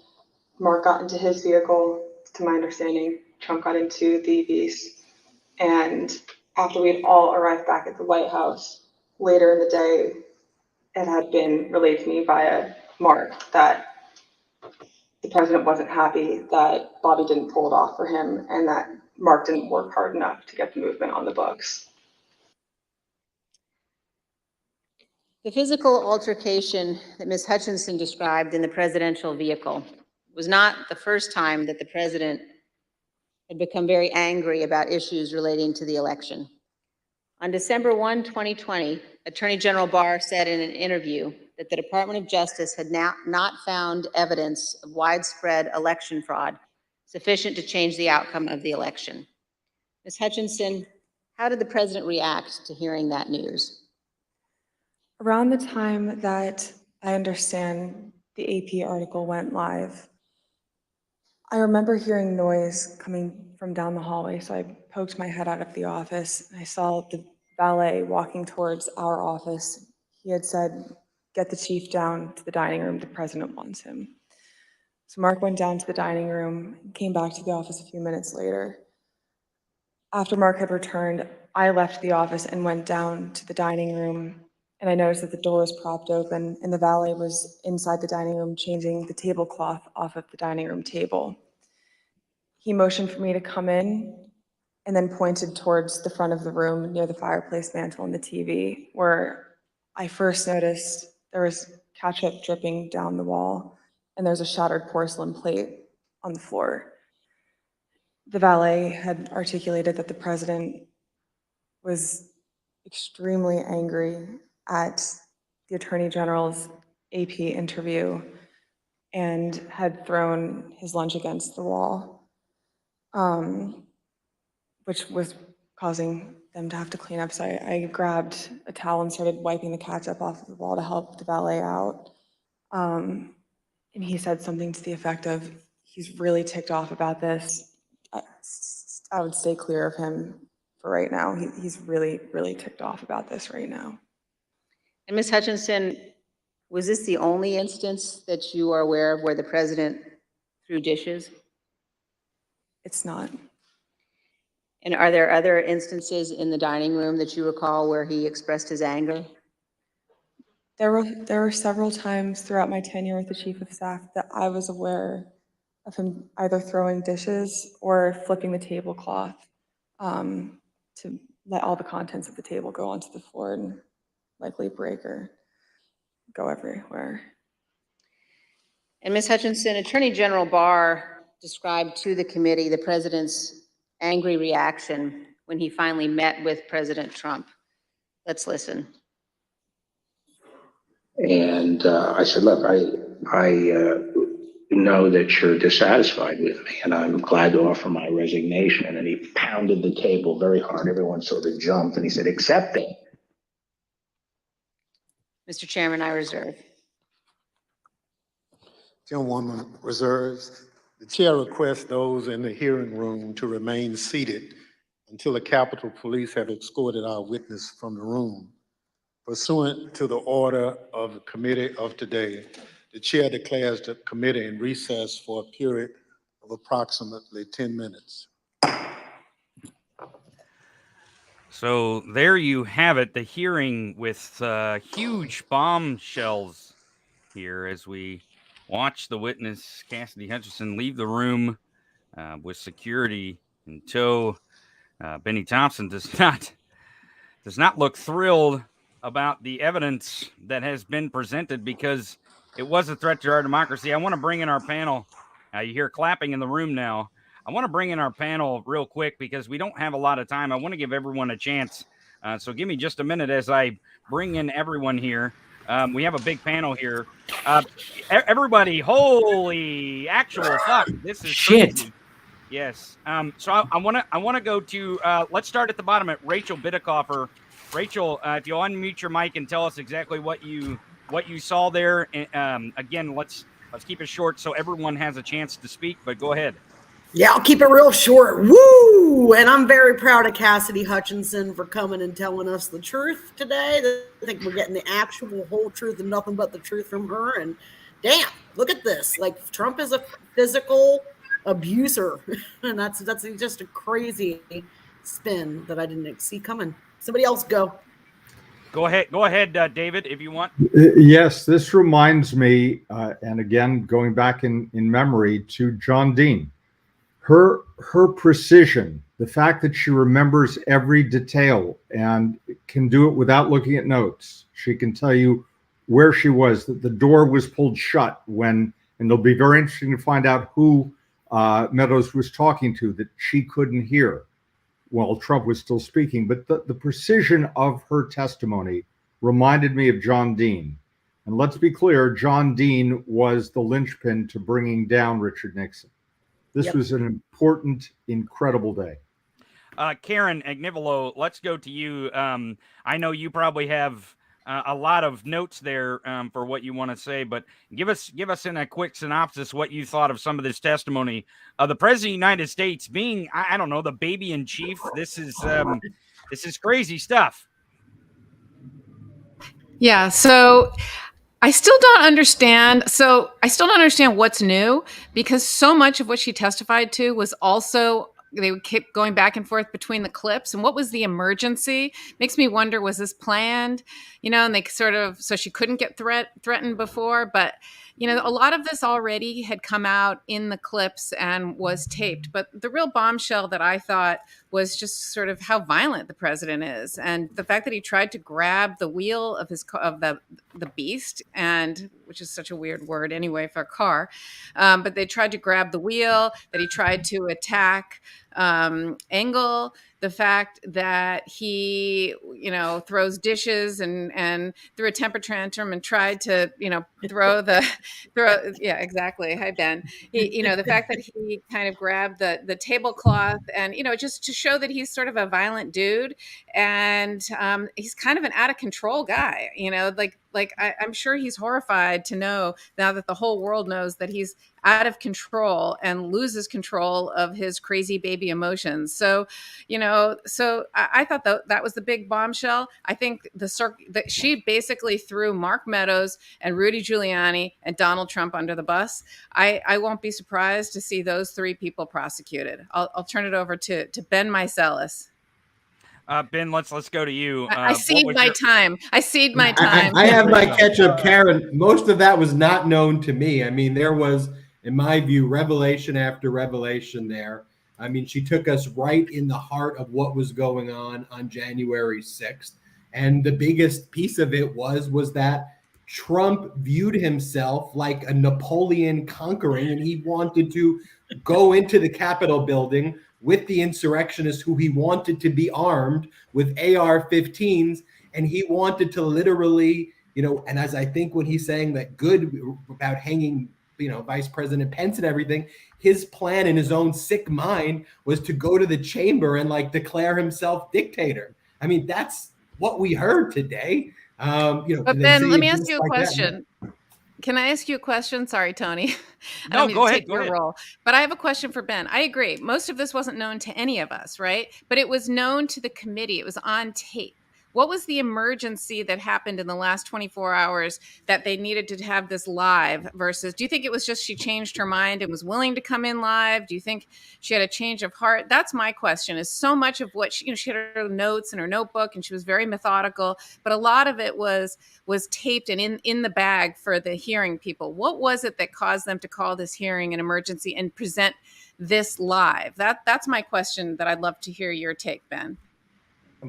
Mark got into his vehicle, to my understanding. Trump got into the Beast. And after we had all arrived back at the White House, later in the day, it had been relayed to me via Mark that the president wasn't happy that Bobby didn't pull it off for him and that Mark didn't work hard enough to get the movement on the books. The physical altercation that Ms. Hutchinson described in the presidential vehicle was not the first time that the president had become very angry about issues relating to the election. On December 1, 2020, Attorney General Barr said in an interview that the Department of Justice had not found evidence of widespread election fraud sufficient to change the outcome of the election. Ms. Hutchinson, how did the president react to hearing that news? Around the time that I understand the AP article went live, I remember hearing noise coming from down the hallway, so I poked my head out of the office. And I saw the valet walking towards our office. He had said, get the chief down to the dining room, the president wants him. So Mark went down to the dining room and came back to the office a few minutes later. After Mark had returned, I left the office and went down to the dining room, and I noticed that the door was propped open and the valet was inside the dining room changing the tablecloth off of the dining room table. He motioned for me to come in and then pointed towards the front of the room near the fireplace mantle and the TV, where I first noticed there was ketchup dripping down the wall and there's a shattered porcelain plate on the floor. The valet had articulated that the president was extremely angry at the Attorney General's AP interview and had thrown his lunch against the wall, which was causing them to have to clean up. So I grabbed a towel and started wiping the ketchup off of the wall to help the valet out. And he said something to the effect of, he's really ticked off about this. I would stay clear of him for right now. He's really, really ticked off about this right now. And Ms. Hutchinson, was this the only instance that you are aware of where the president threw dishes? It's not. And are there other instances in the dining room that you recall where he expressed his anger? There were several times throughout my tenure with the Chief of Staff that I was aware of him either throwing dishes or flipping the tablecloth to let all the contents of the table go onto the floor and likely break or go everywhere. And Ms. Hutchinson, Attorney General Barr described to the committee the president's angry reaction when he finally met with President Trump. Let's listen. And I said, look, I know that you're dissatisfied with me, and I'm glad to offer my resignation. And he pounded the table very hard. Everyone sort of jumped, and he said, accept it. Mr. Chairman, I reserve. Gentlewoman reserves. The chair requests those in the hearing room to remain seated until the Capitol Police have escorted our witness from the room. Pursuant to the order of the committee of today, the chair declares the committee in recess for a period of approximately 10 minutes. So there you have it, the hearing with huge bombshells here as we watch the witness, Cassidy Hutchinson, leave the room with security in tow. Benny Thompson does not look thrilled about the evidence that has been presented because it was a threat to our democracy. I want to bring in our panel. You hear clapping in the room now. I want to bring in our panel real quick because we don't have a lot of time. I want to give everyone a chance. So give me just a minute as I bring in everyone here. We have a big panel here. Everybody, holy actual fuck. This is shit. Crazy. Yes. So I want to go to, let's start at the bottom at Rachel Bidikofer. Rachel, if you'll unmute your mic and tell us exactly what you saw there. Again, let's keep it short so everyone has a chance to speak, but go ahead. Yeah, I'll keep it real short. Woo! And I'm very proud of Cassidy Hutchinson for coming and telling us the truth today. I think we're getting the actual whole truth and nothing but the truth from her. And damn, look at this. Like, Trump is a physical abuser. And that's just a crazy spin that I didn't see coming. Somebody else go. Go ahead, David, if you want. Yes, this reminds me, and again, going back in memory to John Dean. Her precision, the fact that she remembers every detail and can do it without looking at notes. She can tell you where she was, that the door was pulled shut when, and it'll be very interesting to find out who Meadows was talking to that she couldn't hear while Trump was still speaking. But the precision of her testimony reminded me of John Dean. And let's be clear, John Dean was the linchpin to bringing down Richard Nixon. This was an important, incredible day. Karen Agnivolo, let's go to you. I know you probably have a lot of notes there for what you want to say, but give us in a quick synopsis what you thought of some of this testimony of the President of the United States being, I don't know, the baby in chief. This is crazy stuff. Yeah. So I still don't understand. So I still don't understand what's new, because so much of what she testified to was also, they would keep going back and forth between the clips. And what was the emergency? Makes me wonder, was this planned? And they sort of, so she couldn't get threatened before, but a lot of this already had come out in the clips and was taped. But the real bombshell that I thought was just sort of how violent the president is, and the fact that he tried to grab the wheel of the beast, and which is such a weird word anyway for a car, but they tried to grab the wheel, that he tried to attack Engel, the fact that he, throws dishes and threw a temper tantrum and tried to, yeah, exactly. Hi, Ben. The fact that he kind of grabbed the tablecloth and, just to show that he's sort of a violent dude, and he's kind of an out of control guy, Like, I'm sure he's horrified to know now that the whole world knows that he's out of control and loses control of his crazy baby emotions. So, I thought that was the big bombshell. I think that she basically threw Mark Meadows and Rudy Giuliani and Donald Trump under the bus. I won't be surprised to see those three people prosecuted. I'll turn it over to Ben Meiselas. Ben, let's go to you. I cede my time. I cede my time. I have my catch up, Karen. Most of that was not known to me. I mean, there was, in my view, revelation after revelation there. I mean, she took us right in the heart of what was going on January 6th. And the biggest piece of it was that Trump viewed himself like a Napoleon conquering, and he wanted to go into the Capitol building with the insurrectionists who he wanted to be armed with AR-15s. And he wanted to literally, and as I think when he's saying that good about hanging, Vice President Pence and everything, his plan in his own sick mind was to go to the chamber and declare himself dictator. I mean, that's what we heard today. But Ben, let me ask you a question. Can I ask you a question? Sorry, Tony. No, go ahead. Your role. But I have a question for Ben. I agree. Most of this wasn't known to any of us, right? But it was known to the committee. It was on tape. What was the emergency that happened in the last 24 hours that they needed to have this live versus, do you think it was just she changed her mind and was willing to come in live? Do you think she had a change of heart? That's my question, is so much of what she had her notes in her notebook and she was very methodical, but a lot of it was taped and in the bag for the hearing people. What was it that caused them to call this hearing an emergency and present this live? That's my question that I'd love to hear your take, Ben.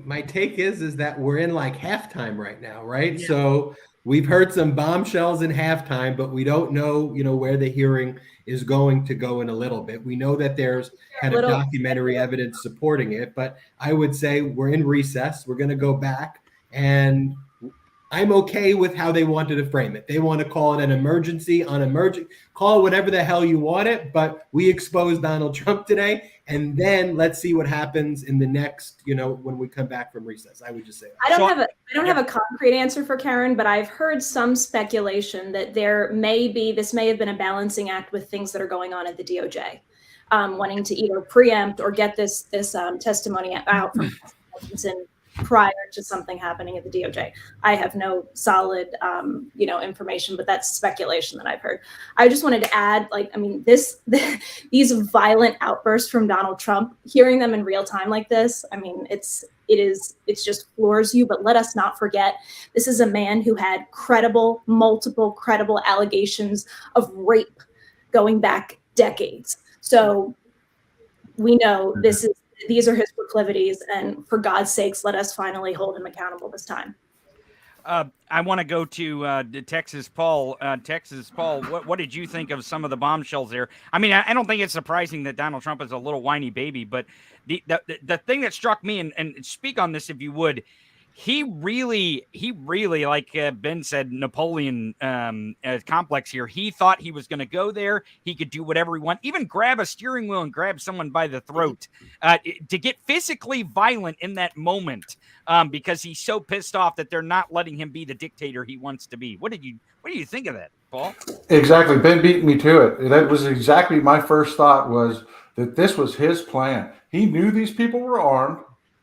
My take is that we're in halftime right now, right? Yeah. So we've heard some bombshells in halftime, but we don't know, where the hearing is going to go in a little bit. We know that there's kind of documentary evidence supporting it, but I would say we're in recess. We're going to go back, and I'm okay with how they wanted to frame it. They want to call it an emergency, call it whatever the hell you want it, but we exposed Donald Trump today. And then let's see what happens in the next, when we come back from recess. I would just say that. I don't have a concrete answer for Karen, but I've heard some speculation that this may have been a balancing act with things that are going on at the DOJ, wanting to either preempt or get this testimony out from Hutchinson prior to something happening at the DOJ. I have no solid, information, but that's speculation that I've heard. I just wanted to add, these violent outbursts from Donald Trump, hearing them in real time like this, it just floors you. But let us not forget, this is a man who had multiple credible allegations of rape going back decades. So we know these are his proclivities, and for God's sakes, let us finally hold him accountable this time. I want to go to Texas Paul. Paul, what did you think of some of the bombshells there? I mean, I don't think it's surprising that Donald Trump is a little whiny baby, but the thing that struck me, and speak on this if you would, he really, like Ben said, Napoleon complex here. He thought he was going to go there. He could do whatever he wanted, even grab a steering wheel and grab someone by the throat to get physically violent in that moment because he's so pissed off that they're not letting him be the dictator he wants to be. What do you think of that, Paul? Exactly. Ben beat me to it. That was exactly my first thought, was that this was his plan. He knew these people were armed.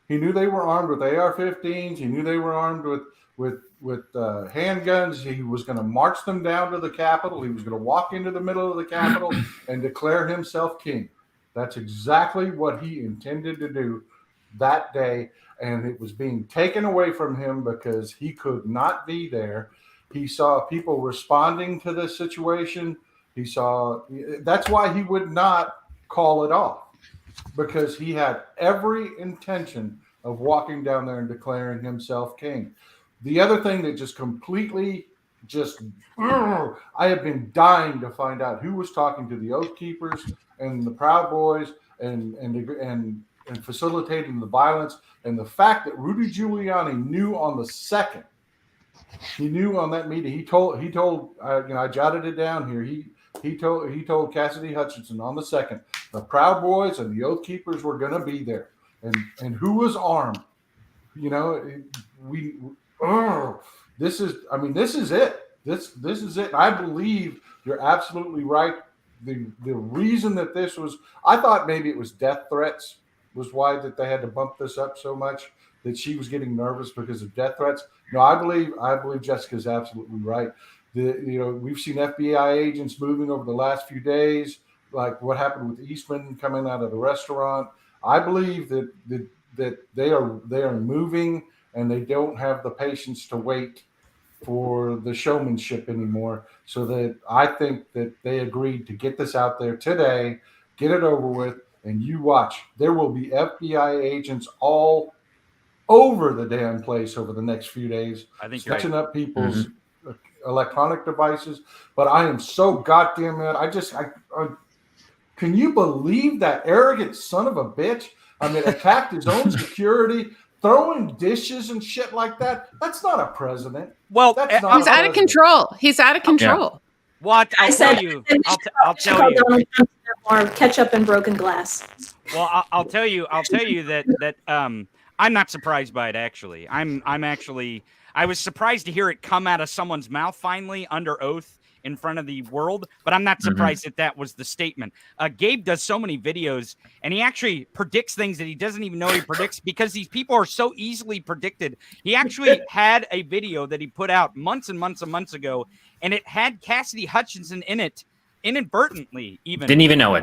He knew they were armed with AR-15s. He knew they were armed with handguns. He was going to march them down to the Capitol. He was going to walk into the middle of the Capitol and declare himself king. That's exactly what he intended to do that day, and it was being taken away from him because he could not be there. He saw people responding to this situation. That's why he would not call it off, because he had every intention of walking down there and declaring himself king. The other thing that just completely I have been dying to find out who was talking to the Oath Keepers and the Proud Boys and facilitating the violence, and the fact that Rudy Giuliani knew on the second. He knew on that meeting. He told I jotted it down here. He told Cassidy Hutchinson on the second, the Proud Boys and the Oath Keepers were going to be there, and who was armed. this is it. This is it. I believe you're absolutely right. The reason that this was, I thought maybe it was death threats was why that they had to bump this up so much, that she was getting nervous because of death threats. No, I believe Jessica's absolutely right. We've seen FBI agents moving over the last few days, like what happened with Eastman coming out of the restaurant. I believe that they are moving, and they don't have the patience to wait for the showmanship anymore. So that I think that they agreed to get this out there today, get it over with, and you watch. There will be FBI agents all over the damn place over the next few days, I think snatching up people's electronic devices. But I am so goddamn mad. Can you believe that arrogant son of a bitch? I mean, attacked his own security, throwing dishes and shit like that. That's not a president. Well, that's not He's out of control. He's out of control. What? I'll tell you. I'll tell you. Or ketchup and broken glass. Well, I'll tell you that I'm not surprised by it. Actually, I was surprised to hear it come out of someone's mouth finally under oath in front of the world, but I'm not surprised that was the statement. Gabe does so many videos, and he actually predicts things that he doesn't even know he predicts, because these people are so easily predicted. He actually had a video that he put out months and months and months ago, and it had Cassidy Hutchinson in it inadvertently. Didn't even know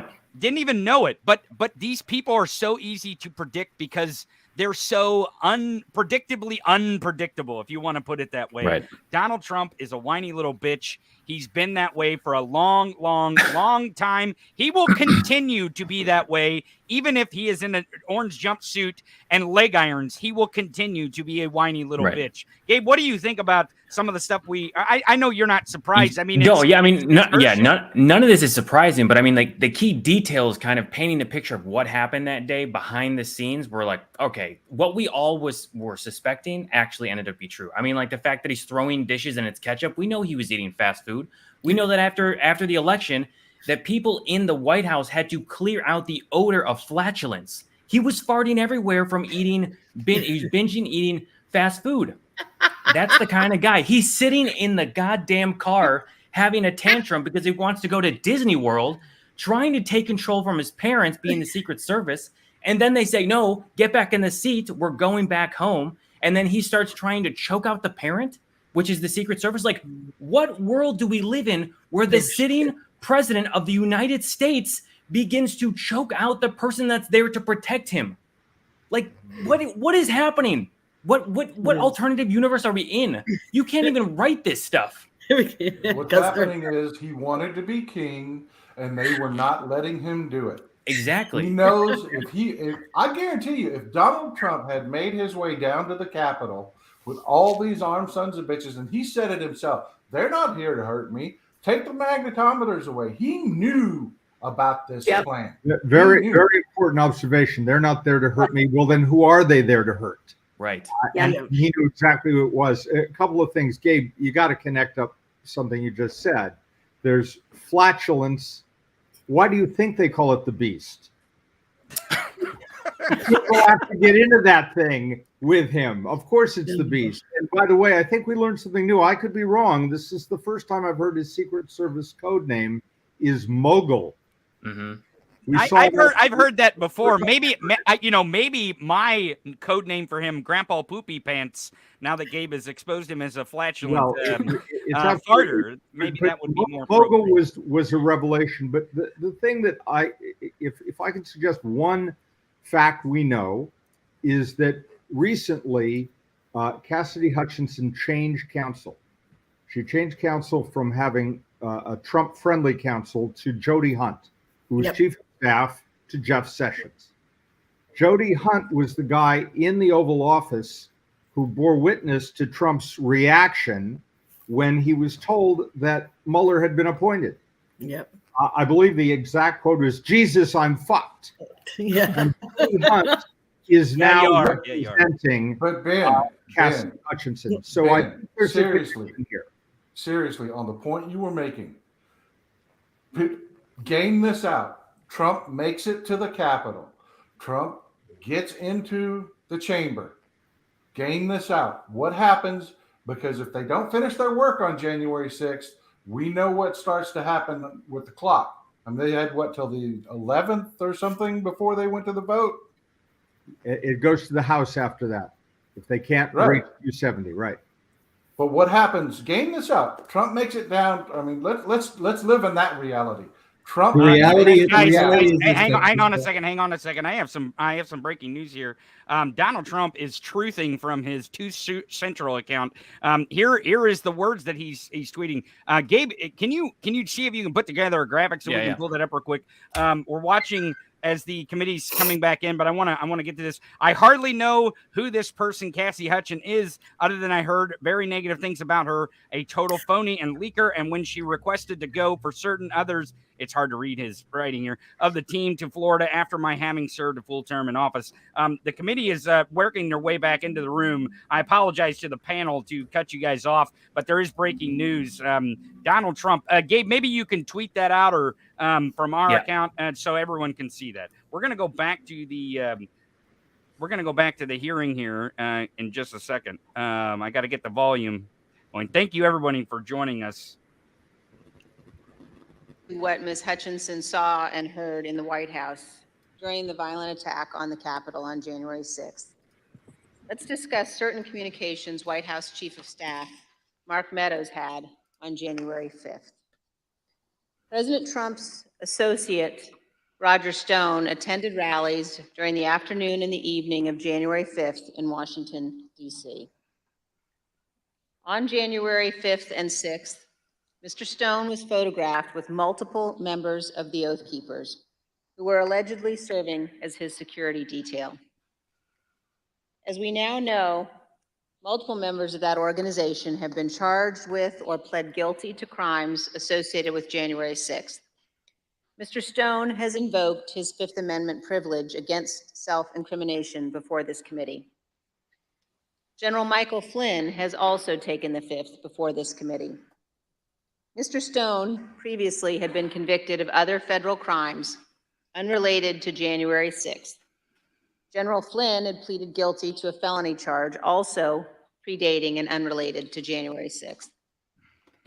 it. But these people are so easy to predict because they're so unpredictably unpredictable, if you want to put it that way. Right. Donald Trump is a whiny little bitch. He's been that way for a long, long, long time. He will continue to be that way, even if he is in an orange jumpsuit and leg irons. He will continue to be a whiny little bitch. Gabe, what do you think about some of the stuff I know you're not surprised. I mean, none of this is surprising, but I mean, like, the key details kind of painting the picture of what happened that day behind the scenes were like, okay, what we all were suspecting actually ended up be true. I mean, like, the fact that he's throwing dishes and it's ketchup, we know he was eating fast food. We know that after the election, that people in the White House had to clear out the odor of flatulence. He was farting everywhere from he was binging eating fast food. That's the kind of guy. He's sitting in the goddamn car having a tantrum because he wants to go to Disney World, trying to take control from his parents being the Secret Service. And then they say, no, get back in the seat. We're going back home. And then he starts trying to choke out the parent, which is the Secret Service. Like, what world do we live in where the sitting president of the United States begins to choke out the person that's there to protect him? Like, what is happening? What alternative universe are we in? You can't even write this stuff. What's happening is he wanted to be king, and they were not letting him do it. Exactly. He knows I guarantee you, if Donald Trump had made his way down to the Capitol with all these armed sons of bitches, and he said it himself, they're not here to hurt me. Take the magnetometers away. He knew about this plan. Very important observation. They're not there to hurt me. Well, then who are they there to hurt? Right. And he knew exactly who it was. A couple of things, Gabe, you got to connect up something you just said. There's flatulence. Why do you think they call it the beast? People have to get into that thing with him. Of course it's the beast. And by the way, I think we learned something new. I could be wrong. This is the first time I've heard his Secret Service code name is Mogul. Mm-hmm. I've heard that before. Maybe my code name for him, Grandpa Poopy Pants. Now that Gabe has exposed him as a flatulent farter, maybe that would be more. Mogul was a revelation. But the thing that if I can suggest one fact we know is that recently Cassidy Hutchinson changed counsel. She changed counsel from having a Trump-friendly counsel to Jody Hunt, who was chief of staff to Jeff Sessions. Jody Hunt was the guy in the Oval Office who bore witness to Trump's reaction when he was told that Mueller had been appointed. Yep. I believe the exact quote was, "Jesus, I'm fucked." Yeah. And Jody Hunt is now representing Cassidy Hutchinson. So Ben, I think there's seriously, here. Seriously, on the point you were making, game this out. Trump makes it to the Capitol. Trump gets into the chamber. Game this out. What happens because if they don't finish their work on January 6th, we know what starts to happen with the clock. I mean, they had what, till the 11th or something before they went to the vote? It goes to the House after that if they can't reach 270, right? But what happens? Game this up. Trump makes it down. I mean, let's live in that reality. Trump. The reality, guys, is hang on a second. I have some breaking news here. Donald Trump is truthing from his Central account. Here is the words that he's tweeting. Gabe, can you see if you can put together a graphic so we can pull that up real quick? We're watching as the committee's coming back in, but I want to get to this. I hardly know who this person, Cassidy Hutchinson, is, other than I heard very negative things about her, a total phony and leaker. And when she requested to go for certain others, it's hard to read his writing here, of the team to Florida after my having served a full term in office. The committee is working their way back into the room. I apologize to the panel to cut you guys off, but there is breaking news. Donald Trump, Gabe, maybe you can tweet that out or from our account, so everyone can see that. We're going to go back to the hearing here in just a second. I got to get the volume going. Thank you, everybody, for joining us. What Ms. Hutchinson saw and heard in the White House during the violent attack on the Capitol on January 6th. Let's discuss certain communications White House Chief of Staff Mark Meadows had on January 5th. President Trump's associate, Roger Stone, attended rallies during the afternoon and the evening of January 5th in Washington, D.C. On January 5th and 6th, Mr. Stone was photographed with multiple members of the Oath Keepers who were allegedly serving as his security detail. As we now know, multiple members of that organization have been charged with or pled guilty to crimes associated with January 6th. Mr. Stone has invoked his Fifth Amendment privilege against self-incrimination before this committee. General Michael Flynn has also taken the fifth before this committee. Mr. Stone previously had been convicted of other federal crimes unrelated to January 6th. General Flynn had pleaded guilty to a felony charge also predating and unrelated to January 6th.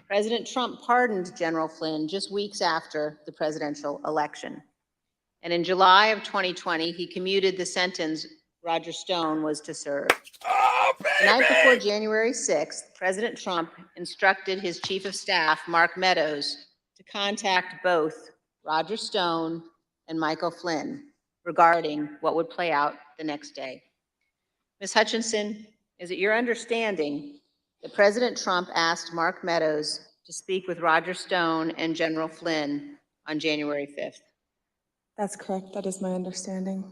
President Trump pardoned General Flynn just weeks after the presidential election. And in July of 2020, he commuted the sentence Roger Stone was to serve. The night before January 6th, President Trump instructed his Chief of Staff, Mark Meadows, to contact both Roger Stone and Michael Flynn regarding what would play out the next day. Ms. Hutchinson, is it your understanding that President Trump asked Mark Meadows to speak with Roger Stone and General Flynn on January 5th? That's correct. That is my understanding.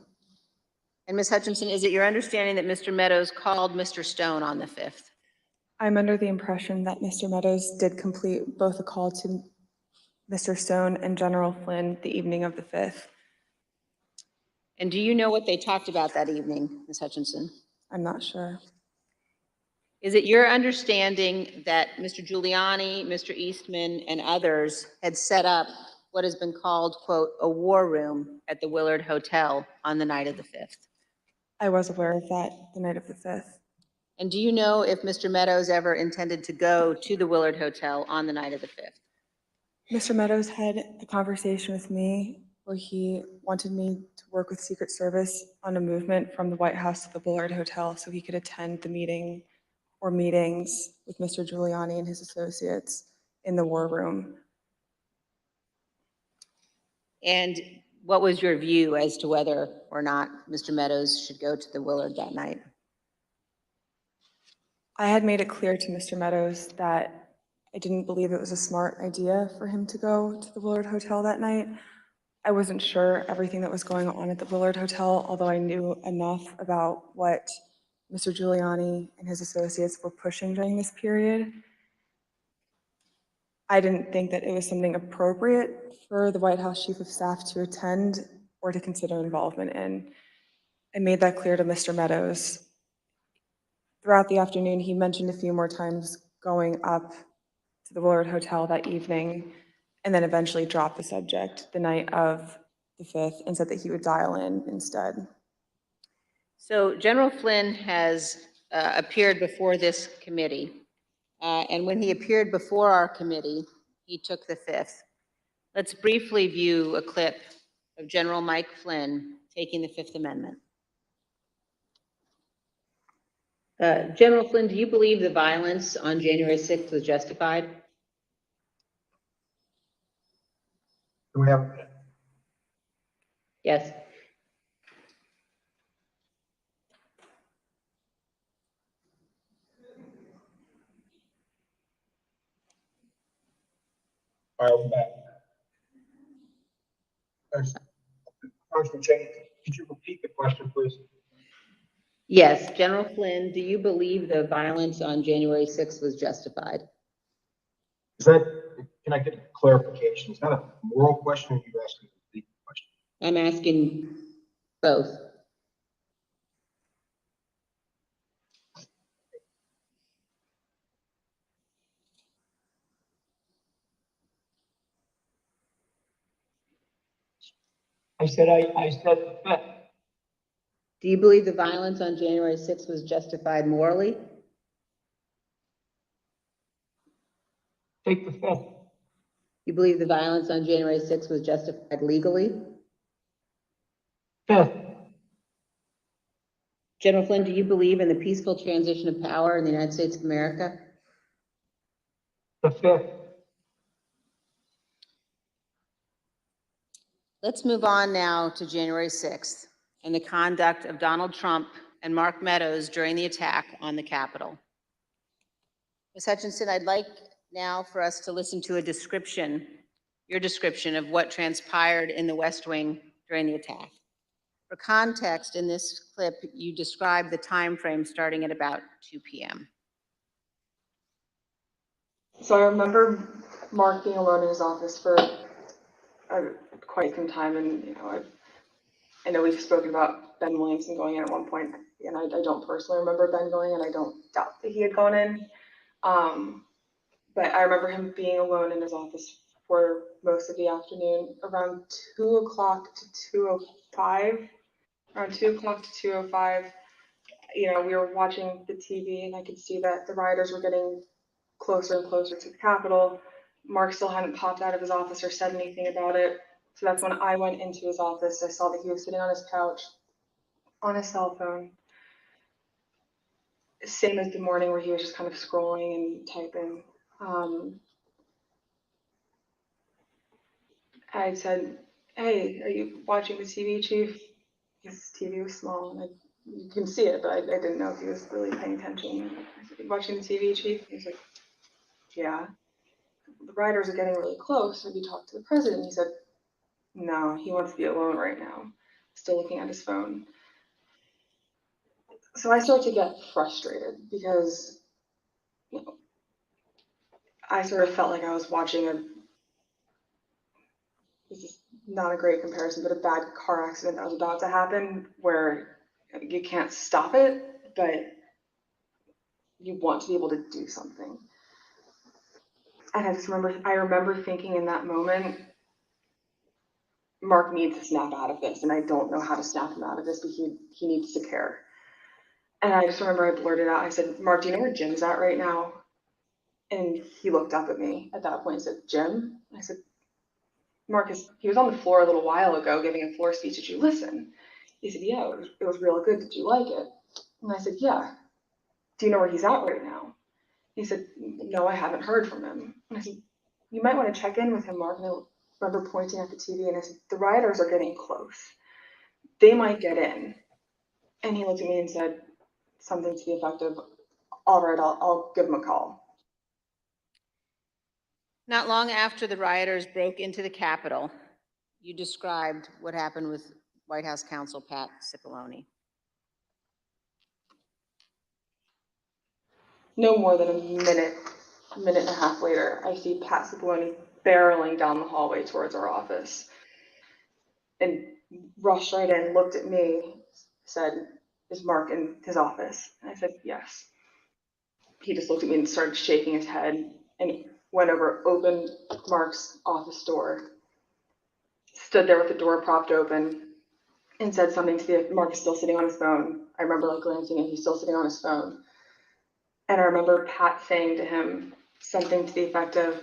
And Ms. Hutchinson, is it your understanding that Mr. Meadows called Mr. Stone on the 5th? I'm under the impression that Mr. Meadows did complete both a call to Mr. Stone and General Flynn the evening of the 5th. And do you know what they talked about that evening, Ms. Hutchinson? I'm not sure. Is it your understanding that Mr. Giuliani, Mr. Eastman, and others had set up what has been called, quote, a war room at the Willard Hotel on the night of the 5th? I was aware of that the night of the 5th. And do you know if Mr. Meadows ever intended to go to the Willard Hotel on the night of the 5th? Mr. Meadows had a conversation with me where he wanted me to work with Secret Service on a movement from the White House to the Willard Hotel so he could attend the meeting or meetings with Mr. Giuliani and his associates in the war room. And what was your view as to whether or not Mr. Meadows should go to the Willard that night? I had made it clear to Mr. Meadows that I didn't believe it was a smart idea for him to go to the Willard Hotel that night. I wasn't sure everything that was going on at the Willard Hotel, although I knew enough about what Mr. Giuliani and his associates were pushing during this period. I didn't think that it was something appropriate for the White House Chief of Staff to attend or to consider involvement in. I made that clear to Mr. Meadows. Throughout the afternoon, he mentioned a few more times going up to the Willard Hotel that evening, and then eventually dropped the subject the night of the 5th and said that he would dial in instead. So General Flynn has appeared before this committee And when he appeared before our committee, he took the fifth. Let's briefly view a clip of General Mike Flynn taking the Fifth Amendment. General Flynn, do you believe the violence on January 6th was justified? Do we have? Yes. All right, we're back. Congressman Cheney, could you repeat the question, please? Yes, General Flynn, do you believe the violence on January 6th was justified? Is that, can I get clarification? Is that a moral question or are you asking a legal question? I'm asking both. I said the fifth. Do you believe the violence on January 6th was justified morally? Take the fifth. You believe the violence on January 6th was justified legally? Fifth. General Flynn, do you believe in the peaceful transition of power in the United States of America? The fifth. Let's move on now to January 6th and the conduct of Donald Trump and Mark Meadows during the attack on the Capitol. Ms. Hutchinson, I'd like now for us to listen to a description, your description of what transpired in the West Wing during the attack. For context, in this clip, you describe the time frame starting at about 2 p.m. So I remember Mark being alone in his office for quite some time, and I know we've spoken about Ben Williamson going in at one point, and I don't personally remember Ben going in. I don't doubt that he had gone in, but I remember him being alone in his office for most of the afternoon, around 2 o'clock to 2:05. Around 2 o'clock to 2:05, we were watching the TV, and I could see that the rioters were getting closer and closer to the Capitol. Mark still hadn't popped out of his office or said anything about it. So that's when I went into his office. I saw that he was sitting on his couch on his cell phone. Same as the morning where he was just kind of scrolling and typing. I said, "Hey, are you watching the TV, Chief?" His TV was small and you can see it, but I didn't know if he was really paying attention. I said, "Watching the TV, Chief?" He was like, "Yeah." "The rioters are getting really close. Have you talked to the president?" He said, "No, he wants to be alone right now." Still looking at his phone. So I started to get frustrated because I sort of felt like I was watching this is not a great comparison, but a bad car accident that was about to happen where you can't stop it, but you want to be able to do something. And I remember thinking in that moment, Mark needs to snap out of this, and I don't know how to snap him out of this, but he needs to care. And I just remember I blurted out, I said, "Mark, do you know where Jim's at right now?" And he looked up at me at that point and said, "Jim?" I said, "Mark, he was on the floor a little while ago giving a floor speech. Did you listen?" He said, "Yeah, it was real good. Did you like it?" And I said, "Yeah. Do you know where he's at right now?" He said, "No, I haven't heard from him." And I said, "You might want to check in with him, Mark." And I remember pointing at the TV and I said, "The rioters are getting close. They might get in." And he looked at me and said something to the effect of, "All right, I'll give him a call." Not long after the rioters broke into the Capitol, you described what happened with White House counsel Pat Sipoloni. No more than a minute and a half later, I see Pat Sipoloni barreling down the hallway towards our office and rushed right in, looked at me, said, "Is Mark in his office?" And I said, "Yes." He just looked at me and started shaking his head and went over, opened Mark's office door, stood there with the door propped open, and said something to Mark is still sitting on his phone. I remember glancing and he's still sitting on his phone. And I remember Pat saying to him something to the effect of,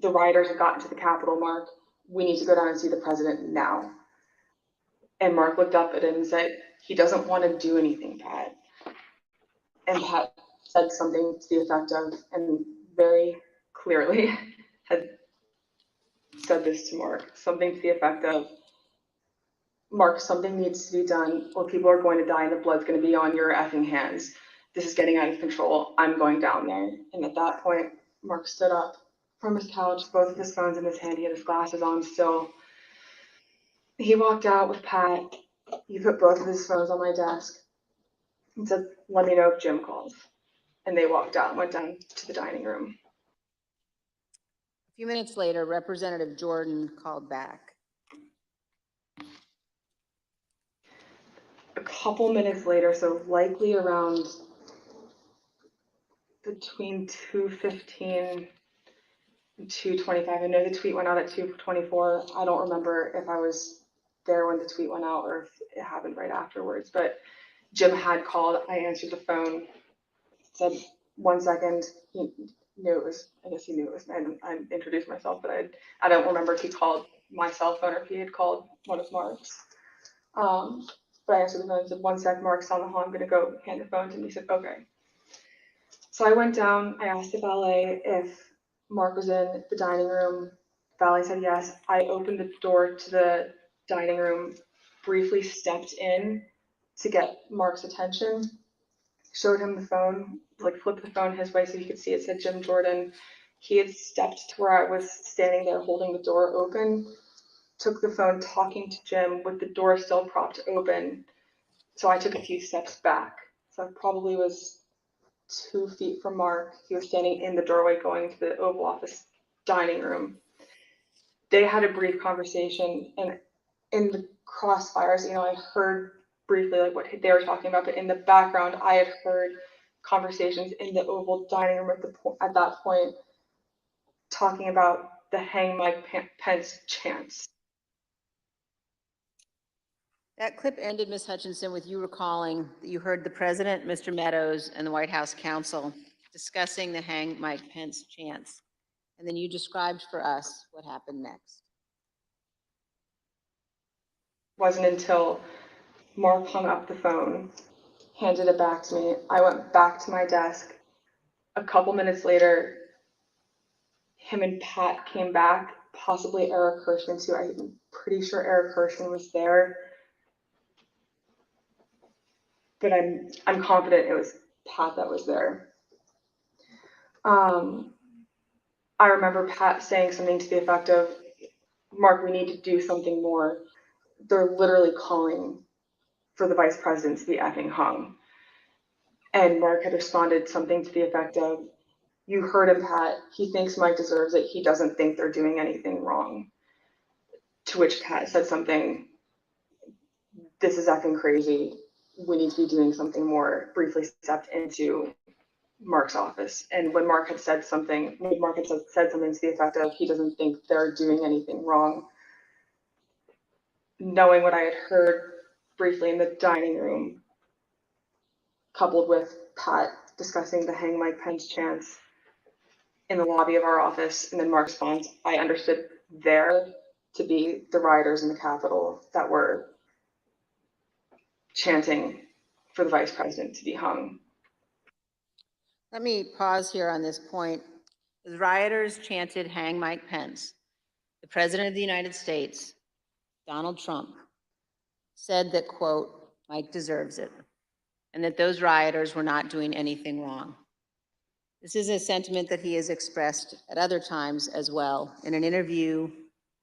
the rioters have gotten to the Capitol, Mark. We need to go down and see the president now. And Mark looked up at him and said, he doesn't want to do anything, Pat. And Pat said something to the effect of, and very clearly had said this to Mark, something to the effect of, Mark, something needs to be done or people are going to die and the blood's going to be on your effing hands. This is getting out of control. I'm going down there. And at that point, Mark stood up from his couch, both of his phones in his hand. He had his glasses on still. He walked out with Pat. He put both of his phones on my desk and said, let me know if Jim calls. And they walked out and went down to the dining room. A few minutes later, Representative Jordan called back. A couple minutes later, so likely around between 2:15 and 2:25. I know the tweet went out at 2:24. I don't remember if I was there when the tweet went out or if it happened right afterwards, but Jim had called. I answered the phone, said 1 second. He knew it was, I guess he knew it was, and I introduced myself, but I don't remember if he called my cell phone or if he had called one of Mark's. But I answered the phone and said, 1 sec, Mark's on the hall, I'm gonna go hand the phone to him. He said, okay. So I went down, I asked the valet if Mark was in the dining room. Valet said yes. I opened the door to the dining room, briefly stepped in to get Mark's attention, showed him the phone, like flipped the phone his way so he could see it said Jim Jordan. He had stepped to where I was standing there holding the door open, took the phone talking to Jim with the door still propped open. So I took a few steps back. So I probably was 2 feet from Mark. He was standing in the doorway going to the Oval Office dining room. They had a brief conversation, and in the crossfires, I heard briefly like what they were talking about, but in the background, I had heard conversations in the Oval dining room at that point talking about the hang Mike Pence chants. That clip ended, Ms. Hutchinson, with you recalling that you heard the President, Mr. Meadows, and the White House counsel discussing the hang Mike Pence chants. And then you described for us what happened next. It wasn't until Mark hung up the phone, handed it back to me. I went back to my desk. A couple minutes later, him and Pat came back, possibly Eric Hirschman too. I'm pretty sure Eric Hirschman was there. But I'm confident it was Pat that was there. I remember Pat saying something to the effect of, Mark, we need to do something more. They're literally calling for the vice president to be effing hung. And Mark had responded something to the effect of, you heard him, Pat. He thinks Mike deserves it. He doesn't think they're doing anything wrong. To which Pat said something, this is effing crazy. We need to be doing something more. Briefly stepped into Mark's office. And when Mark had said something to the effect of, he doesn't think they're doing anything wrong, knowing what I had heard briefly in the dining room, coupled with Pat discussing the hang Mike Pence chants in the lobby of our office, and then Mark's response, I understood there to be the rioters in the Capitol that were chanting for the vice president to be hung. Let me pause here on this point. The rioters chanted hang Mike Pence. The President of the United States, Donald Trump, said that, quote, Mike deserves it, and that those rioters were not doing anything wrong. This is a sentiment that he has expressed at other times as well. In an interview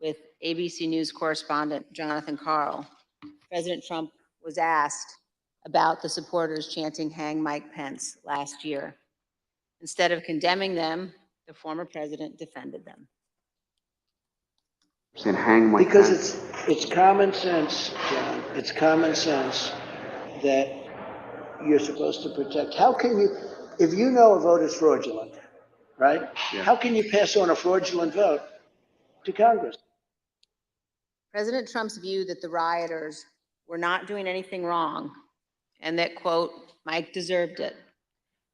with ABC News correspondent Jonathan Karl, President Trump was asked about the supporters chanting hang Mike Pence last year. Instead of condemning them, the former president defended them. Because it's common sense, John. It's common sense that you're supposed to protect. How can you, if you know a vote is fraudulent, right? Yeah. How can you pass on a fraudulent vote to Congress? President Trump's view that the rioters were not doing anything wrong and that, quote, Mike deserved it,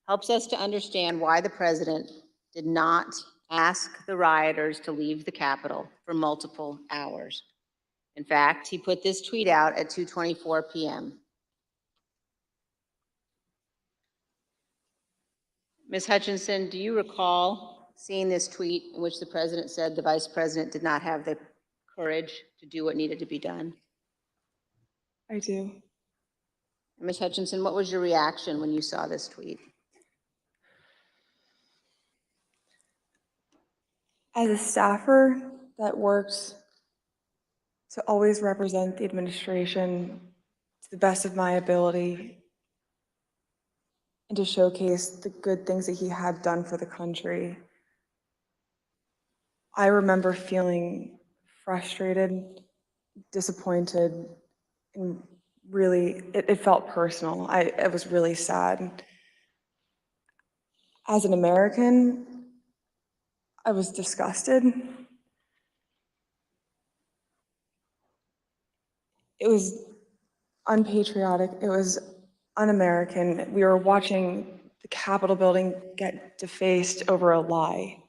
helps us to understand why the president did not ask the rioters to leave the Capitol for multiple hours. In fact, he put this tweet out at 2:24 p.m. Ms. Hutchinson, do you recall seeing this tweet in which the president said the vice president did not have the courage to do what needed to be done? I do. Ms. Hutchinson, what was your reaction when you saw this tweet? As a staffer that works to always represent the administration to the best of my ability and to showcase the good things that he had done for the country, I remember feeling frustrated, disappointed, and really, it felt personal. It was really sad. As an American, I was disgusted. It was unpatriotic. It was un-American. We were watching the Capitol building get defaced over a lie.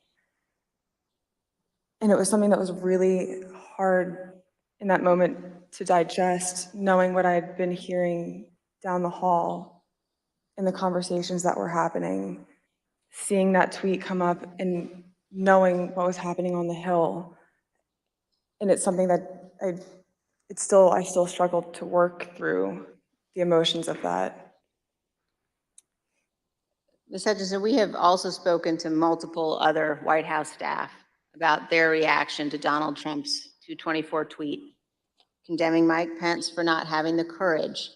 And it was something that was really hard in that moment to digest, knowing what I had been hearing down the hall in the conversations that were happening, seeing that tweet come up and knowing what was happening on the Hill. And it's something that I still struggled to work through the emotions of that. Ms. Hutchinson, we have also spoken to multiple other White House staff about their reaction to Donald Trump's 224 tweet, condemning Mike Pence for not having the courage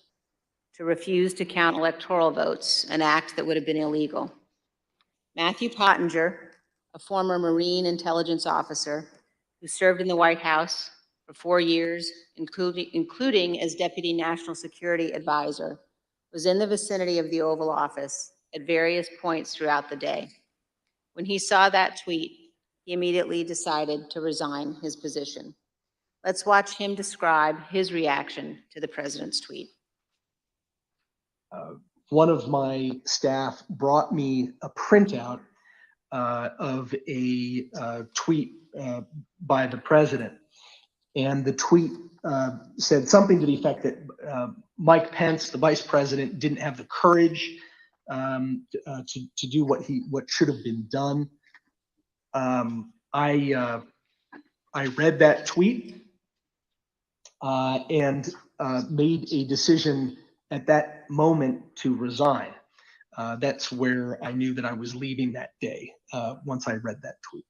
to refuse to count electoral votes, an act that would have been illegal. Matthew Pottinger, a former Marine intelligence officer who served in the White House for 4 years, including as Deputy National Security Advisor, was in the vicinity of the Oval Office at various points throughout the day. When he saw that tweet, he immediately decided to resign his position. Let's watch him describe his reaction to the president's tweet. One of my staff brought me a printout of a tweet by the president. And the tweet said something to the effect that Mike Pence, the vice president, didn't have the courage to do what should have been done. I read that tweet and made a decision at that moment to resign. That's where I knew that I was leaving that day once I read that tweet.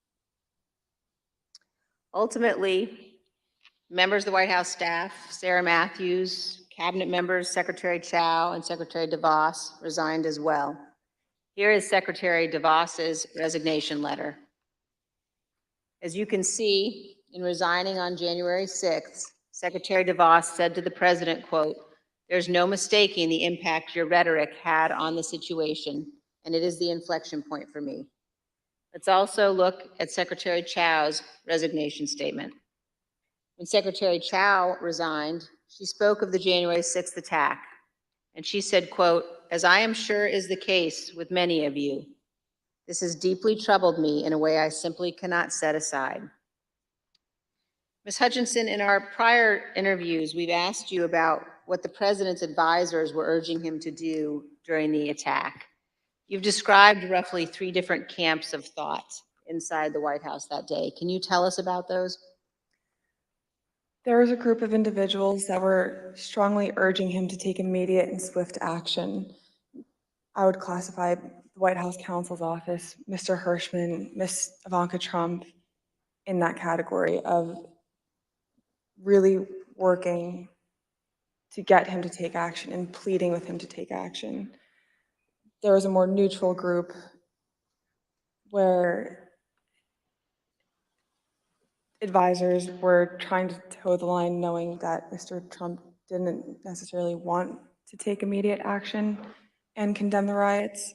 Ultimately, members of the White House staff, Sarah Matthews, cabinet members, Secretary Chao and Secretary DeVos resigned as well. Here is Secretary DeVos's resignation letter. As you can see, in resigning on January 6th, Secretary DeVos said to the president, quote, "There's no mistaking the impact your rhetoric had on the situation, and it is the inflection point for me." Let's also look at Secretary Chao's resignation statement. When Secretary Chao resigned, she spoke of the January 6th attack, and she said, quote, "As I am sure is the case with many of you, this has deeply troubled me in a way I simply cannot set aside." Ms. Hutchinson, in our prior interviews, we've asked you about what the president's advisors were urging him to do during the attack. You've described roughly 3 different camps of thought inside the White House that day. Can you tell us about those? There was a group of individuals that were strongly urging him to take immediate and swift action. I would classify the White House counsel's office, Mr. Hirschman, Ms. Ivanka Trump, in that category of really working to get him to take action and pleading with him to take action. There was a more neutral group where advisors were trying to toe the line, knowing that Mr. Trump didn't necessarily want to take immediate action and condemn the riots,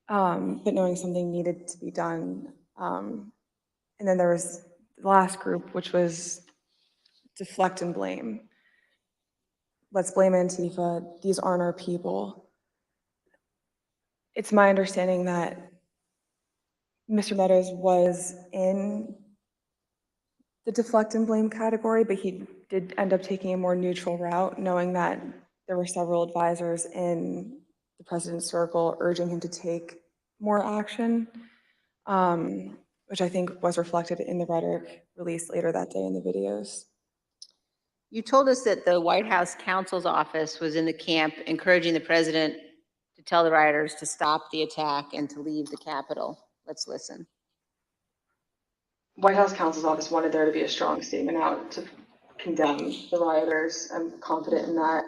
but knowing something needed to be done. And then there was the last group, which was deflect and blame. Let's blame Antifa. These aren't our people. It's my understanding that Mr. Meadows was in the deflect and blame category, but he did end up taking a more neutral route, knowing that there were several advisors in the president's circle urging him to take more action, which I think was reflected in the rhetoric released later that day in the videos. You told us that the White House counsel's office was in the camp encouraging the president to tell the rioters to stop the attack and to leave the Capitol. Let's listen. White House counsel's office wanted there to be a strong statement out to condemn the rioters. I'm confident in that.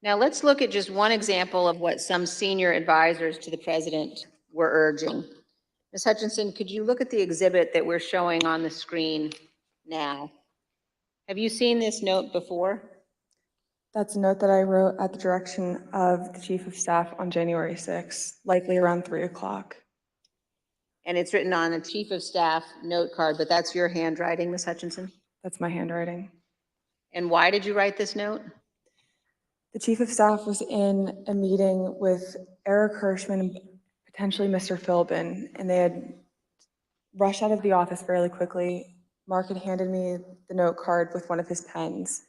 Now let's look at just one example of what some senior advisors to the president were urging. Ms. Hutchinson, could you look at the exhibit that we're showing on the screen now? Have you seen this note before? That's a note that I wrote at the direction of the Chief of Staff on January 6th, likely around 3 o'clock. And it's written on a Chief of Staff note card, but that's your handwriting, Ms. Hutchinson? That's my handwriting. And why did you write this note? The Chief of Staff was in a meeting with Eric Hirschman and potentially Mr. Philbin, and they had rushed out of the office fairly quickly. Mark had handed me the note card with one of his pens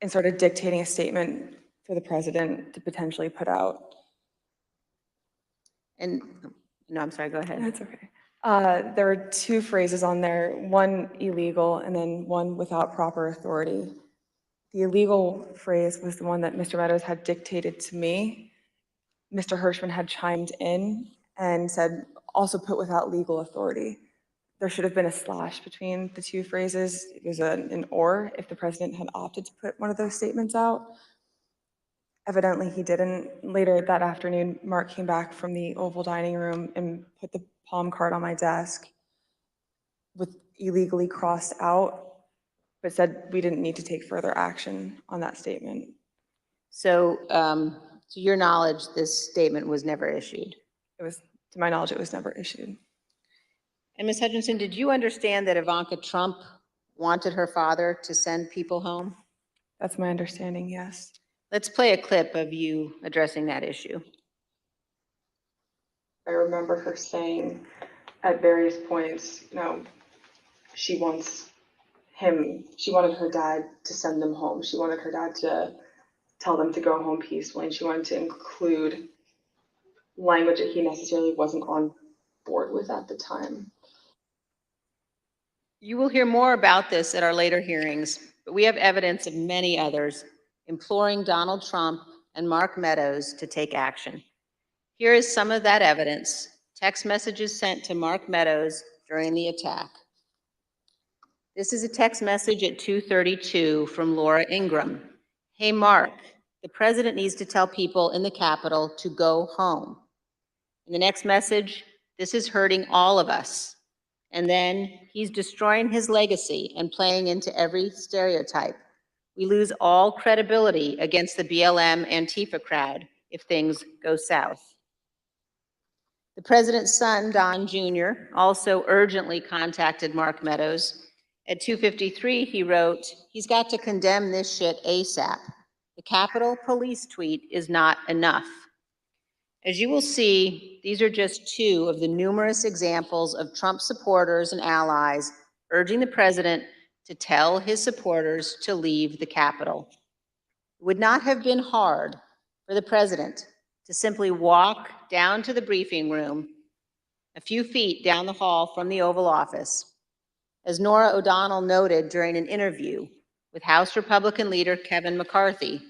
and started dictating a statement for the president to potentially put out. And no, I'm sorry, go ahead. That's okay. There were two phrases on there, one illegal and then one without proper authority. The illegal phrase was the one that Mr. Meadows had dictated to me. Mr. Hirschman had chimed in and said, also put without legal authority. There should have been a slash between the two phrases. It was an or if the president had opted to put one of those statements out. Evidently he didn't. Later that afternoon, Mark came back from the Oval Dining Room and put the palm card on my desk with illegally crossed out, but said we didn't need to take further action on that statement. So, to your knowledge, this statement was never issued? It was, to my knowledge, it was never issued. And Ms. Hutchinson, did you understand that Ivanka Trump wanted her father to send people home? That's my understanding, yes. Let's play a clip of you addressing that issue. I remember her saying at various points, you know, she wanted her dad to send them home. She wanted her dad to tell them to go home peacefully, and she wanted to include language that he necessarily wasn't on board with at the time. You will hear more about this at our later hearings, but we have evidence of many others imploring Donald Trump and Mark Meadows to take action. Here is some of that evidence, text messages sent to Mark Meadows during the attack. This is a text message at 2:32 from Laura Ingram. Hey, Mark, the president needs to tell people in the Capitol to go home. In the next message, this is hurting all of us. And then he's destroying his legacy and playing into every stereotype. We lose all credibility against the BLM Antifa crowd if things go south. The president's son, Don Jr., also urgently contacted Mark Meadows. At 2:53, he wrote, he's got to condemn this shit ASAP. The Capitol Police tweet is not enough. As you will see, these are just two of the numerous examples of Trump supporters and allies urging the president to tell his supporters to leave the Capitol. It would not have been hard for the president to simply walk down to the briefing room a few feet down the hall from the Oval Office. As Nora O'Donnell noted during an interview with House Republican leader Kevin McCarthy,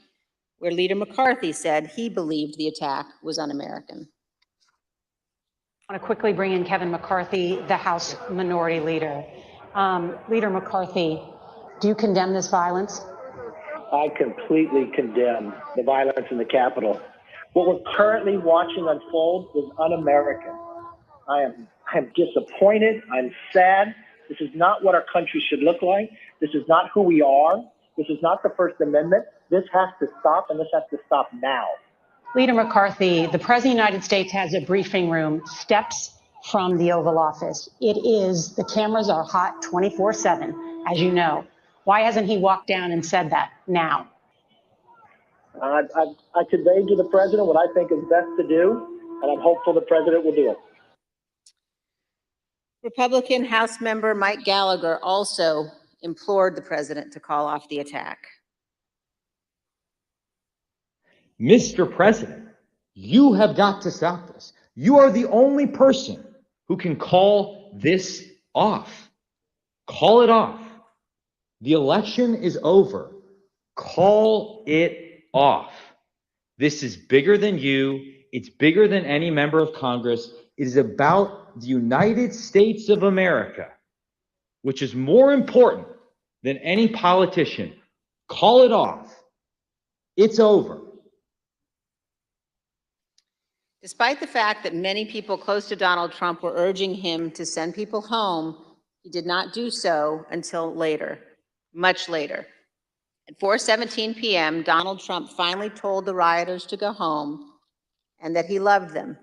where Leader McCarthy said he believed the attack was un-American. I want to quickly bring in Kevin McCarthy, the House Minority Leader. Leader McCarthy, do you condemn this violence? I completely condemn the violence in the Capitol. What we're currently watching unfold is un-American. I am disappointed. I'm sad. This is not what our country should look like. This is not who we are. This is not the First Amendment. This has to stop, and this has to stop now. Leader McCarthy, the President of the United States has a briefing room steps from the Oval Office. The cameras are hot 24/7, as you know. Why hasn't he walked down and said that now? I conveyed to the president what I think is best to do, and I'm hopeful the president will do it. Republican House member Mike Gallagher also implored the president to call off the attack. Mr. President, you have got to stop this. You are the only person who can call this off. Call it off. The election is over. Call it off. This is bigger than you. It's bigger than any member of Congress. It is about the United States of America, which is more important than any politician. Call it off. It's over. Despite the fact that many people close to Donald Trump were urging him to send people home, he did not do so until later, much later. At 4:17 p.m., Donald Trump finally told the rioters to go home and that he loved them.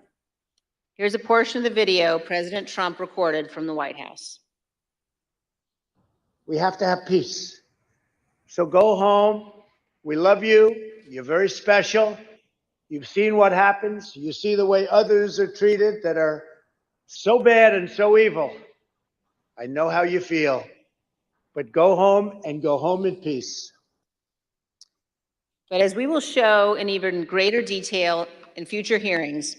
Here's a portion of the video President Trump recorded from the White House. We have to have peace. So go home. We love you. You're very special. You've seen what happens. You see the way others are treated that are so bad and so evil. I know how you feel. But go home and go home in peace. But as we will show in even greater detail in future hearings,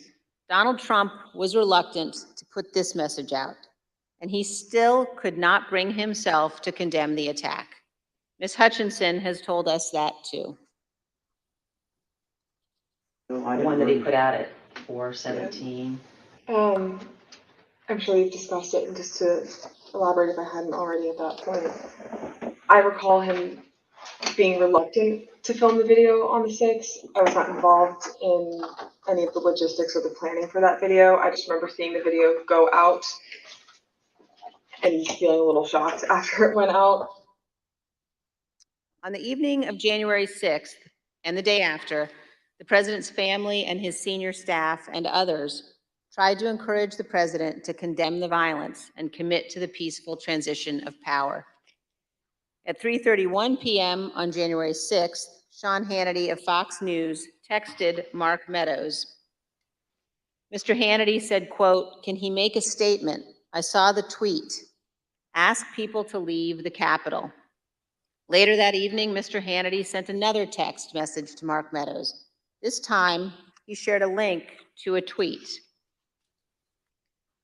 Donald Trump was reluctant to put this message out, and he still could not bring himself to condemn the attack. Ms. Hutchinson has told us that too. The one that he put out at 4:17. I'm sure you've discussed it, and just to elaborate if I hadn't already at that point, I recall him being reluctant to film the video on the 6th. I was not involved in any of the logistics or the planning for that video. I just remember seeing the video go out and feeling a little shocked after it went out. On the evening of January 6th and the day after, the president's family and his senior staff and others tried to encourage the president to condemn the violence and commit to the peaceful transition of power. At 3:31 p.m. on January 6th, Sean Hannity of Fox News texted Mark Meadows. Mr. Hannity said, quote, "Can he make a statement? I saw the tweet. Ask people to leave the Capitol." Later that evening, Mr. Hannity sent another text message to Mark Meadows. This time, he shared a link to a tweet.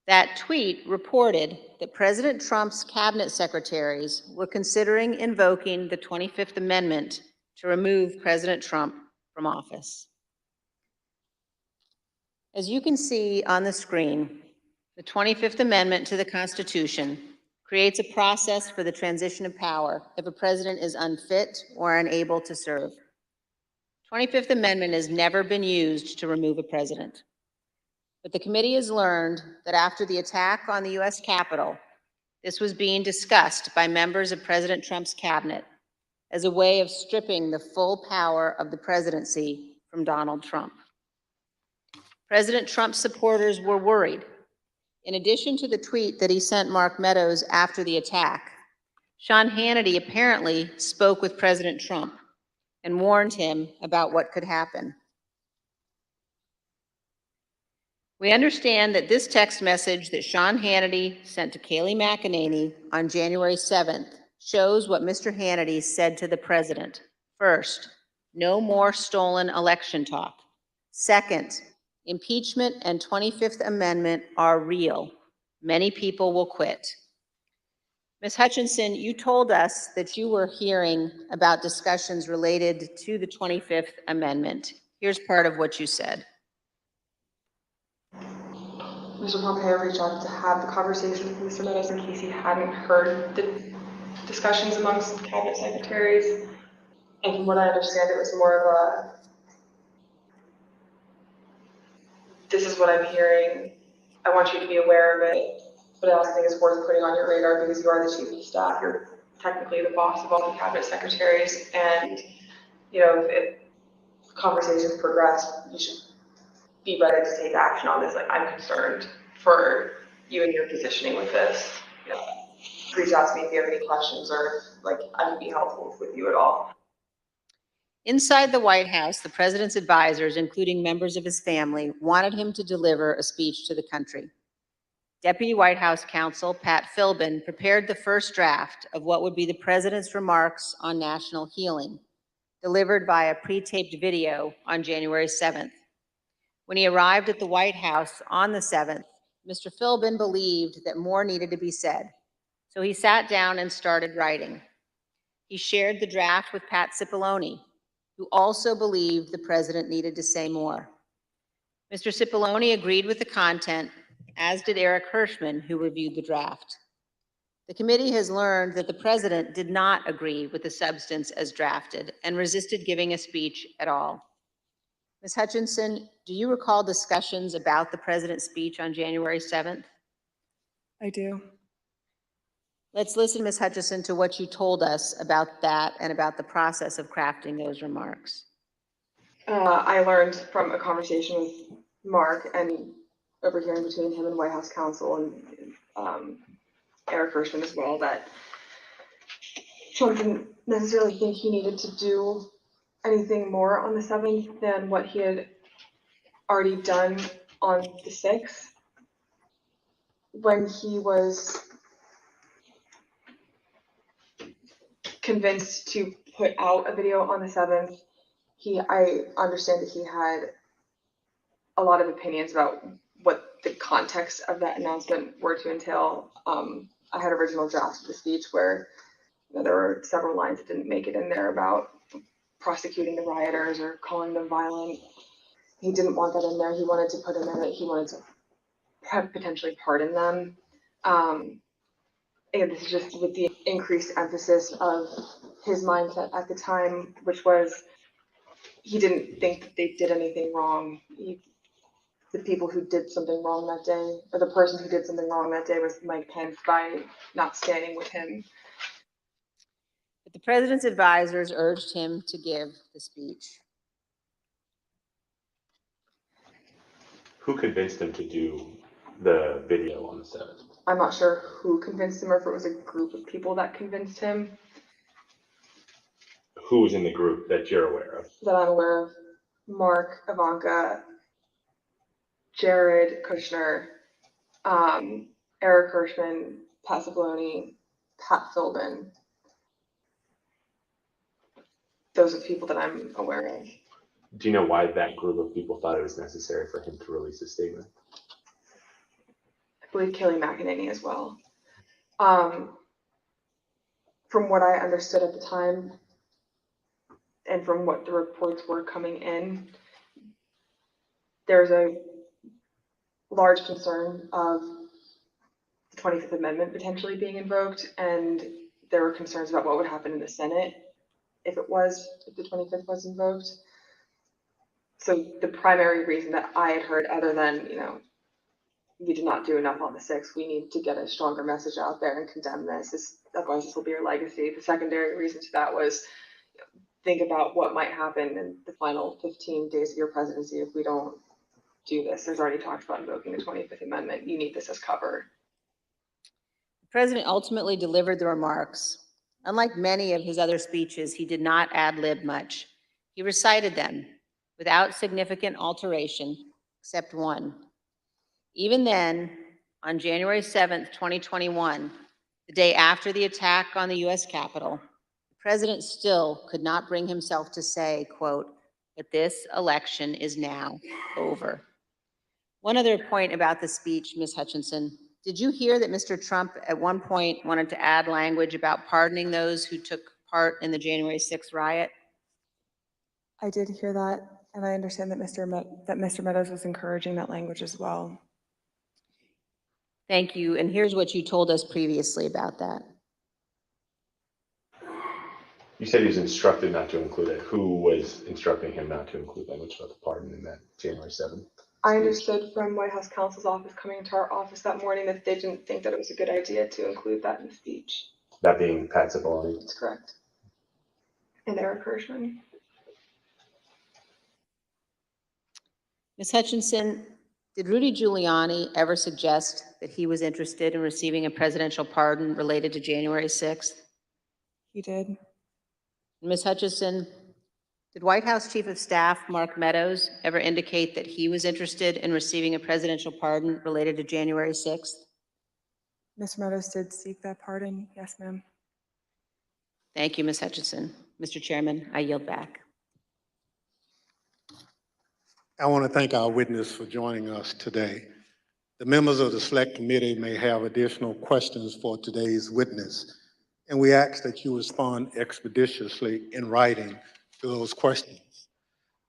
That tweet reported that President Trump's cabinet secretaries were considering invoking the 25th Amendment to remove President Trump from office. As you can see on the screen, the 25th Amendment to the Constitution creates a process for the transition of power if a president is unfit or unable to serve. 25th Amendment has never been used to remove a president. But the committee has learned that after the attack on the U.S. Capitol, this was being discussed by members of President Trump's cabinet as a way of stripping the full power of the presidency from Donald Trump. President Trump's supporters were worried. In addition to the tweet that he sent Mark Meadows after the attack, Sean Hannity apparently spoke with President Trump and warned him about what could happen. We understand that this text message that Sean Hannity sent to Kayleigh McEnany on January 7th shows what Mr. Hannity said to the president. First, no more stolen election talk. Second, impeachment and 25th Amendment are real. Many people will quit. Ms. Hutchinson, you told us that you were hearing about discussions related to the 25th Amendment. Here's part of what you said. Mr. Pompeo reached out to have the conversation with Mr. Meadows in case he hadn't heard the discussions amongst cabinet secretaries. And from what I understand, it was more of a, this is what I'm hearing. I want you to be aware of it. But I also think it's worth putting on your radar because you are the chief of staff. You're technically the boss of all the cabinet secretaries. And, you know, if conversations progress, you should be ready to take action on this. Like, I'm concerned for you and your positioning with this. You know, reach out to me if you have any questions or like I can be helpful with you at all. Inside the White House, the president's advisors, including members of his family, wanted him to deliver a speech to the country. Deputy White House counsel Pat Philbin prepared the first draft of what would be the president's remarks on national healing, delivered via pre-taped video on January 7th. When he arrived at the White House on the 7th, Mr. Philbin believed that more needed to be said, so he sat down and started writing. He shared the draft with Pat Sipoloni, who also believed the president needed to say more. Mr. Sipoloni agreed with the content, as did Eric Hirschman, who reviewed the draft. The committee has learned that the president did not agree with the substance as drafted and resisted giving a speech at all. Ms. Hutchinson, do you recall discussions about the president's speech on January 7th? I do. Let's listen, Ms. Hutchinson, to what you told us about that and about the process of crafting those remarks. I learned from a conversation with Mark and overhearing between him and White House counsel and Eric Hirschman as well that Trump didn't necessarily think he needed to do anything more on the 7th than what he had already done on the 6th. When he was convinced to put out a video on the 7th, I understand that he had a lot of opinions about what the context of that announcement were to entail. I had original drafts of the speech where there were several lines that didn't make it in there about prosecuting the rioters or calling them violent. He didn't want that in there. He wanted to put in there that he wanted to potentially pardon them. And this is just with the increased emphasis of his mindset at the time, which was he didn't think that they did anything wrong. The people who did something wrong that day, or the person who did something wrong that day, was Mike Pence by not standing with him. But the president's advisors urged him to give the speech. Who convinced him to do the video on the 7th? I'm not sure who convinced him or if it was a group of people that convinced him. Who was in the group that you're aware of? That I'm aware of. Mark, Ivanka, Jared Kushner, Eric Hirschman, Pat Sipoloni, Pat Philbin. Those are the people that I'm aware of. Do you know why that group of people thought it was necessary for him to release a statement? I believe Kelly McEnany as well. From what I understood at the time, and from what the reports were coming in, there's a large concern of the 25th Amendment potentially being invoked, and there were concerns about what would happen in the Senate if the 25th was invoked. So the primary reason that I had heard, other than, you did not do enough on the 6th, we need to get a stronger message out there and condemn this, otherwise this will be your legacy. The secondary reason to that was, think about what might happen in the final 15 days of your presidency if we don't do this. There's already talks about invoking the 25th Amendment. You need this as cover. The president ultimately delivered the remarks. Unlike many of his other speeches, he did not ad-lib much. He recited them without significant alteration, except one. Even then, on January 7th, 2021, the day after the attack on the US Capitol, the president still could not bring himself to say, quote, "But this election is now over." One other point about the speech, Ms. Hutchinson, did you hear that Mr. Trump at one point wanted to add language about pardoning those who took part in the January 6th riot? I did hear that, and I understand that Mr. Meadows was encouraging that language as well. Thank you, and here's what you told us previously about that. You said he was instructed not to include it. Who was instructing him not to include language about the pardon in that January 7th? I understood from White House counsel's office coming into our office that morning that they didn't think that it was a good idea to include that in the speech. That being Pat Sipoloni? That's correct. And Eric Hirschman. Ms. Hutchinson, did Rudy Giuliani ever suggest that he was interested in receiving a presidential pardon related to January 6th? He did. Ms. Hutchinson, Did White House Chief of Staff Mark Meadows ever indicate that he was interested in receiving a presidential pardon related to January 6th? Mr. Meadows did seek that pardon. Yes, ma'am. Thank you, Ms. Hutchinson. Mr. Chairman, I yield back. I want to thank our witness for joining us today. The members of the Select Committee may have additional questions for today's witness, and we ask that you respond expeditiously in writing to those questions.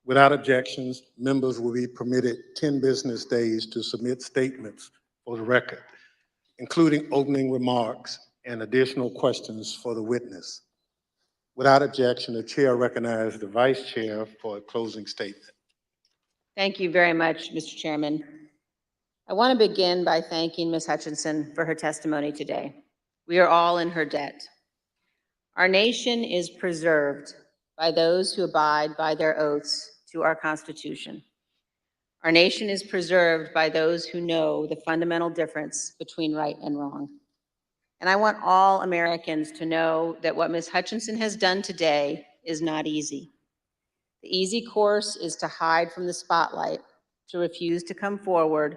Without objections, members will be permitted 10 business days to submit statements for the record, including opening remarks and additional questions for the witness. Without objection, the chair recognizes the vice chair for a closing statement. Thank you very much, Mr. Chairman. I want to begin by thanking Ms. Hutchinson for her testimony today. We are all in her debt. Our nation is preserved by those who abide by their oaths to our Constitution. Our nation is preserved by those who know the fundamental difference between right and wrong. And I want all Americans to know that what Ms. Hutchinson has done today is not easy. The easy course is to hide from the spotlight, to refuse to come forward,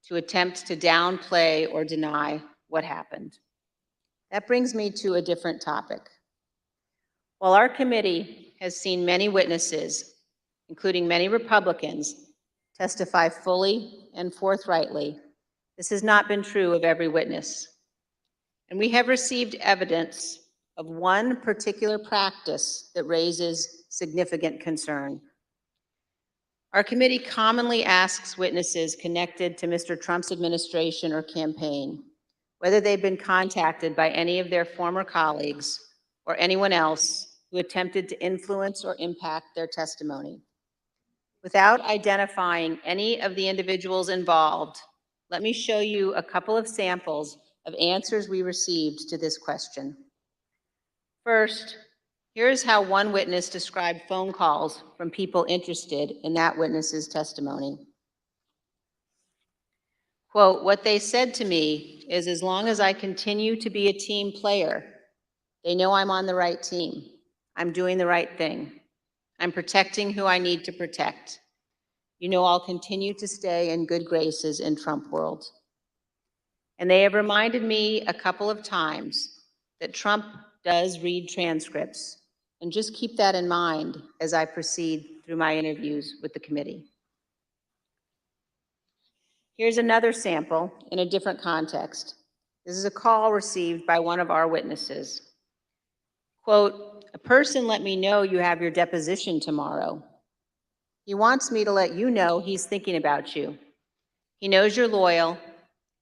to attempt to downplay or deny what happened. That brings me to a different topic. While our committee has seen many witnesses, including many Republicans, testify fully and forthrightly, this has not been true of every witness. And we have received evidence of one particular practice that raises significant concern. Our committee commonly asks witnesses connected to Mr. Trump's administration or campaign whether they've been contacted by any of their former colleagues or anyone else who attempted to influence or impact their testimony. Without identifying any of the individuals involved, let me show you a couple of samples of answers we received to this question. First, here's how one witness described phone calls from people interested in that witness's testimony. Quote, "What they said to me is as long as I continue to be a team player, they know I'm on the right team. I'm doing the right thing. I'm protecting who I need to protect. You know I'll continue to stay in good graces in Trump world. And they have reminded me a couple of times that Trump does read transcripts, and just keep that in mind as I proceed through my interviews with the committee." Here's another sample in a different context. This is a call received by one of our witnesses. Quote, "A person let me know you have your deposition tomorrow. He wants me to let you know he's thinking about you. He knows you're loyal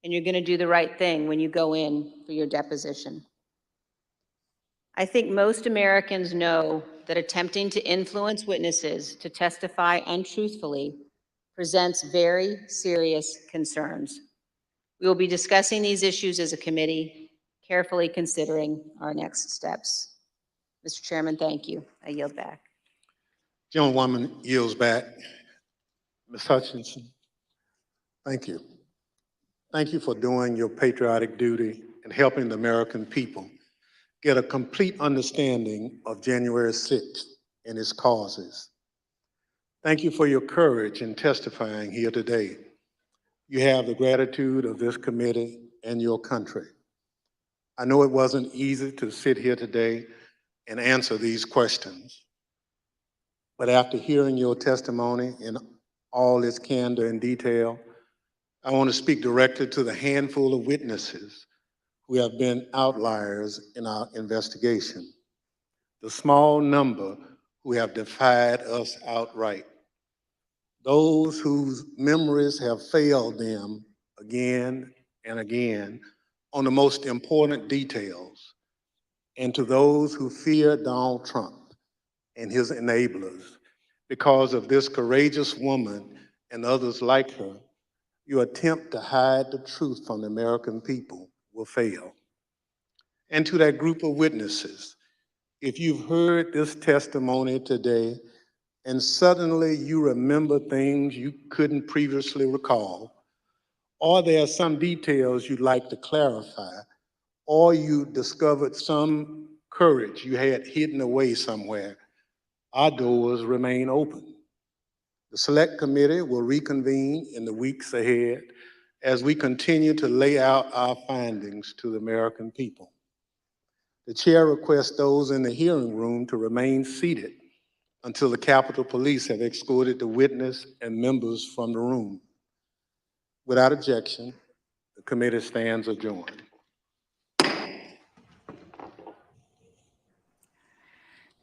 and you're going to do the right thing when you go in for your deposition." I think most Americans know that attempting to influence witnesses to testify untruthfully presents very serious concerns. We will be discussing these issues as a committee, carefully considering our next steps. Mr. Chairman, thank you. I yield back. Gentlewoman yields back. Ms. Hutchinson, thank you. Thank you for doing your patriotic duty and helping the American people get a complete understanding of January 6th and its causes. Thank you for your courage in testifying here today. You have the gratitude of this committee and your country. I know it wasn't easy to sit here today and answer these questions, but after hearing your testimony in all its candor and detail, I want to speak directly to the handful of witnesses who have been outliers in our investigation, the small number who have defied us outright, those whose memories have failed them again and again on the most important details, and to those who fear Donald Trump and his enablers. Because of this courageous woman and others like her, your attempt to hide the truth from the American people will fail. And to that group of witnesses, if you've heard this testimony today and suddenly you remember things you couldn't previously recall, or there are some details you'd like to clarify, or you discovered some courage you had hidden away somewhere, our doors remain open. The Select Committee will reconvene in the weeks ahead as we continue to lay out our findings to the American people. The chair requests those in the hearing room to remain seated until the Capitol Police have escorted the witness and members from the room. Without objection, the committee stands adjourned.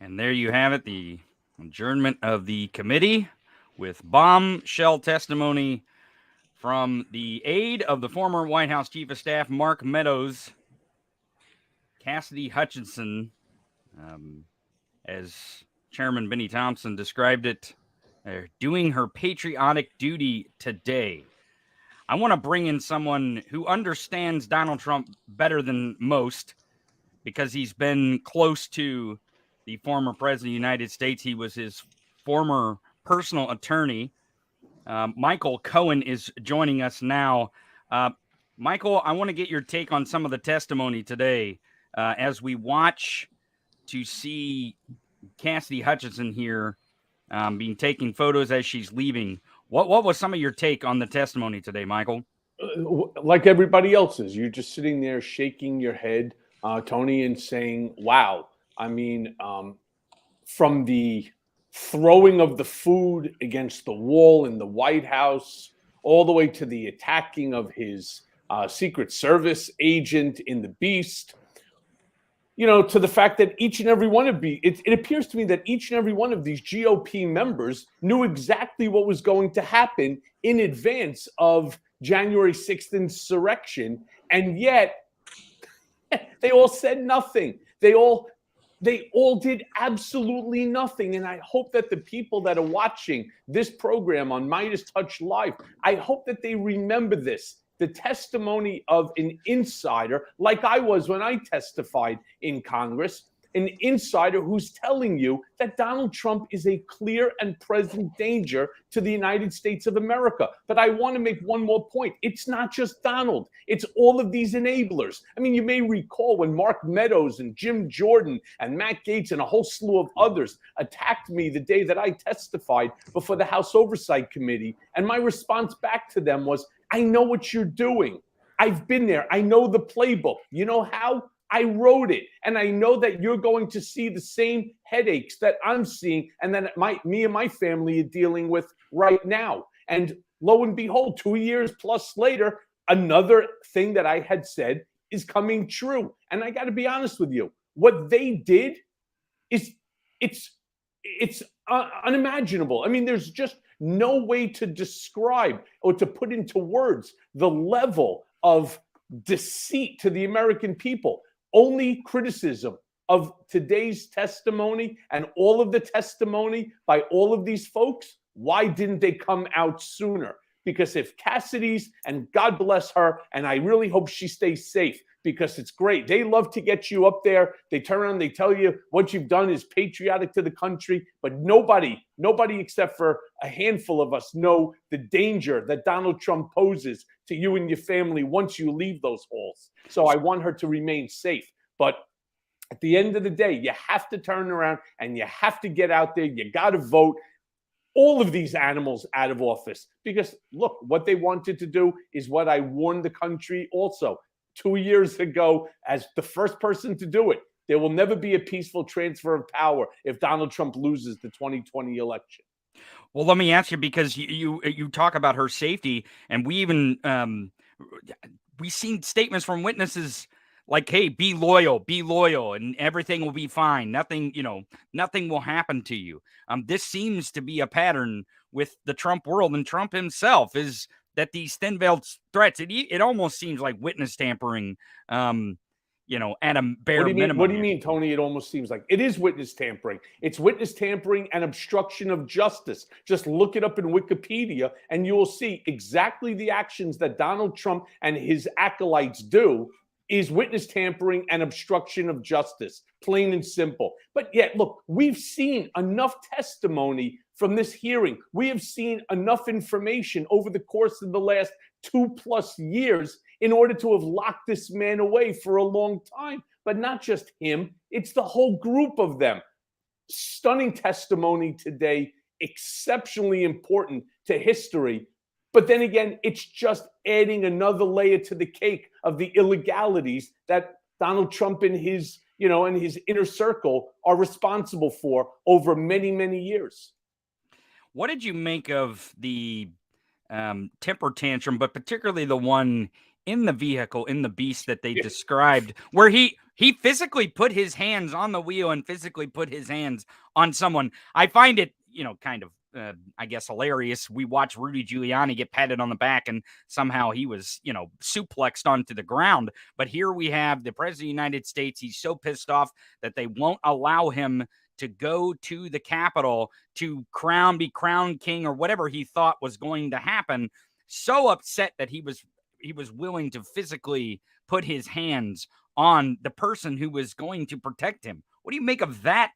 And there you have it, the adjournment of the committee with bombshell testimony from the aide of the former White House Chief of Staff, Mark Meadows, Cassidy Hutchinson, as Chairman Benny Thompson described it, doing her patriotic duty today. I want to bring in someone who understands Donald Trump better than most because he's been close to the former president of the United States. He was his former personal attorney. Michael Cohen is joining us now. Michael, I want to get your take on some of the testimony today as we watch to see Cassidy Hutchinson here being taking photos as she's leaving. What was some of your take on the testimony today, Michael? Like everybody else's, you're just sitting there shaking your head, Tony, and saying, wow. I mean, from the throwing of the food against the wall in the White House, all the way to the attacking of his Secret Service agent in the Beast, you know, to the fact that each and every one of it appears to me that each and every one of these GOP members knew exactly what was going to happen in advance of January 6th insurrection, and yet they all said nothing. They all did absolutely nothing. And I hope that the people that are watching this program on Midas Touch Live, I hope that they remember this. The testimony of an insider, like I was when I testified in Congress, an insider who's telling you that Donald Trump is a clear and present danger to the United States of America. But I want to make one more point. It's not just Donald. It's all of these enablers. I mean, you may recall when Mark Meadows and Jim Jordan and Matt Gaetz and a whole slew of others attacked me the day that I testified before the House Oversight Committee. And my response back to them was, I know what you're doing. I've been there. I know the playbook. You know how? I wrote it, and I know that you're going to see the same headaches that I'm seeing and that me and my family are dealing with right now. And lo and behold, 2 years plus later, another thing that I had said is coming true. And I got to be honest with you, what they did is it's unimaginable. I mean, there's just no way to describe or to put into words the level of deceit to the American people. Only criticism of today's testimony and all of the testimony by all of these folks, why didn't they come out sooner? Because if Cassidy's, and God bless her, and I really hope she stays safe, because it's great. They love to get you up there. They turn around, they tell you what you've done is patriotic to the country, but nobody except for a handful of us know the danger that Donald Trump poses to you and your family once you leave those halls. So I want her to remain safe. But at the end of the day, you have to turn around and you have to get out there. You got to vote all of these animals out of office, because look, what they wanted to do is what I warned the country also 2 years ago as the first person to do it. There will never be a peaceful transfer of power if Donald Trump loses the 2020 election. Well, let me ask you, because you talk about her safety, and we even we've seen statements from witnesses like, hey, be loyal, and everything will be fine. Nothing will happen to you. This seems to be a pattern with the Trump world, and Trump himself is that these thin-veiled threats, it almost seems like witness tampering, at a bare minimum. What do you mean, Tony? It almost seems like it is witness tampering. It's witness tampering and obstruction of justice. Just look it up in Wikipedia and you will see exactly the actions that Donald Trump and his acolytes do is witness tampering and obstruction of justice, plain and simple. But yet, look, we've seen enough testimony from this hearing. We have seen enough information over the course of the last 2+ years in order to have locked this man away for a long time. But not just him, it's the whole group of them. stunning testimony today, exceptionally important to history. But then again, it's just adding another layer to the cake of the illegalities that Donald Trump and his, and his inner circle are responsible for over many, many years. What did you make of the temper tantrum, but particularly the one in the vehicle, in the beast that they described, where he physically put his hands on the wheel and physically put his hands on someone? I find it, kind of, I guess, hilarious. We watched Rudy Giuliani get patted on the back and somehow he was, suplexed onto the ground. But here we have the president of the United States. He's so pissed off that they won't allow him to go to the Capitol to be crowned king or whatever he thought was going to happen. So upset that he was willing to physically put his hands on the person who was going to protect him. What do you make of that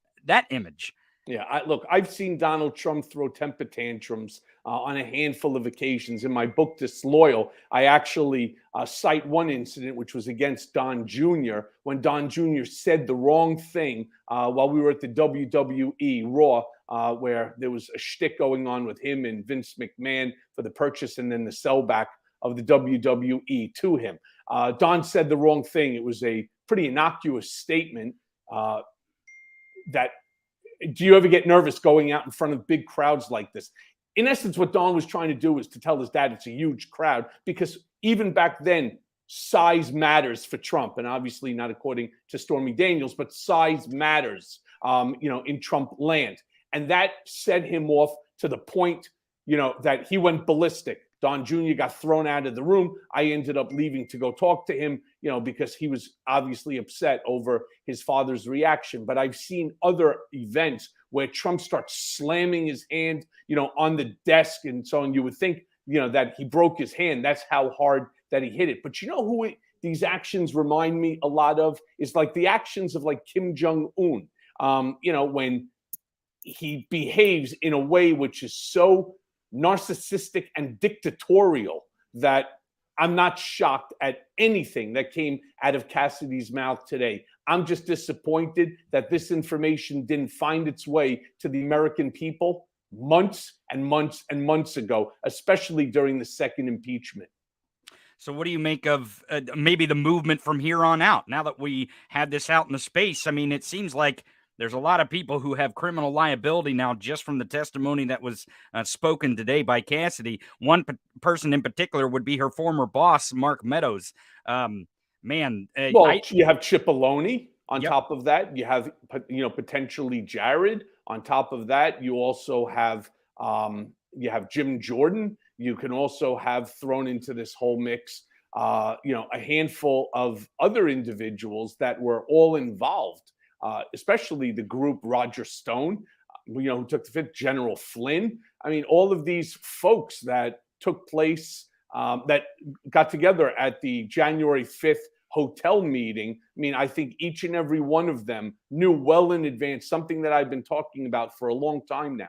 image? Yeah, look, I've seen Donald Trump throw temper tantrums on a handful of occasions. In my book, Disloyal, I actually cite one incident, which was against Don Jr., when Don Jr. said the wrong thing while we were at the WWE Raw, where there was a shtick going on with him and Vince McMahon for the purchase and then the sellback of the WWE to him. Don said the wrong thing. It was a pretty innocuous statement that, do you ever get nervous going out in front of big crowds like this? In essence, what Don was trying to do is to tell his dad it's a huge crowd, because even back then, size matters for Trump. And obviously not according to Stormy Daniels, but size matters, in Trump land. And that set him off to the point, that he went ballistic. Don Jr. got thrown out of the room. I ended up leaving to go talk to him, because he was obviously upset over his father's reaction. But I've seen other events where Trump starts slamming his hand, on the desk and so on. You would think, that he broke his hand. That's how hard that he hit it. But who these actions remind me a lot of is like the actions of like Kim Jong-un, when he behaves in a way which is so narcissistic and dictatorial that I'm not shocked at anything that came out of Cassidy's mouth today. I'm just disappointed that this information didn't find its way to the American people months and months and months ago, especially during the second impeachment. So what do you make of maybe the movement from here on out? Now that we had this out in the space, I mean, it seems like there's a lot of people who have criminal liability now just from the testimony that was spoken today by Cassidy. One person in particular would be her former boss, Mark Meadows. You have Sipoloni on top of that. You have, potentially Jared on top of that. You also have, Jim Jordan. You can also have thrown into this whole mix, a handful of other individuals that were all involved. Especially the group Roger Stone, who took the fifth, General Flynn. I mean, all of these folks that took place, that got together at the January 5th hotel meeting. I mean, I think each and every one of them knew well in advance something that I've been talking about for a long time now.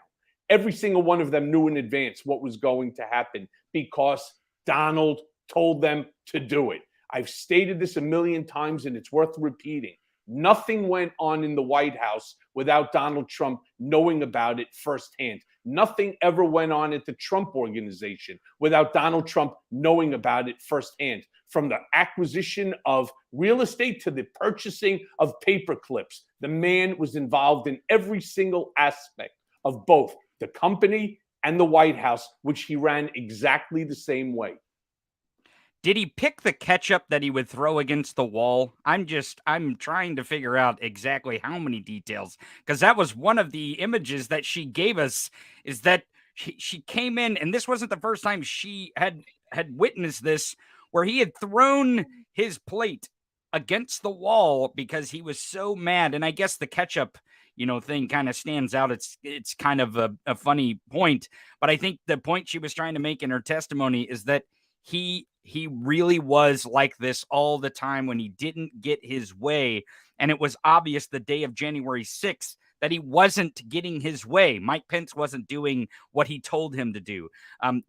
Every single one of them knew in advance what was going to happen because Donald told them to do it. I've stated this a million times and it's worth repeating. Nothing went on in the White House without Donald Trump knowing about it firsthand. Nothing ever went on at the Trump Organization without Donald Trump knowing about it firsthand. From the acquisition of real estate to the purchasing of paper clips, the man was involved in every single aspect of both the company and the White House, which he ran exactly the same way. Did he pick the ketchup that he would throw against the wall? I'm trying to figure out exactly how many details, because that was one of the images that she gave us, is that she came in, and this wasn't the first time she had witnessed this, where he had thrown his plate against the wall because he was so mad. And I guess the ketchup, thing kind of stands out. It's kind of a funny point, but I think the point she was trying to make in her testimony is that he really was like this all the time when he didn't get his way. And it was obvious the day of January 6th that he wasn't getting his way. Mike Pence wasn't doing what he told him to do.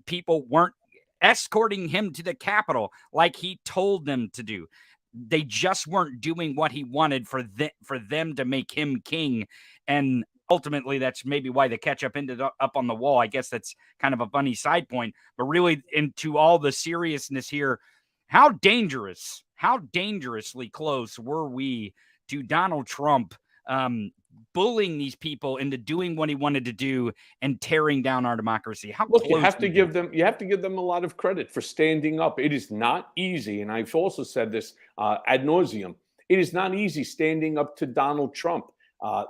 People weren't escorting him to the Capitol like he told them to do. They just weren't doing what he wanted for them to make him king. And ultimately, that's maybe why the ketchup ended up on the wall. I guess that's kind of a funny side point. But really, into all the seriousness here, how dangerously close were we to Donald Trump bullying these people into doing what he wanted to do and tearing down our democracy? How Look, close you have to we give them a lot of credit for standing up. It is not easy, and I've also said this ad nauseum. It is not easy standing up to Donald Trump.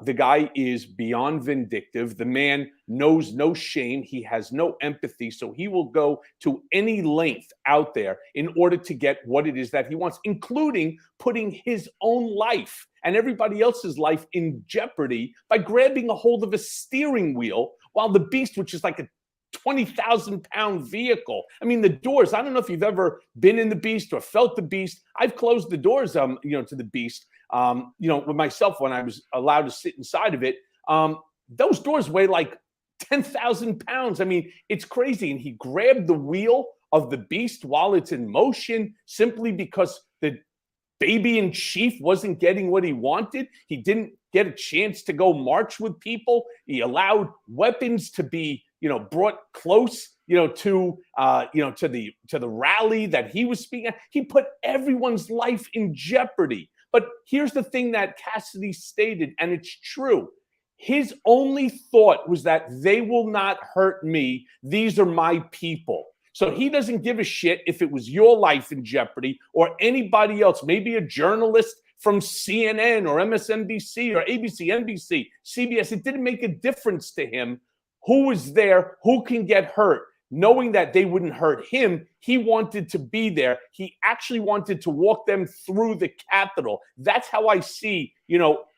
The guy is beyond vindictive. The man knows no shame. He has no empathy. So he will go to any length out there in order to get what it is that he wants, including putting his own life and everybody else's life in jeopardy by grabbing a hold of a steering wheel while the beast, which is like a 20,000-pound vehicle. I mean, the doors, I don't know if you've ever been in the beast or felt the beast. I've closed the doors, to the beast. With myself when I was allowed to sit inside of it. Those doors weigh like 10,000 pounds. I mean, it's crazy. And he grabbed the wheel of the beast while it's in motion simply because the baby in chief wasn't getting what he wanted. He didn't get a chance to go march with people. He allowed weapons to be, brought close, to the rally that he was speaking at. He put everyone's life in jeopardy. But here's the thing that Cassidy stated, and it's true. His only thought was that they will not hurt me. These are my people. So he doesn't give a shit if it was your life in jeopardy or anybody else, maybe a journalist from CNN or MSNBC or ABC, NBC, CBS. It didn't make a difference to him who was there, who can get hurt. Knowing that they wouldn't hurt him, he wanted to be there. He actually wanted to walk them through the Capitol. That's how I see,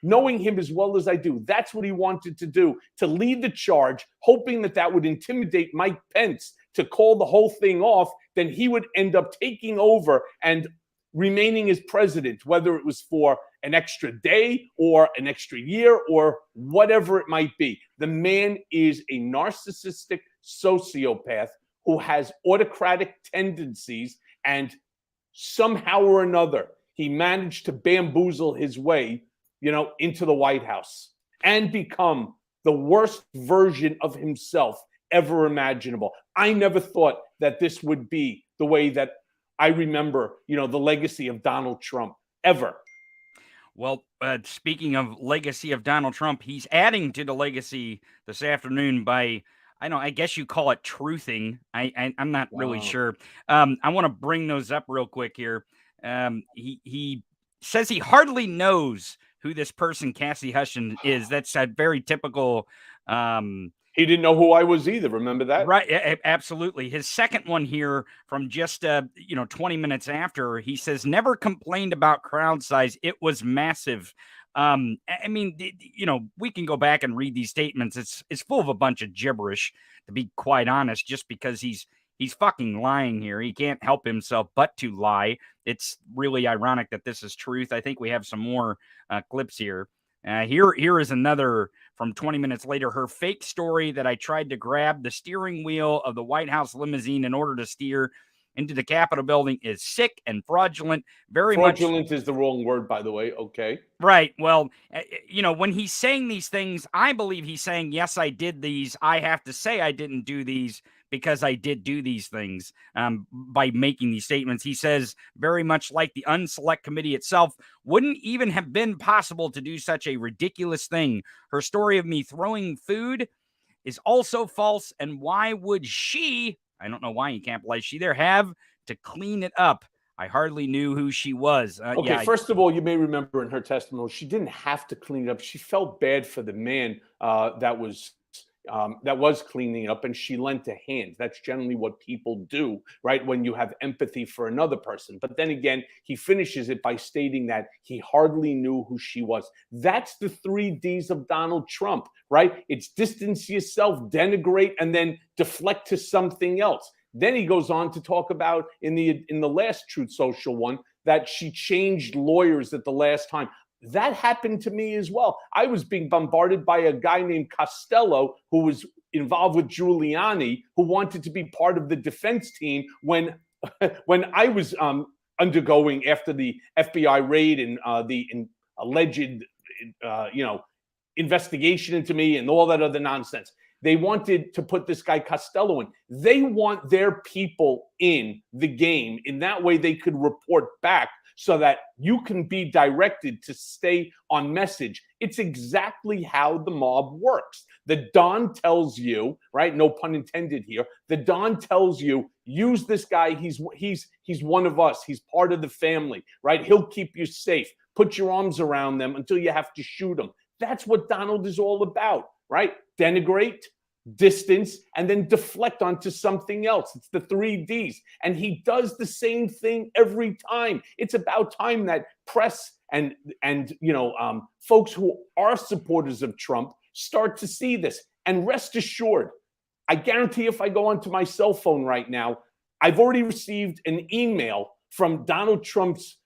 knowing him as well as I do. That's what he wanted to do, to lead the charge, hoping that that would intimidate Mike Pence to call the whole thing off. Then he would end up taking over and remaining as president, whether it was for an extra day or an extra year or whatever it might be. The man is a narcissistic sociopath who has autocratic tendencies, and somehow or another he managed to bamboozle his way, into the White House and become the worst version of himself ever imaginable. I never thought that this would be the way that I remember, the legacy of Donald Trump ever. Well, speaking of legacy of Donald Trump, he's adding to the legacy this afternoon by, I guess you call it truthing. I'm not really sure. I want to bring those up real quick here. He says he hardly knows who this person, Cassidy Hutchinson, is. That's a very typical. He didn't know who I was either. Remember that? Right. Absolutely. His second one here from just, 20 minutes after, he says, never complained about crowd size. It was massive. We can go back and read these statements. It's full of a bunch of gibberish, to be quite honest, just because he's fucking lying here. He can't help himself but to lie. It's really ironic that this is truth. I think we have some more clips here. Here is another from 20 minutes later. Her fake story that I tried to grab the steering wheel of the White House limousine in order to steer into the Capitol building is sick and fraudulent. Fraudulent is the wrong word, by the way. Okay. Right. Well, when he's saying these things, I believe he's saying, yes, I did these. I have to say I didn't do these because I did do these things by making these statements. He says, very much like the Unselect Committee itself, wouldn't even have been possible to do such a ridiculous thing. Her story of me throwing food is also false. And why would she, I don't know why you capitalize she there, have to clean it up? I hardly knew who she was. First of all, you may remember in her testimony, she didn't have to clean it up. She felt bad for the man that was cleaning it up, and she lent a hand. That's generally what people do, right? When you have empathy for another person. But then again, he finishes it by stating that he hardly knew who she was. That's the 3 Ds of Donald Trump, right? It's distance yourself, denigrate, and then deflect to something else. Then he goes on to talk about in the last Truth Social one that she changed lawyers at the last time. That happened to me as well. I was being bombarded by a guy named Costello who was involved with Giuliani, who wanted to be part of the defense team when I was undergoing after the FBI raid and the alleged investigation into me and all that other nonsense. They wanted to put this guy Costello in. They want their people in the game. In that way, they could report back so that you can be directed to stay on message. It's exactly how the mob works. The Don tells you, right? No pun intended here. The Don tells you, use this guy. He's one of us. He's part of the family, right? He'll keep you safe. Put your arms around them until you have to shoot them. That's what Donald is all about, right? Denigrate, distance, and then deflect onto something else. It's the 3 Ds. And he does the same thing every time. It's about time that press and folks who are supporters of Trump start to see this. And rest assured, I guarantee if I go onto my cell phone right now, I've already received an email from Donald Trump's,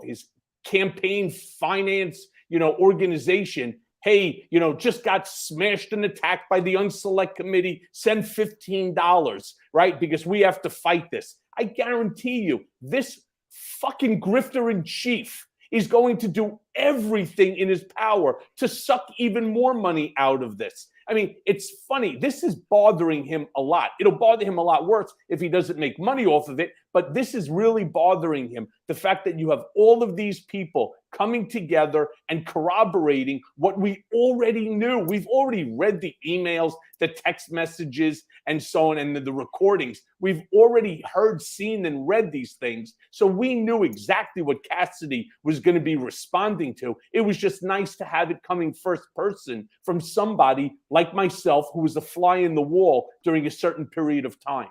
his campaign finance, organization. Hey, just got smashed and attacked by the Unselect Committee. Send $15, right? Because we have to fight this. I guarantee you, this fucking grifter in chief is going to do everything in his power to suck even more money out of this. I mean, it's funny. This is bothering him a lot. It'll bother him a lot worse if he doesn't make money off of it. But this is really bothering him. The fact that you have all of these people coming together and corroborating what we already knew. We've already read the emails, the text messages, and so on, and the recordings. We've already heard, seen, and read these things. So we knew exactly what Cassidy was going to be responding to. It was just nice to have it coming first person from somebody like myself who was a fly in the wall during a certain period of time.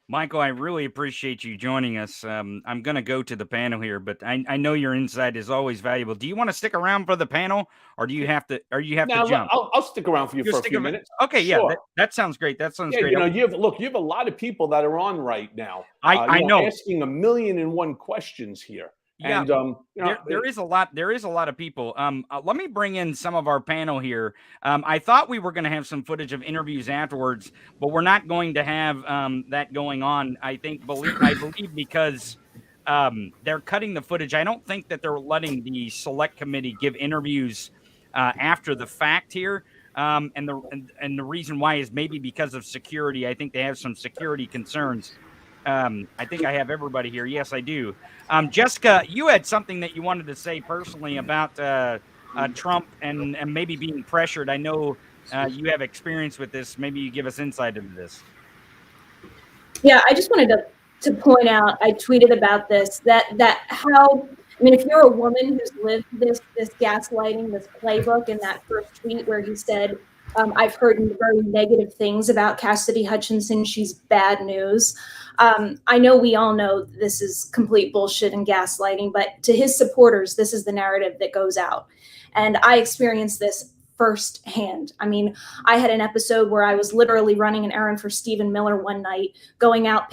Michael, I really appreciate you joining us. I'm going to go to the panel here, but I know your insight is always valuable. Do you want to stick around for the panel, or do you have to? Or you have to jump? I'll stick around for you for a few minutes. Okay, sure. Yeah, that sounds great. That sounds great. You have a lot of people that are on right now. I know, asking 1,000,001 questions here. Yeah, and there is a lot. There is a lot of people. Let me bring in some of our panel here. I thought we were going to have some footage of interviews afterwards, but we're not going to have that going on. I believe because they're cutting the footage. I don't think that they're letting the select committee give interviews after the fact here. And the reason why is maybe because of security. I think they have some security concerns. I think I have everybody here. Yes, I do. Jessica, you had something that you wanted to say personally about Trump and maybe being pressured. I know you have experience with this. Maybe you give us insight into this. Yeah, I just wanted to point out, I tweeted about this, if you're a woman who's lived this gaslighting, this playbook in that first tweet where he said, I've heard very negative things about Cassidy Hutchinson. She's bad news. I know we all know this is complete bullshit and gaslighting, but to his supporters, this is the narrative that goes out. And I experienced this firsthand. I had an episode where I was literally running an errand for Stephen Miller one night, going out,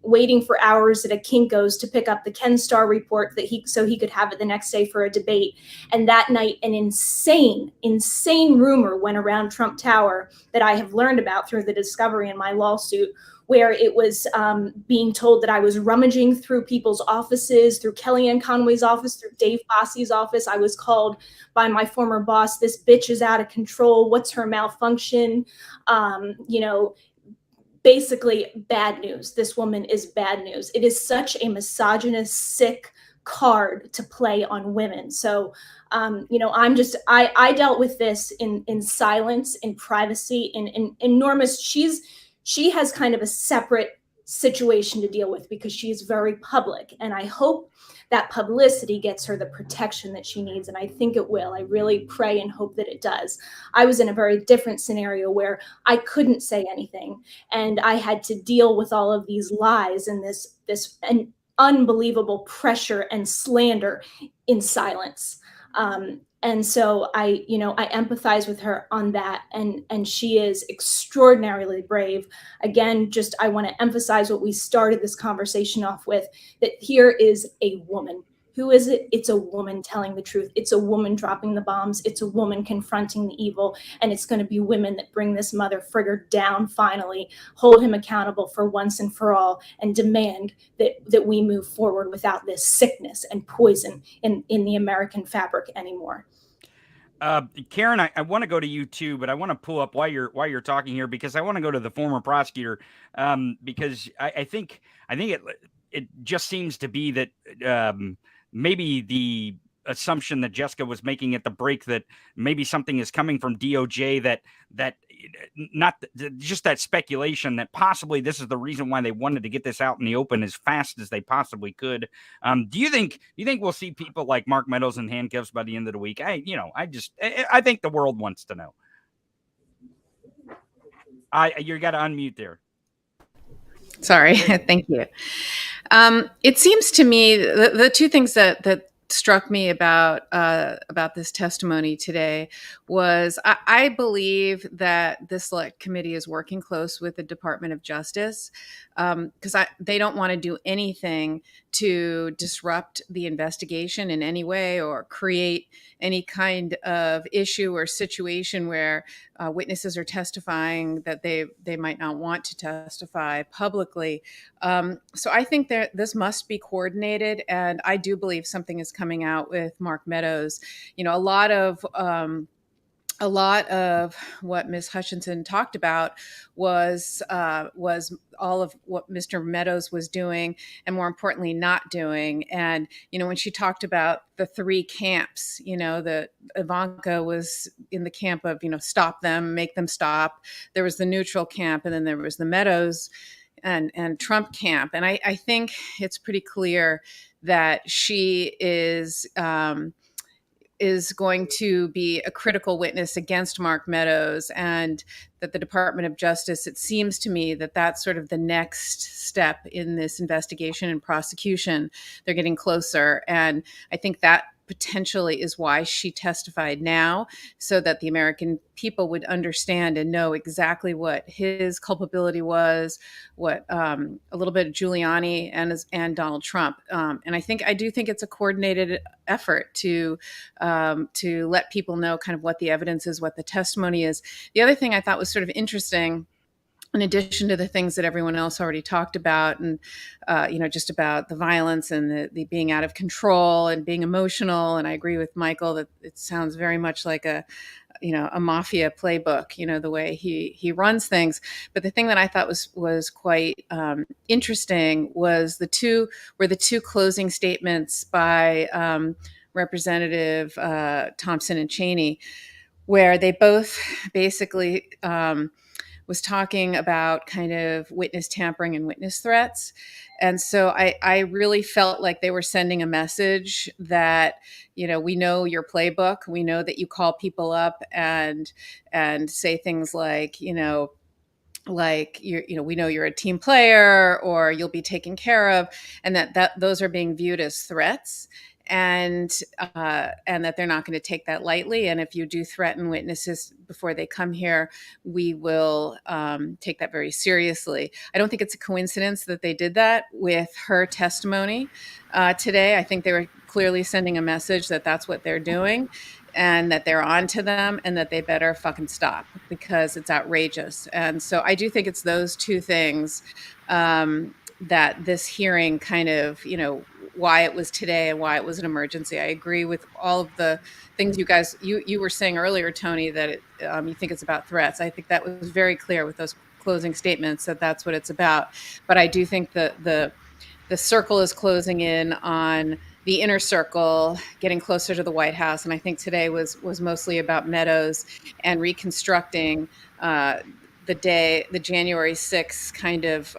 waiting for hours at a Kinko's to pick up the Ken Starr report so he could have it the next day for a debate. And that night, an insane rumor went around Trump Tower that I have learned about through the discovery in my lawsuit, where it was being told that I was rummaging through people's offices, through Kellyanne Conway's office, through Dave Fosse's office. I was called by my former boss, this bitch is out of control. What's her malfunction? Basically bad news. This woman is bad news. It is such a misogynist, sick card to play on women. So, I dealt with this in silence, in privacy, in enormous, she has kind of a separate situation to deal with because she's very public. And I hope that publicity gets her the protection that she needs. And I think it will. I really pray and hope that it does. I was in a very different scenario where I couldn't say anything. And I had to deal with all of these lies and this unbelievable pressure and slander in silence. And so I empathize with her on that. And she is extraordinarily brave. Again, I want to emphasize what we started this conversation off with, that here is a woman. Who is it? It's a woman telling the truth. It's a woman dropping the bombs. It's a woman confronting the evil. And it's going to be women that bring this mother frigger down finally, hold him accountable for once and for all, and demand that we move forward without this sickness and poison in the American fabric anymore. Karen, I want to go to you too, but I want to pull up while you're talking here because I want to go to the former prosecutor because I think it just seems to be that maybe the assumption that Jessica was making at the break that maybe something is coming from DOJ that not just that speculation that possibly this is the reason why they wanted to get this out in the open as fast as they possibly could. Do you think we'll see people like Mark Meadows in handcuffs by the end of the week? I think the world wants to know. You got to unmute there. Sorry. Thank you. It seems to me the two things that struck me about this testimony today was I believe that this select committee is working close with the Department of Justice because they don't want to do anything to disrupt the investigation in any way or create any kind of issue or situation where witnesses are testifying that they might not want to testify publicly. So I think that this must be coordinated, and I do believe something is coming out with Mark Meadows. You know, a lot of what Ms. Hutchinson talked about was all of what Mr. Meadows was doing, and more importantly, not doing. And you know, when she talked about the three camps, you know, that Ivanka was in the camp of, you know, stop them, make them stop. There was the neutral camp, and then there was the Meadows and Trump camp. And I think it's pretty clear that she is going to be a critical witness against Mark Meadows, and that the Department of Justice, it seems to me that that's sort of the next step in this investigation and prosecution. They're getting closer. And I think that potentially is why she testified now, so that the American people would understand and know exactly what his culpability was, what a little bit of Giuliani and Donald Trump. And I do think it's a coordinated effort to let people know kind of what the evidence is, what the testimony is. The other thing I thought was sort of interesting, in addition to the things that everyone else already talked about, and you know, just about the violence and the being out of control and being emotional, and I agree with Michael that it sounds very much like a mafia playbook, you know, the way he runs things. But the thing that I thought was quite interesting was the two closing statements by Representative Thompson and Cheney, where they both basically was talking about kind of witness tampering and witness threats. And so I really felt like they were sending a message that, you know, we know your playbook. We know that you call people up and say things like, we know you're a team player, or you'll be taken care of, and that those are being viewed as threats. And that they're not going to take that lightly. And if you do threaten witnesses before they come here, we will take that very seriously. I don't think it's a coincidence that they did that with her testimony today. I think they were clearly sending a message that that's what they're doing, and that they're on to them, and that they better fucking stop, because it's outrageous. And so I do think it's those two things that this hearing kind of, you know, why it was today and why it was an emergency. I agree with all of the things you guys, you were saying earlier, Tony, that you think it's about threats. I think that was very clear with those closing statements, that that's what it's about. But I do think that the circle is closing in on the inner circle, getting closer to the White House. And I think today was mostly about Meadows and reconstructing the January 6th kind of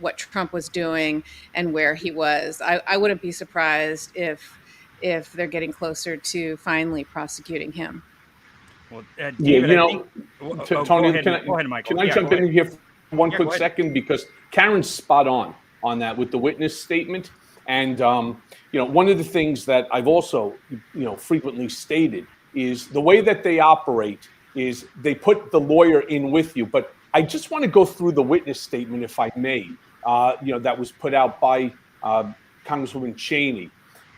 what Trump was doing and where he was. I wouldn't be surprised if they're getting closer to finally prosecuting him. Well, David, Tony, go ahead, Michael. Can I jump in here for one quick second? Because Karen's spot on that with the witness statement. And, one of the things that I've also, frequently stated is the way that they operate is they put the lawyer in with you. But I just want to go through the witness statement, if I may, that was put out by Congresswoman Cheney.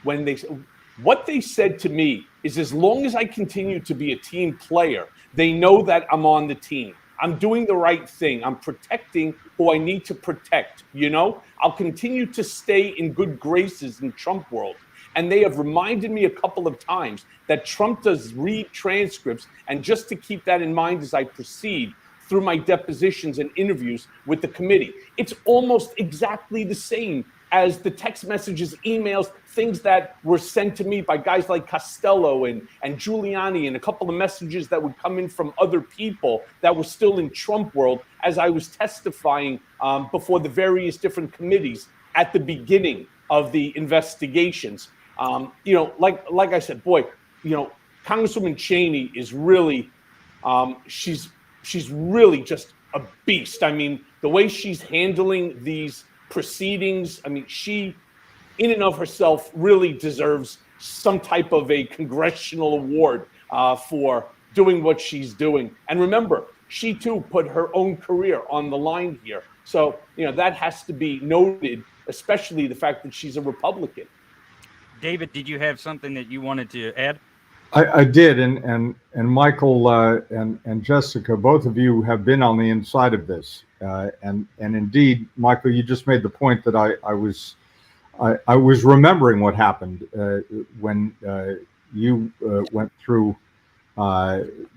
What they said to me is, as long as I continue to be a team player, they know that I'm on the team. I'm doing the right thing. I'm protecting who I need to protect. I'll continue to stay in good graces in Trump world. And they have reminded me a couple of times that Trump does read transcripts. And just to keep that in mind as I proceed through my depositions and interviews with the committee, it's almost exactly the same as the text messages, emails, things that were sent to me by guys like Costello and Giuliani, and a couple of messages that would come in from other people that were still in Trump world as I was testifying before the various different committees at the beginning of the investigations. Like I said, boy, Congresswoman Cheney is really, she's really just a beast. I mean, the way she's handling these proceedings, I mean, she in and of herself really deserves some type of a congressional award for doing what she's doing. And remember, she too put her own career on the line here. So, that has to be noted, especially the fact that she's a Republican. David, did you have something that you wanted to add? I did, and Michael and Jessica, both of you have been on the inside of this, and indeed, Michael, you just made the point that I was remembering what happened when you went through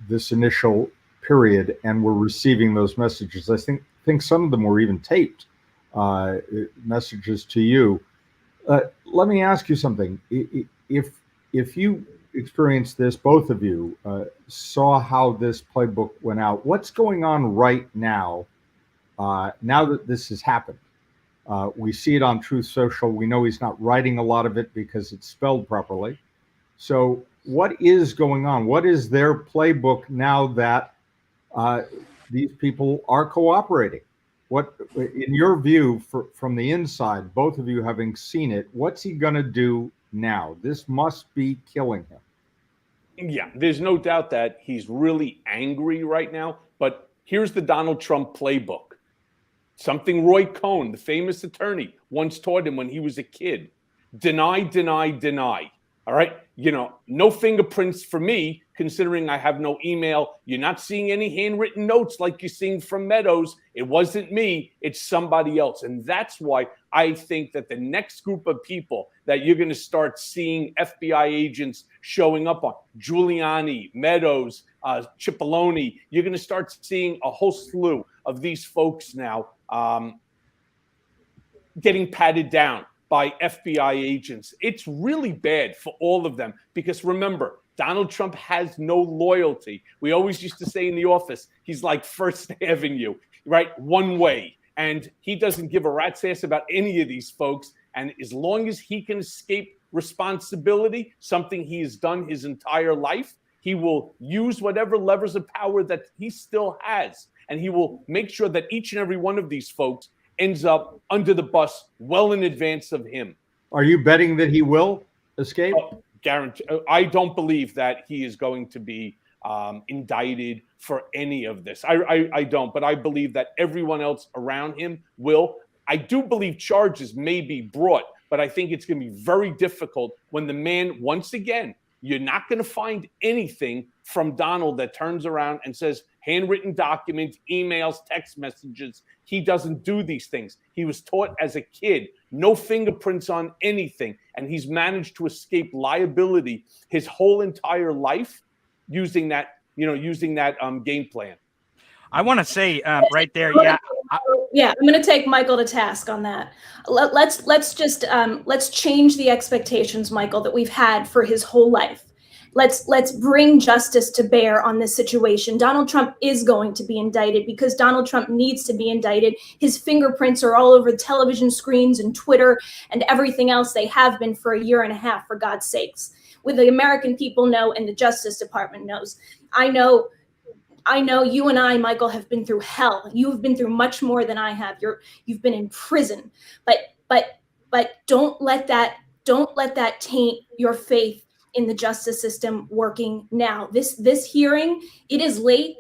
this initial period and were receiving those messages. I think some of them were even taped messages to you. Let me ask you something. If you experienced this, both of you saw how this playbook went out, what's going on right now, now that this has happened? We see it on Truth Social. We know he's not writing a lot of it because it's spelled properly. So what is going on? What is their playbook now that these people are cooperating? What, in your view, from the inside, both of you having seen it, what's he going to do now? This must be killing him. Yeah, there's no doubt that he's really angry right now. But here's the Donald Trump playbook. Something Roy Cohn, the famous attorney, once taught him when he was a kid. Deny, deny, deny. All right? No fingerprints for me, considering I have no email. You're not seeing any handwritten notes like you're seeing from Meadows. It wasn't me. It's somebody else. And that's why I think that the next group of people that you're going to start seeing FBI agents showing up on, Giuliani, Meadows, Sipoloni, you're going to start seeing a whole slew of these folks now getting patted down by FBI agents. It's really bad for all of them because remember, Donald Trump has no loyalty. We always used to say in the office, he's like First Avenue, right? One way. And he doesn't give a rat's ass about any of these folks. And as long as he can escape responsibility, something he has done his entire life, he will use whatever levers of power that he still has. And he will make sure that each and every one of these folks ends up under the bus well in advance of him. Are you betting that he will escape? Guarantee. I don't believe that he is going to be indicted for any of this. I don't, but I believe that everyone else around him will. I do believe charges may be brought, but I think it's going to be very difficult when the man, once again, you're not going to find anything from Donald that turns around and says handwritten documents, emails, text messages. He doesn't do these things. He was taught as a kid, no fingerprints on anything. And he's managed to escape liability his whole entire life using that game plan. I want to say right there, yeah. Yeah, I'm going to take Michael to task on that. Let's change the expectations, Michael, that we've had for his whole life. Let's bring justice to bear on this situation. Donald Trump is going to be indicted because Donald Trump needs to be indicted. His fingerprints are all over television screens and Twitter and everything else. They have been for a year and a half, for God's sakes. With the American people know and the Justice Department knows. I know you and I, Michael, have been through hell. You have been through much more than I have. You've been in prison, but don't let that taint your faith in the justice system working now. This hearing, it is late.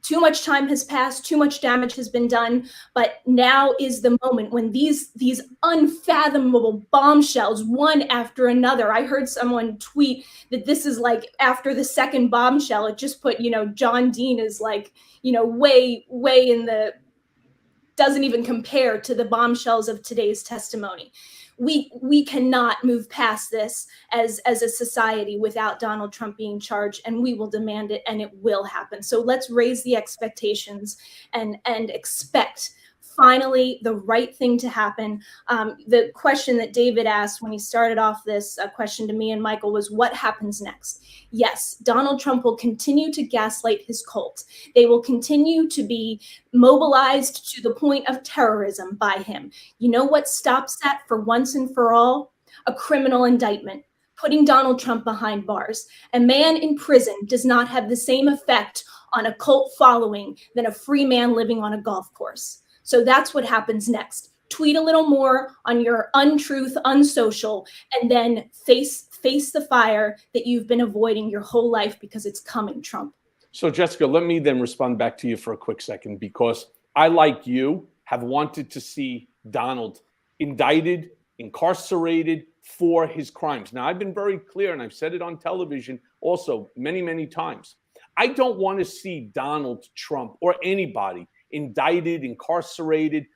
Too much time has passed. Too much damage has been done. But now is the moment when these unfathomable bombshells, one after another. I heard someone tweet that this is like after the second bombshell. It just put, John Dean is like, way in the, doesn't even compare to the bombshells of today's testimony. we cannot move past this as a society without Donald Trump being charged, and we will demand it, and it will happen. So let's raise the expectations and expect finally the right thing to happen. The question that David asked when he started off this question to me and Michael was, what happens next? Yes, Donald Trump will continue to gaslight his cult. They will continue to be mobilized to the point of terrorism by him. You know what stops that for once and for all? A criminal indictment, putting Donald Trump behind bars. A man in prison does not have the same effect on a cult following than a free man living on a golf course. So that's what happens next. Tweet a little more on your untruth, unsocial, and then face the fire that you've been avoiding your whole life, because it's coming, Trump. So Jessica, let me then respond back to you for a quick second, because I, like you, have wanted to see Donald indicted, incarcerated for his crimes. Now, I've been very clear, and I've said it on television also many, many times. I don't want to see Donald Trump or anybody indicted, incarcerated,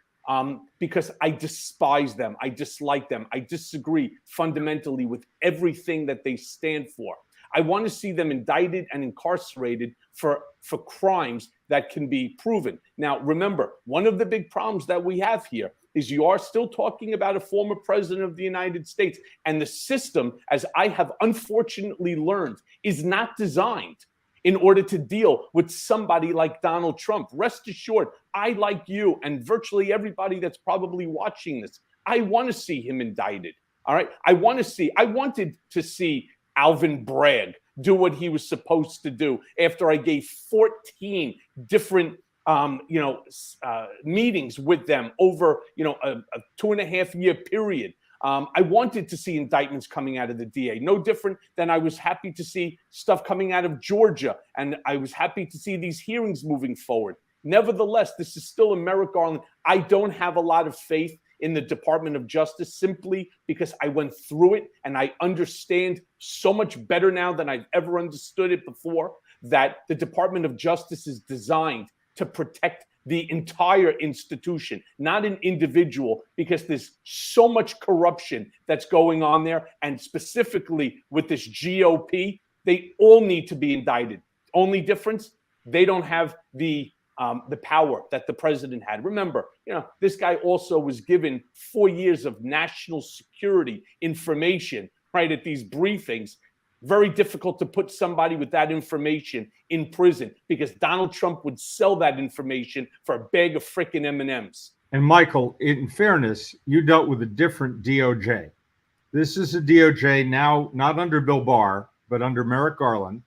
because I despise them. I dislike them. I disagree fundamentally with everything that they stand for. I want to see them indicted and incarcerated for crimes that can be proven. Now, remember, one of the big problems that we have here is you are still talking about a former president of the United States, and the system, as I have unfortunately learned, is not designed in order to deal with somebody like Donald Trump. Rest assured, I, like you and virtually everybody that's probably watching this, I want to see him indicted. All right. I wanted to see Alvin Bragg do what he was supposed to do after I gave 14 different meetings with them over a 2.5-year period. I wanted to see indictments coming out of the DA, no different than I was happy to see stuff coming out of Georgia, and I was happy to see these hearings moving forward. Nevertheless, this is still a Merrick Garland. I don't have a lot of faith in the Department of Justice, simply because I went through it and I understand so much better now than I've ever understood it before, that the Department of Justice is designed to protect the entire institution, not an individual, because there's so much corruption that's going on there. And specifically with this GOP, they all need to be indicted. Only difference, they don't have the power that the president had. Remember, this guy also was given 4 years of national security information, right, at these briefings. Very difficult to put somebody with that information in prison, because Donald Trump would sell that information for a bag of frickin' M&Ms. And Michael, in fairness, you dealt with a different DOJ. This is a DOJ now not under Bill Barr, but under Merrick Garland.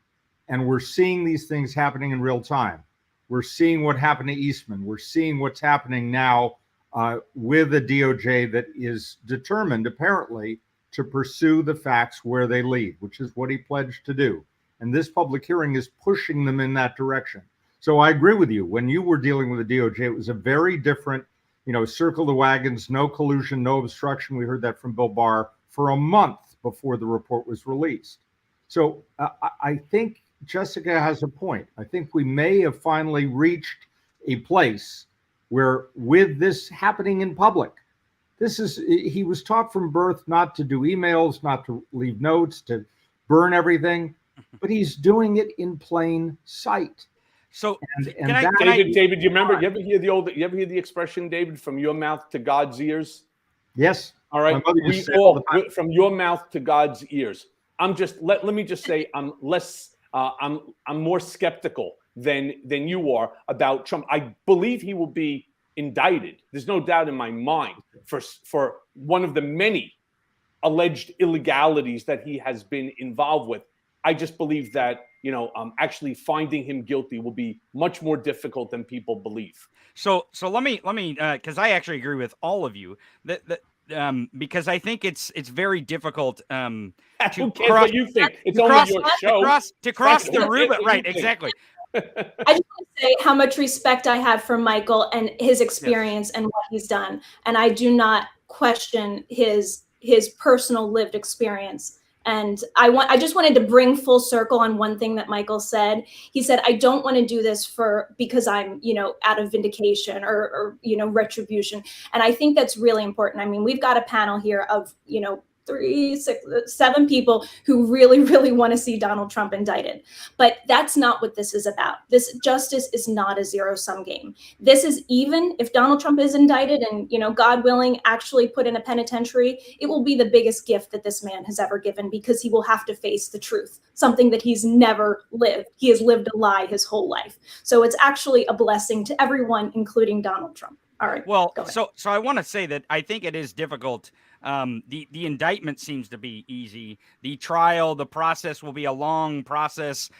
And we're seeing these things happening in real time. We're seeing what happened to Eastman. We're seeing what's happening now with a DOJ that is determined, apparently, to pursue the facts where they lead, which is what he pledged to do. And this public hearing is pushing them in that direction. So I agree with you. When you were dealing with the DOJ, it was a very different, circle the wagons, no collusion, no obstruction. We heard that from Bill Barr for a month before the report was released. So I think Jessica has a point. I think we may have finally reached a place where, with this happening in public, he was taught from birth not to do emails, not to leave notes, to burn everything, but he's doing it in plain sight. So, David, you remember? You ever hear the expression, David, from your mouth to God's ears? Yes. All right. From your mouth to God's ears. Let me just say, I'm more skeptical than you are about Trump. I believe he will be indicted. There's no doubt in my mind for one of the many alleged illegalities that he has been involved with. I just believe that actually finding him guilty will be much more difficult than people believe. So let me because I actually agree with all of you that because I think it's very difficult Who cares what you think? It's only your show. To cross the Rubicon, right? Exactly. I just want to say how much respect I have for Michael and his experience and what he's done. And I do not question his personal lived experience And I just wanted to bring full circle on one thing that Michael said. He said, I don't want to do this because I'm, out of vindication or retribution. And I think that's really important. I mean, we've got a panel here of, 3, 6, 7 people who really, really want to see Donald Trump indicted. But that's not what this is about. This justice is not a zero-sum game. This is, even if Donald Trump is indicted and, God willing, actually put in a penitentiary, it will be the biggest gift that this man has ever given, because he will have to face the truth, something that he's never lived. He has lived a lie his whole life. So it's actually a blessing to everyone, including Donald Trump. All right. Well, so I want to say that I think it is difficult. The indictment seems to be easy. The trial, the process will be a long process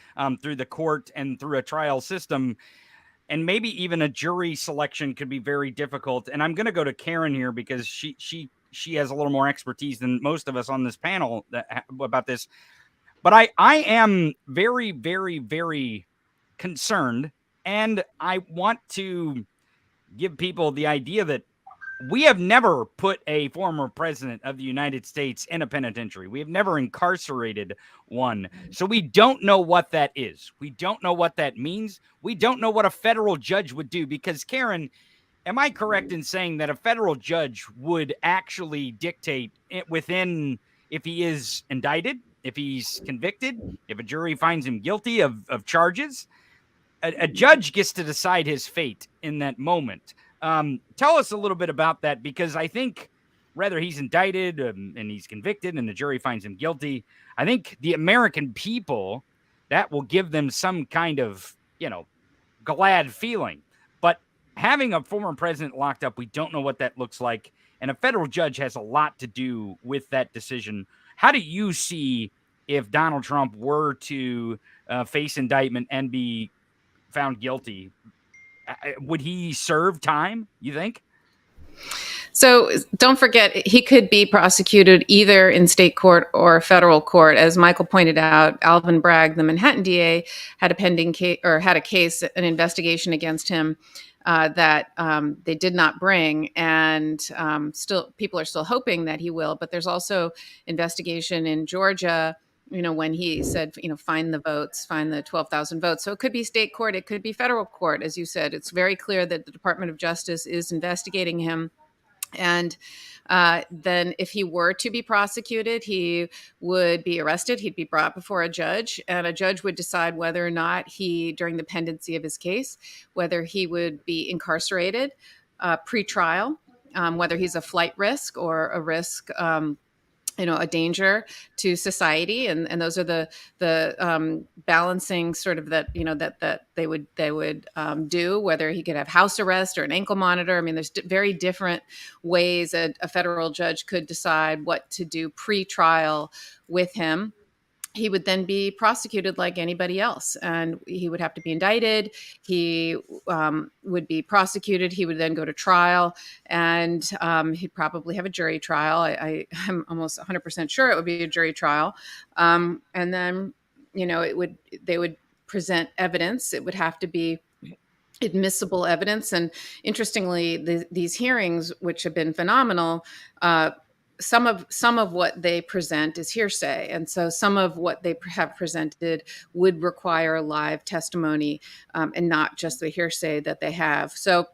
through the court and through a trial system. And maybe even a jury selection could be very difficult. And I'm going to go to Karen here because she has a little more expertise than most of us on this panel about this. But I am very, very, very concerned. And I want to give people the idea that we have never put a former president of the United States in a penitentiary. We have never incarcerated one. So we don't know what that is. We don't know what that means. We don't know what a federal judge would do, because, Karen, am I correct in saying that a federal judge would actually dictate it within, if he is indicted, if he's convicted, if a jury finds him guilty of charges, a judge gets to decide his fate in that moment. Tell us a little bit about that, because I think whether he's indicted and he's convicted and the jury finds him guilty, I think the American people, that will give them some kind of, glad feeling. But having a former president locked up, we don't know what that looks like. And a federal judge has a lot to do with that decision. How do you see, if Donald Trump were to face indictment and be found guilty, would he serve time, you think? So don't forget, he could be prosecuted either in state court or federal court. As Michael pointed out, Alvin Bragg, the Manhattan DA, had a pending case, or had a case, an investigation against him that they did not bring, and still people are still hoping that he will. But there's also investigation in Georgia, when he said, find the votes, find the 12,000 votes. So it could be state court, it could be federal court. As you said, it's very clear that the Department of Justice is investigating him. And then if he were to be prosecuted, he would be arrested. He'd be brought before a judge, and a judge would decide whether or not during the pendency of his case, whether he would be incarcerated pre-trial, whether he's a flight risk or a risk, a danger to society, and those are the balancing sort of that that they would do, whether he could have house arrest or an ankle monitor. I mean, there's very different ways a federal judge could decide what to do pre-trial with him. He would then be prosecuted like anybody else, and he would have to be indicted. He would be prosecuted. He would then go to trial, and he'd probably have a jury trial. I'm almost 100% sure it would be a jury trial. And then, they would present evidence. It would have to be admissible evidence. And interestingly, these hearings, which have been phenomenal, some of what they present is hearsay. And so some of what they have presented would require live testimony, and not just the hearsay that they have. So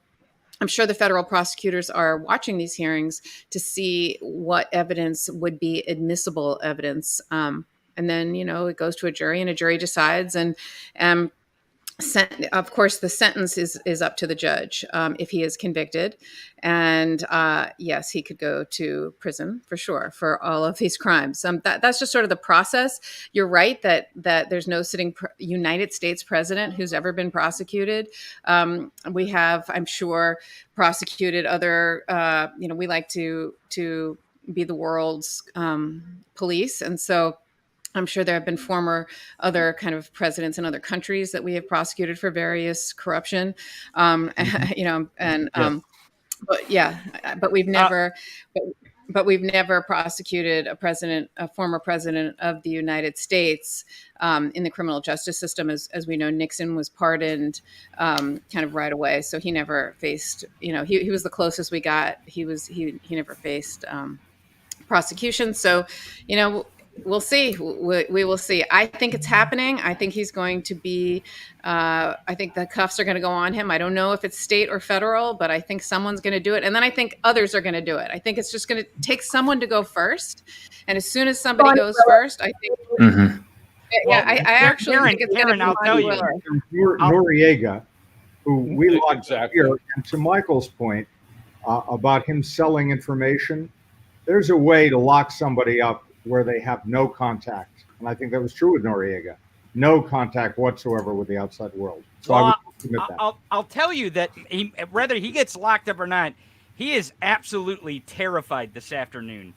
I'm sure the federal prosecutors are watching these hearings to see what evidence would be admissible evidence. And then, it goes to a jury, and a jury decides. And of course, the sentence is up to the judge if he is convicted. And yes, he could go to prison for sure for all of these crimes. That's just sort of the process. You're right that there's no sitting United States president who's ever been prosecuted. We have, I'm sure, prosecuted other, we like to be the world's police. And so I'm sure there have been former other kind of presidents in other countries that we have prosecuted for various corruption, but we've never, but we've never prosecuted a former president of the United States in the criminal justice system. As we know, Nixon was pardoned kind of right away, so he never faced. He was the closest we got. He never faced prosecution. So, We'll see. We will see. I think it's happening. I think he's going to be, I think the cuffs are going to go on him. I don't know if it's state or federal, but I think someone's going to do it. And then I think others are going to do it. I think it's just going to take someone to go first. And as soon as somebody goes first, I think, Well, I actually think it's going to Karen, be I'll tell you. Noriega, who we locked Exactly. here, and to Michael's point about him selling information, there's a way to lock somebody up where they have no contact. And I think that was true with Noriega. No contact whatsoever with the outside world. So I would submit that. I'll tell you that whether he gets locked up or not, he is absolutely terrified this afternoon.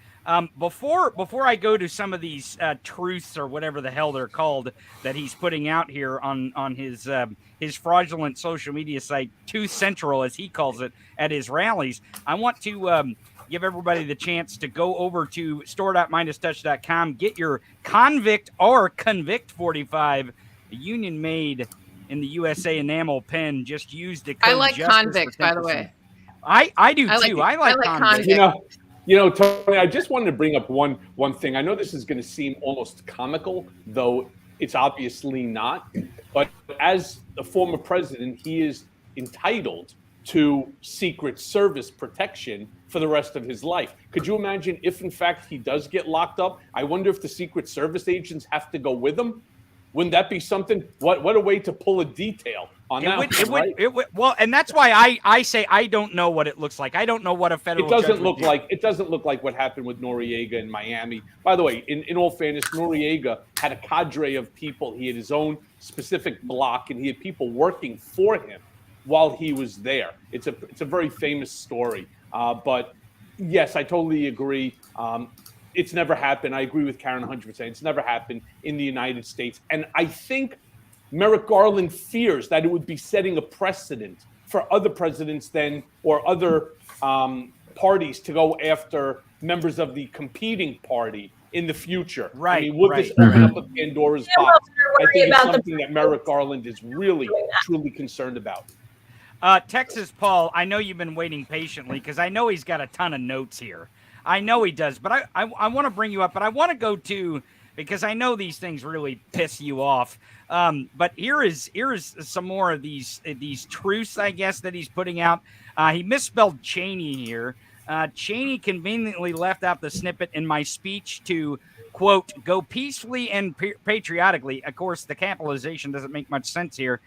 Before I go to some of these truths or whatever the hell they're called that he's putting out here on his fraudulent social media site, Tooth Central as he calls it, at his rallies, I want to give everybody the chance to go over to store.MidasTouch.com, get your Convict or Convict 45, a union made in the USA enamel pen. Just use the code I like Justice Convict, for by the 10%. way. I do too. I like Convict. You know, Tony, I just wanted to bring up one thing. I know this is going to seem almost comical, though it's obviously not. But as a former president, he is entitled to Secret Service protection for the rest of his life. Could you imagine if, in fact, he does get locked up? I wonder if the Secret Service agents have to go with him. Wouldn't that be something? What a way to pull a detail on that. It would. Well, and that's why I say I don't know what it looks like. I don't know what a federal. It doesn't look like what happened with Noriega in Miami. By the way, in all fairness, Noriega had a cadre of people. He had his own specific block, and he had people working for him while he was there. It's a very famous story. But yes, I totally agree. It's never happened. I agree with Karen 100%. It's never happened in the United States. And I think Merrick Garland fears that it would be setting a precedent for other presidents then, or other parties to go after members of the competing party in the future. Right. I mean, would this open up a Pandora's box? I think it's something that Merrick Garland is really, truly concerned about. Texas Paul, I know you've been waiting patiently because I know he's got a ton of notes here. I know he does, but I want to bring you up, but I want to go to, because I know these things really piss you off. But here is some more of these truths, I guess, that he's putting out. He misspelled Cheney here. Cheney conveniently left out the snippet in my speech to, quote, go peacefully and patriotically. Of course, the capitalization doesn't make much sense here.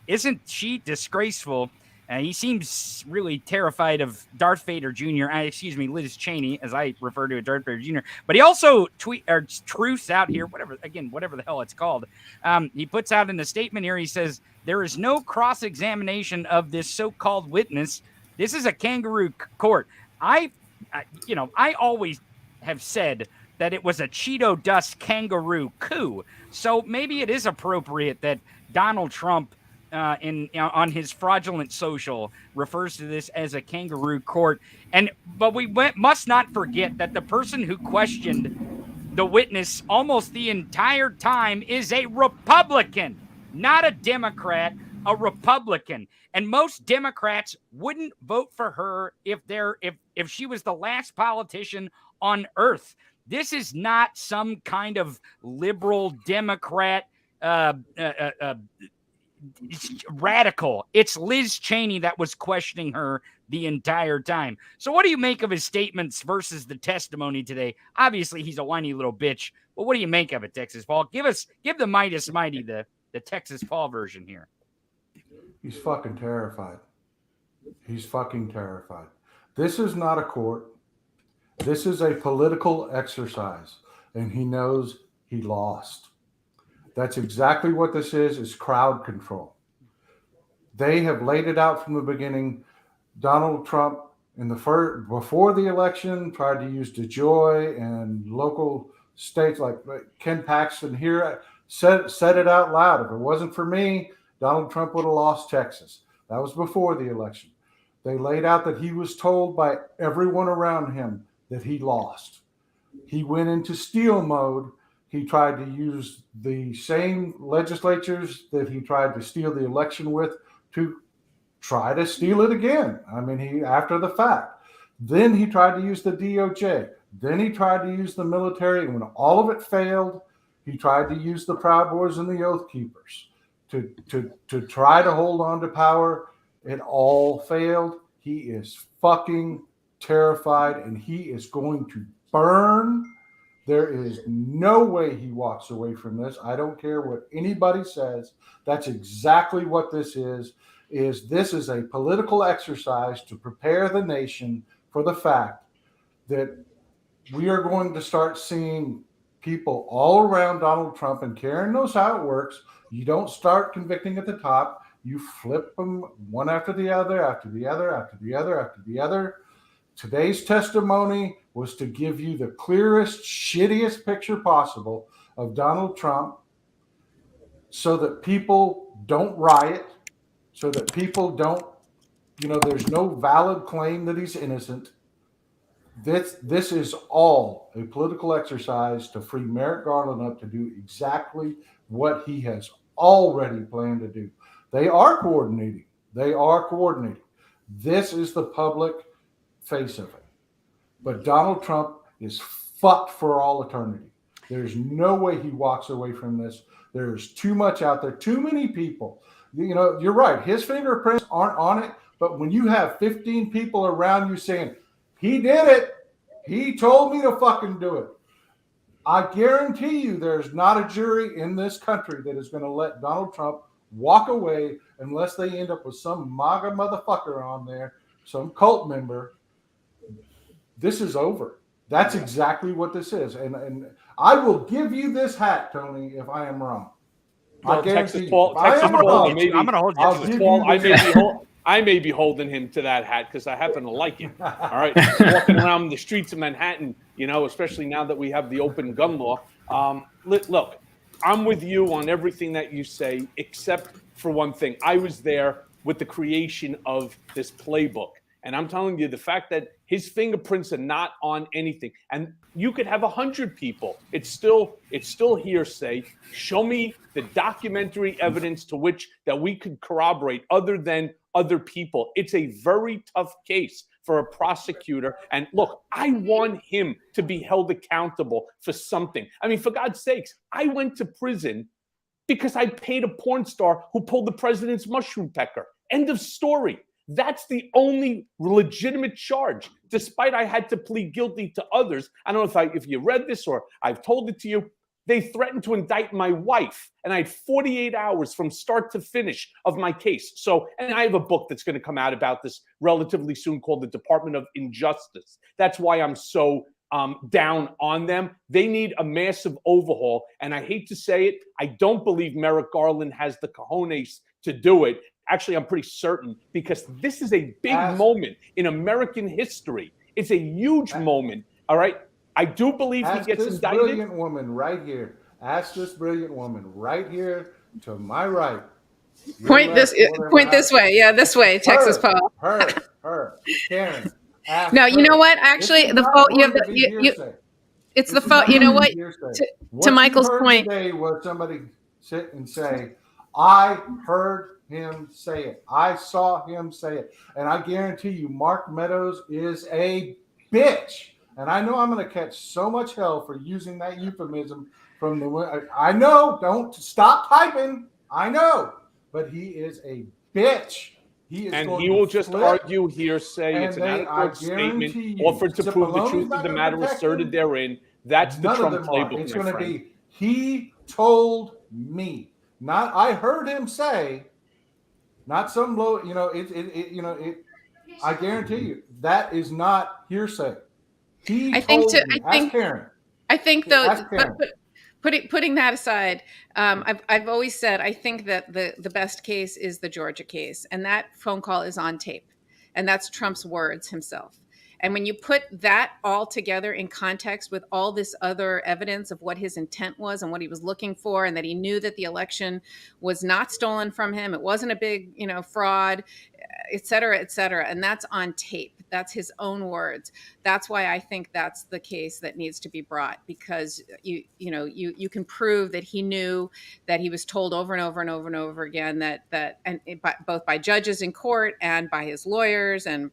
Isn't she disgraceful? He seems really terrified of Darth Vader Jr. Liz Cheney, as I refer to Darth Vader Jr. But he also truths out here, whatever the hell it's called. He puts out in a statement here, he says, there is no cross-examination of this so-called witness. This is a kangaroo court. I always have said that it was a Cheeto dust kangaroo coup. So maybe it is appropriate that Donald Trump on his fraudulent social refers to this as a kangaroo court. But we must not forget that the person who questioned the witness almost the entire time is a Republican, not a Democrat, a Republican. And most Democrats wouldn't vote for her if she was the last politician on earth. This is not some kind of liberal Democrat radical. It's Liz Cheney that was questioning her the entire time. So what do you make of his statements versus the testimony today? Obviously, he's a whiny little bitch, but what do you make of it, Texas Paul? Give the Midas Mighty the Texas Paul version here. He's fucking terrified. He's fucking terrified. This is not a court. This is a political exercise, and he knows he lost. That's exactly what this is crowd control. They have laid it out from the beginning. Donald Trump, before the election, tried to use DeJoy and local states like Ken Paxton here said it out loud. If it wasn't for me, Donald Trump would have lost Texas. That was before the election. They laid out that he was told by everyone around him that he lost. He went into steal mode. He tried to use the same legislatures that he tried to steal the election with to try to steal it again. I mean, after the fact. Then he tried to use the DOJ. Then he tried to use the military, and when all of it failed, he tried to use the Proud Boys and the Oath Keepers to try to hold on to power. It all failed. He is fucking terrified, and he is going to burn. There is no way he walks away from this. I don't care what anybody says. That's exactly what this is. This is a political exercise to prepare the nation for the fact that we are going to start seeing people all around Donald Trump, and Karen knows how it works. You don't start convicting at the top. You flip them one after the other, after the other, after the other, after the other. Today's testimony was to give you the clearest, shittiest picture possible of Donald Trump so that people don't riot, so that people don't, there's no valid claim that he's innocent. This is all a political exercise to free Merrick Garland up to do exactly what he has already planned to do. They are coordinating. This is the public face of it. But Donald Trump is fucked for all eternity. There's no way he walks away from this. There's too much out there, too many people. You're right. His fingerprints aren't on it. But when you have 15 people around you saying, he did it, he told me to fucking do it, I guarantee you there's not a jury in this country that is going to let Donald Trump walk away unless they end up with some MAGA motherfucker on there, some cult member. This is over. That's exactly what this is. And I will give you this hat, Tony, if I am wrong. Well, I guarantee Texas Paul, I'm going to hold you to it. I may be holding him to that hat because I happen to like it. All right, walking around the streets of Manhattan, especially now that we have the open gun law. Look, I'm with you on everything that you say, except for one thing. I was there with the creation of this playbook. And I'm telling you, the fact that his fingerprints are not on anything, and you could have 100 people, it's still hearsay. Show me the documentary evidence to which that we could corroborate other than other people. It's a very tough case for a prosecutor. And look, I want him to be held accountable for something. I mean, for God's sakes, I went to prison because I paid a porn star who pulled the president's mushroom pecker. End of story. That's the only legitimate charge, despite I had to plead guilty to others. I don't know if you read this or I've told it to you. They threatened to indict my wife, and I had 48 hours from start to finish of my case. So, and I have a book that's going to come out about this relatively soon called The Department of Injustice. That's why I'm so down on them. They need a massive overhaul. And I hate to say it, I don't believe Merrick Garland has the cojones to do it. Actually, I'm pretty certain, because this is a big moment in American history. It's a huge moment. All right. I do believe he gets indicted. Brilliant woman right here. Ask this brilliant woman right here to my right. Point this way. Yeah, this way, Texas Paul. Her. Karen. No, you know what? Actually, the phone. You have the. It's the phone. You know what? To Michael's point. Today was somebody sit and say, "I heard him say it. I saw him say it," and I guarantee you, Mark Meadows is a bitch. And I know I'm going to catch so much hell for using that euphemism from the. I know. Don't stop typing. I know, but he is a bitch. He is, and he will just argue hearsay. It's an out-of-court statement offered to prove the truth of the matter asserted therein. That's the Trump playbook. It's going to be, he told me, not I heard him say, not some low. I guarantee you that is not hearsay. I think putting that aside, I've always said I think that the best case is the Georgia case, and that phone call is on tape, and that's Trump's words himself. And when you put that all together in context with all this other evidence of what his intent was and what he was looking for, and that he knew that the election was not stolen from him, it wasn't a big, fraud, et cetera, and that's on tape. That's his own words. That's why I think that's the case that needs to be brought, because you can prove that he knew, that he was told over and over and over and over again that both by judges in court and by his lawyers and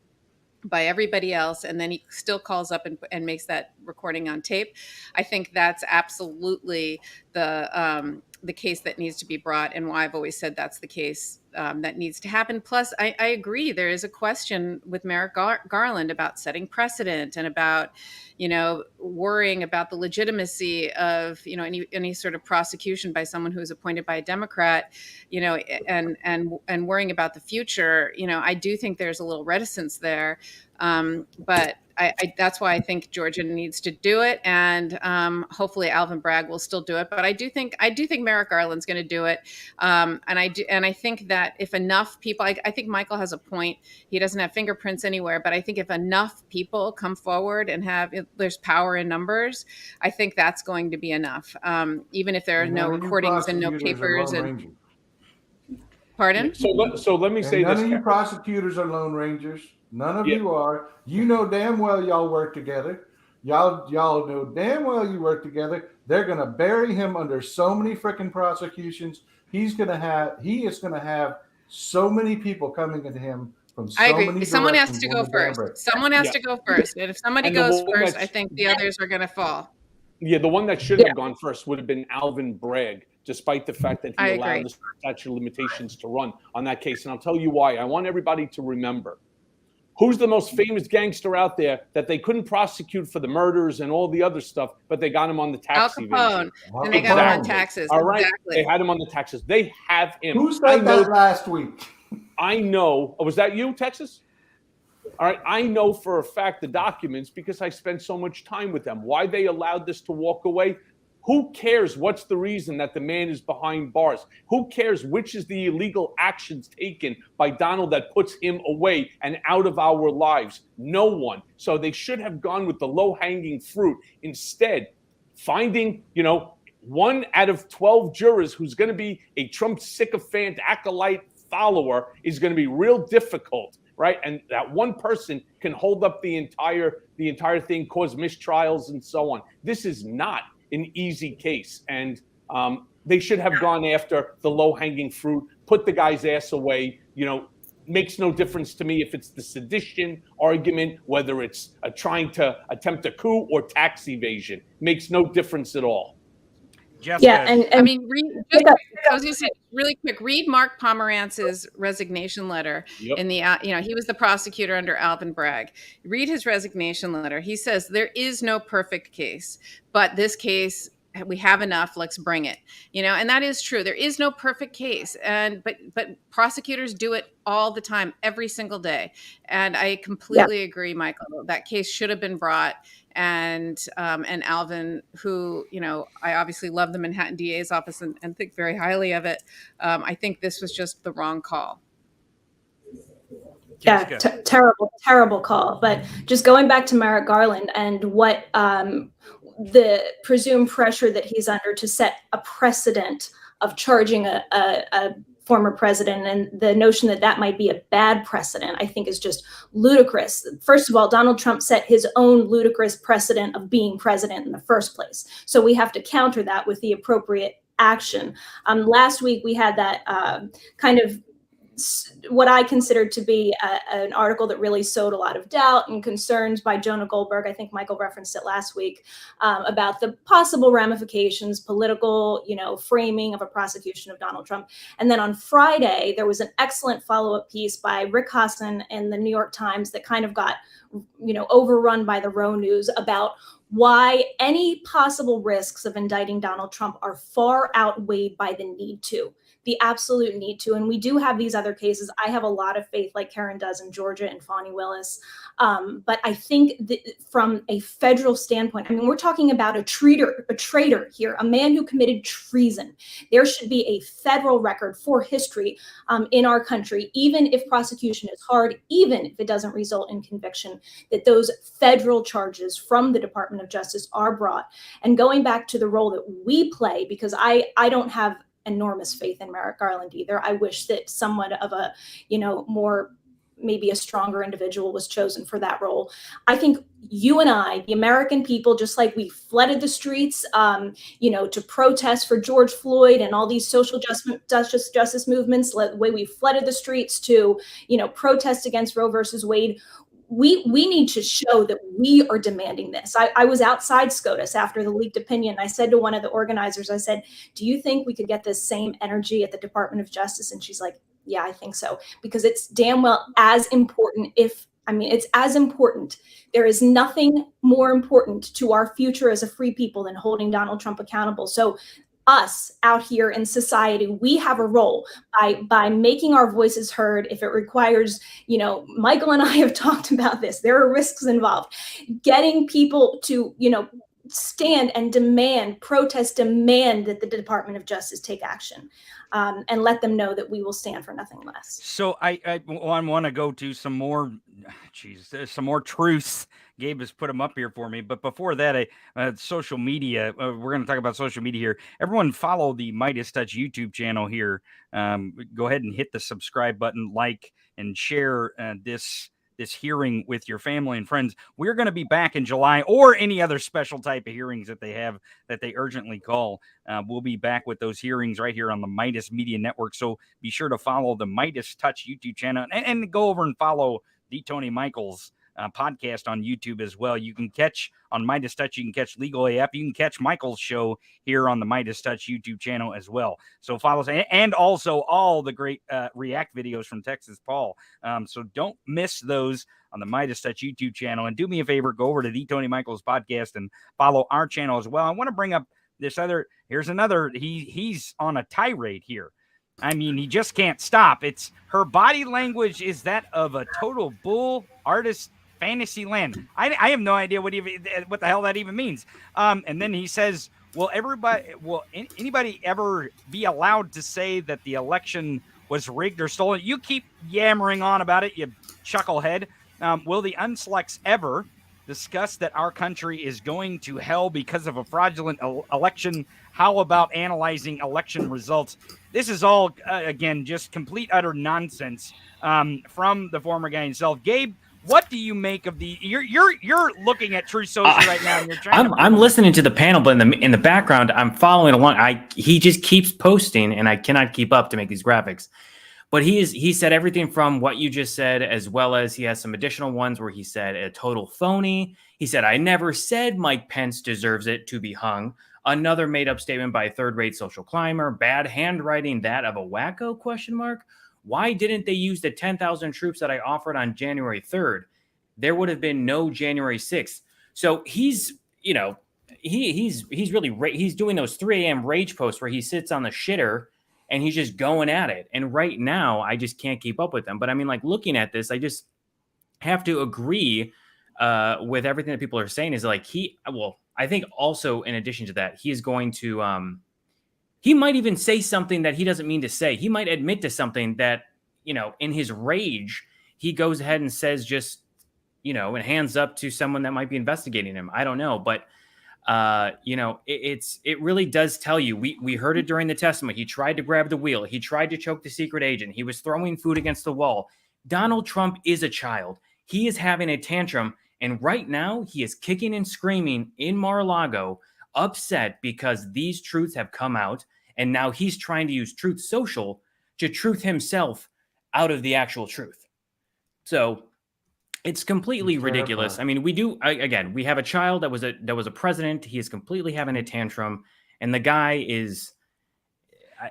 by everybody else, and then he still calls up and makes that recording on tape. I think that's absolutely the case that needs to be brought, and why I've always said that's the case that needs to happen. Plus, I agree, there is a question with Merrick Garland about setting precedent and about, worrying about the legitimacy of, any sort of prosecution by someone who is appointed by a Democrat, and worrying about the future. I do think there's a little reticence there. But that's why I think Georgia needs to do it, and hopefully Alvin Bragg will still do it. But I do think Merrick Garland's going to do it, and I think that if enough people, I think Michael has a point. He doesn't have fingerprints anywhere, but I think if enough people come forward and there's power in numbers, I think that's going to be enough. Even if there are no recordings and no papers and. Pardon? So let me say none this. None of you prosecutors are Lone Rangers. None of you are. You know damn well y'all work together. Y'all know damn well you work together. They're gonna bury him under so many freaking prosecutions. He is gonna have so many people coming at him from so many directions. Someone has to go first. Someone has to go first. And if somebody goes first, I think the others are gonna fall. Yeah, the one that should have gone first would have been Alvin Bragg, despite the fact that he allowed the statute of limitations to run on that case. And I'll tell you why. I want everybody to remember who's the most famous gangster out there that they couldn't prosecute for the murders and all the other stuff, but they got him on the tax evasion. Al Capone, and they got him on taxes. All right, exactly. They had him on the taxes. They have him. Who said that last week? I know. Was that you, Texas? All right, I know for a fact the documents because I spent so much time with them. Why they allowed this to walk away? Who cares what's the reason that the man is behind bars? Who cares which is the illegal actions taken by Donald that puts him away and out of our lives? No one. So they should have gone with the low-hanging fruit. Instead, finding, 1 out of 12 jurors who's going to be a Trump sycophant, acolyte follower is going to be real difficult. Right, and that one person can hold up the entire thing, cause mistrials, and so on. This is not an easy case, and they should have gone after the low-hanging fruit, put the guy's ass away. Makes no difference to me if it's the sedition argument, whether it's trying to attempt a coup or tax evasion. Makes no difference at all. Yeah, and I mean, I was going to say really quick. Read Mark Pomerantz's resignation letter in the. He was the prosecutor under Alvin Bragg. Read his resignation letter. He says there is no perfect case, but this case we have enough. Let's bring it. And that is true. There is no perfect case, but prosecutors do it all the time, every single day. And I completely agree, Michael. That case should have been brought. And Alvin, who, I obviously love the Manhattan DA's office and think very highly of it. I think this was just the wrong call. Yeah, terrible call. But just going back to Merrick Garland and what the presumed pressure that he's under to set a precedent of charging a former president, and the notion that that might be a bad precedent, I think is just ludicrous. First of all, Donald Trump set his own ludicrous precedent of being president in the first place. So we have to counter that with the appropriate action. Last week, we had that kind of what I considered to be an article that really sowed a lot of doubt and concerns by Jonah Goldberg. I think Michael referenced it last week about the possible ramifications, political, framing of a prosecution of Donald Trump. And then on Friday, there was an excellent follow-up piece by Rick Hassan in the New York Times that kind of got, overrun by the Row News about why any possible risks of indicting Donald Trump are far outweighed by the absolute need to. And we do have these other cases. I have a lot of faith, like Karen does, in Georgia and Fani Willis. But I think that from a federal standpoint, we're talking about a traitor here, a man who committed treason. There should be a federal record for history in our country, even if prosecution is hard, even if it doesn't result in conviction, that those federal charges from the Department of Justice are brought. And going back to the role that we play, because I don't have enormous faith in Merrick Garland either. I wish that someone of a, more, maybe a stronger individual was chosen for that role. I think you and I, the American people, just like we flooded the streets, to protest for George Floyd and all these social justice movements, the way we flooded the streets to, protest against Roe versus Wade, we need to show that we are demanding this. I was outside SCOTUS after the leaked opinion. I said to one of the organizers, I said, do you think we could get this same energy at the Department of Justice? And she's like, yeah, I think so, because it's damn well as important. It's as important. There is nothing more important to our future as a free people than holding Donald Trump accountable. So us out here in society, we have a role by making our voices heard. If it requires, Michael and I have talked about this, there are risks involved, getting people to, stand and protest, demand that the Department of Justice take action, and let them know that we will stand for nothing less. So I want to go to some more, some more truths. Gabe has put them up here for me. But before that, social media, we're going to talk about social media here. Everyone follow the Midas Touch YouTube channel here. Go ahead and hit the subscribe button, like, and share this hearing with your family and friends. We're going to be back in July, or any other special type of hearings that they have that they urgently call. We'll be back with those hearings right here on the Midas Media Network. So be sure to follow the Midas Touch YouTube channel, and go over and follow the Tony Michaels podcast on YouTube as well. You can catch on Midas Touch, you can catch Legal AF, you can catch Michael's show here on the Midas Touch YouTube channel as well. So follow us, and also all the great React videos from Texas Paul. So don't miss those on the Midas Touch YouTube channel. And do me a favor, go over to the Tony Michaels podcast and follow our channel as well. I want to bring up this other, here's another, he's on a tirade here. I mean, he just can't stop. It's her body language is that of a total bull artist fantasy land. I have no idea what the hell that even means. And then he says, will anybody ever be allowed to say that the election was rigged or stolen? You keep yammering on about it, you chucklehead. Will the unselects ever discuss that our country is going to hell because of a fraudulent election? How about analyzing election results? This is all, again, just complete, utter nonsense from the former guy himself. Gabe, what do you make of the? You're looking at True Social right now, and you're trying. I'm listening to the panel, but in the background, I'm following along. He just keeps posting, and I cannot keep up to make these graphics. But he said everything from what you just said, as well as he has some additional ones where he said a total phony. He said, I never said Mike Pence deserves it to be hung. Another made-up statement by a third-rate social climber. Bad handwriting, that of a wacko, question mark. Why didn't they use the 10,000 troops that I offered on January 3rd? There would have been no January 6th. So he's, he's really, he's doing those 3 a.m. rage posts where he sits on the shitter and he's just going at it. And right now, I just can't keep up with them. But I mean, like, looking at this, I just have to agree with everything that people are saying is like I think also in addition to that, he is going to, he might even say something that he doesn't mean to say. He might admit to something that, in his rage, he goes ahead and says just, and hands up to someone that might be investigating him. I don't know. But, it really does tell you, we heard it during the testimony. He tried to grab the wheel. He tried to choke the secret agent. He was throwing food against the wall. Donald Trump is a child. He is having a tantrum. And right now he is kicking and screaming in Mar-a-Lago, upset because these truths have come out. And now he's trying to use Truth Social to truth himself out of the actual truth. So it's completely ridiculous. I mean, we have a child that was a president. He is completely having a tantrum. And the guy is,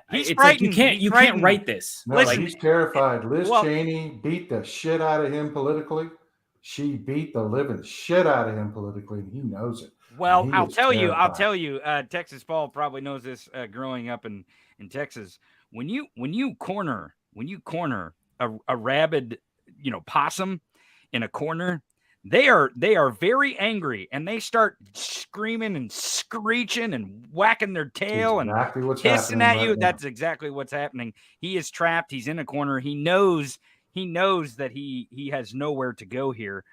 he's frightened. Like you can't write this. No, he's terrified. Liz Cheney beat the shit out of him politically. She beat the living shit out of him politically, and he knows it. Well, I'll tell you, Texas Paul probably knows this growing up in Texas. When you corner a rabid, possum in a corner, they are very angry, and they start screaming and screeching and whacking their tail and hissing at you. That's exactly what's happening. He is trapped. He's in a corner. He knows that he has nowhere to go here.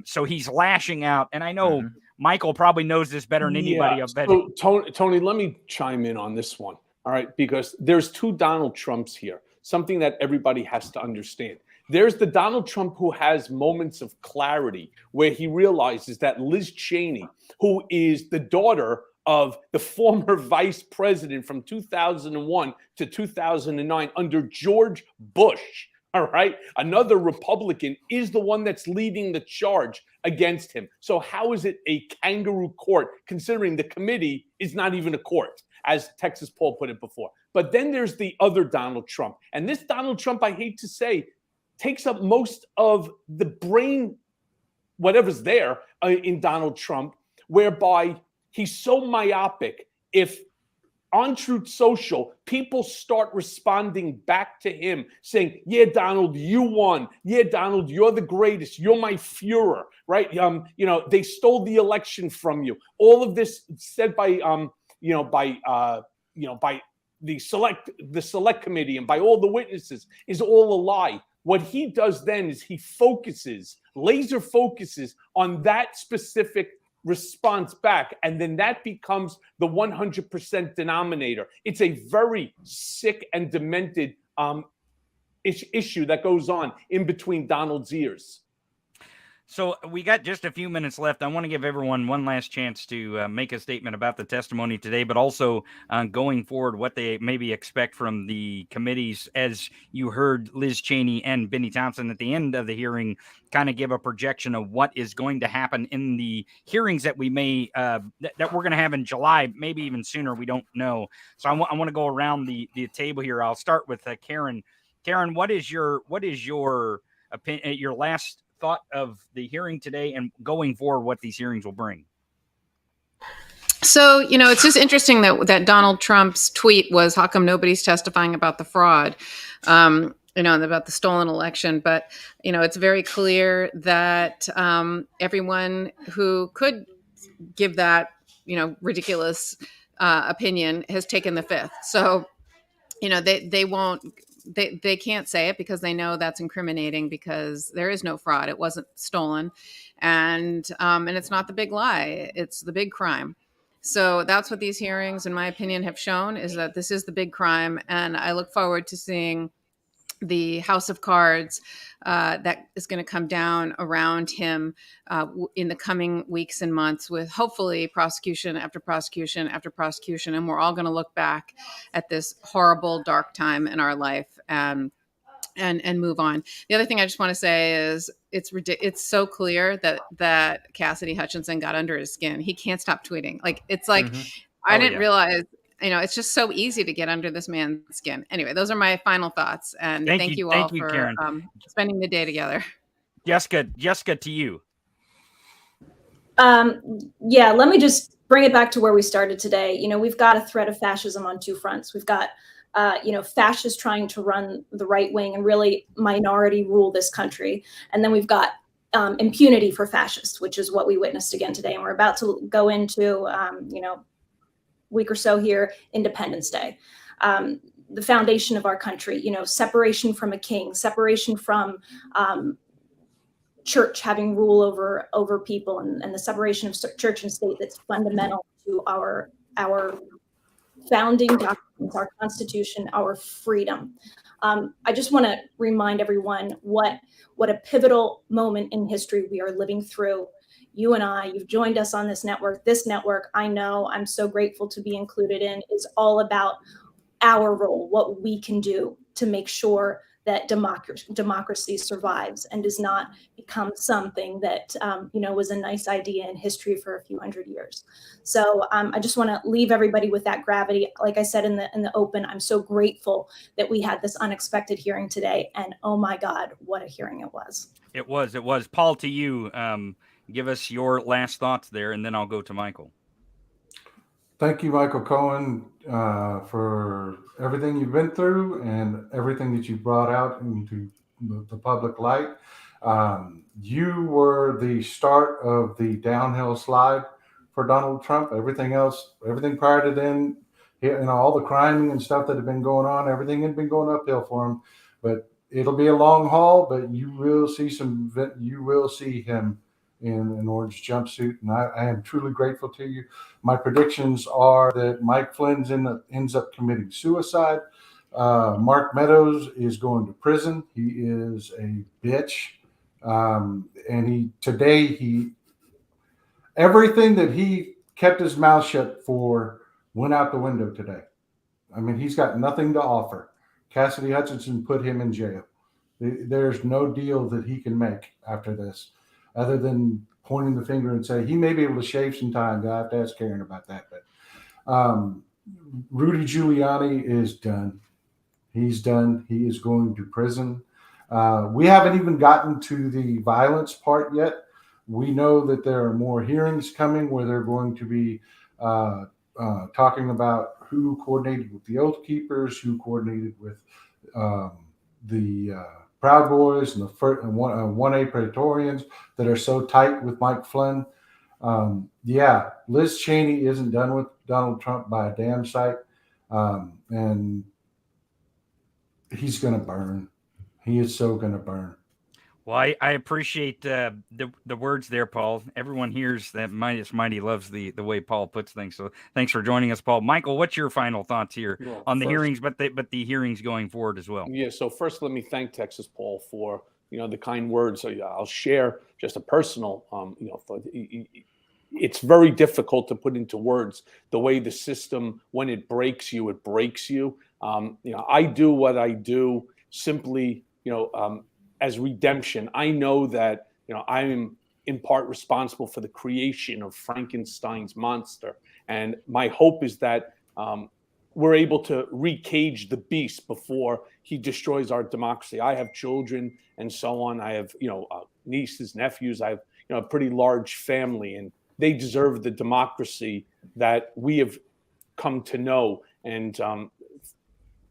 So he's lashing out, and I know Michael probably knows this better than anybody. Yeah. So, Tony, let me chime in on this one. All right, because there's 2 Donald Trumps here, something that everybody has to understand. There's the Donald Trump who has moments of clarity where he realizes that Liz Cheney, who is the daughter of the former vice president from 2001 to 2009 under George Bush, All right. Another Republican is the one that's leading the charge against him. So how is it a kangaroo court, considering the committee is not even a court, as Texas Paul put it before? But then there's the other Donald Trump. And this Donald Trump, I hate to say, takes up most of the brain, whatever's there in Donald Trump, whereby he's so myopic. If on Truth Social, people start responding back to him saying, yeah, Donald, you won. Yeah, Donald, you're the greatest. You're my Führer, right? They stole the election from you. All of this said by the select committee and by all the witnesses is all a lie. What he does then is he laser focuses on that specific response back, and then that becomes the 100% denominator. It's a very sick and demented issue that goes on in between Donald's ears. So we got just a few minutes left. I want to give everyone one last chance to make a statement about the testimony today, but also going forward, what they maybe expect from the committees. As you heard Liz Cheney and Benny Thompson at the end of the hearing kind of give a projection of what is going to happen in the hearings that we may that we're going to have in July, maybe even sooner. We don't know. So I want to go around the table here. I'll start with Karen. Karen, what is your opinion, your last thought of the hearing today and going forward, what these hearings will bring? So, it's just interesting that Donald Trump's tweet was, how come nobody's testifying about the fraud, about the stolen election? But, it's very clear that everyone who could give that, ridiculous opinion has taken the fifth. So, they won't. They can't say it because they know that's incriminating, because there is no fraud. It wasn't stolen. And it's not the big lie. It's the big crime. So that's what these hearings, in my opinion, have shown, is that this is the big crime. And I look forward to seeing the house of cards that is going to come down around him in the coming weeks and months, with hopefully prosecution after prosecution after prosecution. And we're all going to look back at this horrible, dark time in our life and move on. The other thing I just want to say is it's so clear that Cassidy Hutchinson got under his skin. He can't stop tweeting. I didn't realize. It's just so easy to get under this man's skin. Anyway, those are my final thoughts. And thank you all for spending the day together. Jessica, to you. Let me just bring it back to where we started today. We've got a threat of fascism on two fronts. We've got, fascists trying to run the right wing and really minority rule this country. And then we've got impunity for fascists, which is what we witnessed again today. And we're about to go into, week or so here, Independence Day, the foundation of our country, separation from a king, separation from church having rule over people, and the separation of church and state that's fundamental to our founding documents, our Constitution, our freedom. I just want to remind everyone what a pivotal moment in history we are living through. You and I, you've joined us on this network. This network, I know I'm so grateful to be included in, is all about our role, what we can do to make sure that democracy survives and does not become something that, was a nice idea in history for a few hundred years. So I just want to leave everybody with that gravity. Like I said in the open, I'm so grateful that we had this unexpected hearing today. And oh my God, what a hearing it was. It was. Paul, to you. Give us your last thoughts there, and then I'll go to Michael. Thank you, Michael Cohen, for everything you've been through and everything that you brought out into the public light. You were the start of the downhill slide for Donald Trump. Everything prior to then, all the crime and stuff that had been going on, everything had been going uphill for him. But it'll be a long haul, but you will see him in an orange jumpsuit, and I am truly grateful to you. My predictions are that Mike Flynn ends up committing suicide. Mark Meadows is going to prison. He is a bitch, and everything that he kept his mouth shut for went out the window today. I mean, he's got nothing to offer. Cassidy Hutchinson put him in jail. There's no deal that he can make after this, other than pointing the finger and say he may be able to shave some time. I have to ask Karen about that. But Rudy Giuliani is done. He's done. He is going to prison. We haven't even gotten to the violence part yet. We know that there are more hearings coming where they're going to be talking about who coordinated with the Oath Keepers, who coordinated with the Proud Boys and the 1A Praetorians that are so tight with Mike Flynn. Yeah, Liz Cheney isn't done with Donald Trump by a damn sight. And he's going to burn. He is so going to burn. Well, I appreciate the words there, Paul. Everyone hears that Midas Mighty loves the way Paul puts things. So thanks for joining us, Paul. Michael, what's your final thoughts here on the hearings, but the hearings going forward as well? Yeah. So first, let me thank Texas Paul for the kind words. So I'll share just a personal. It's very difficult to put into words the way the system, when it breaks you, it breaks you. I do what I do simply, as redemption. I know that, I am in part responsible for the creation of Frankenstein's monster. And my hope is that we're able to recage the beast before he destroys our democracy. I have children and so on. I have, nieces, nephews. I have, a pretty large family, and they deserve the democracy that we have come to know. And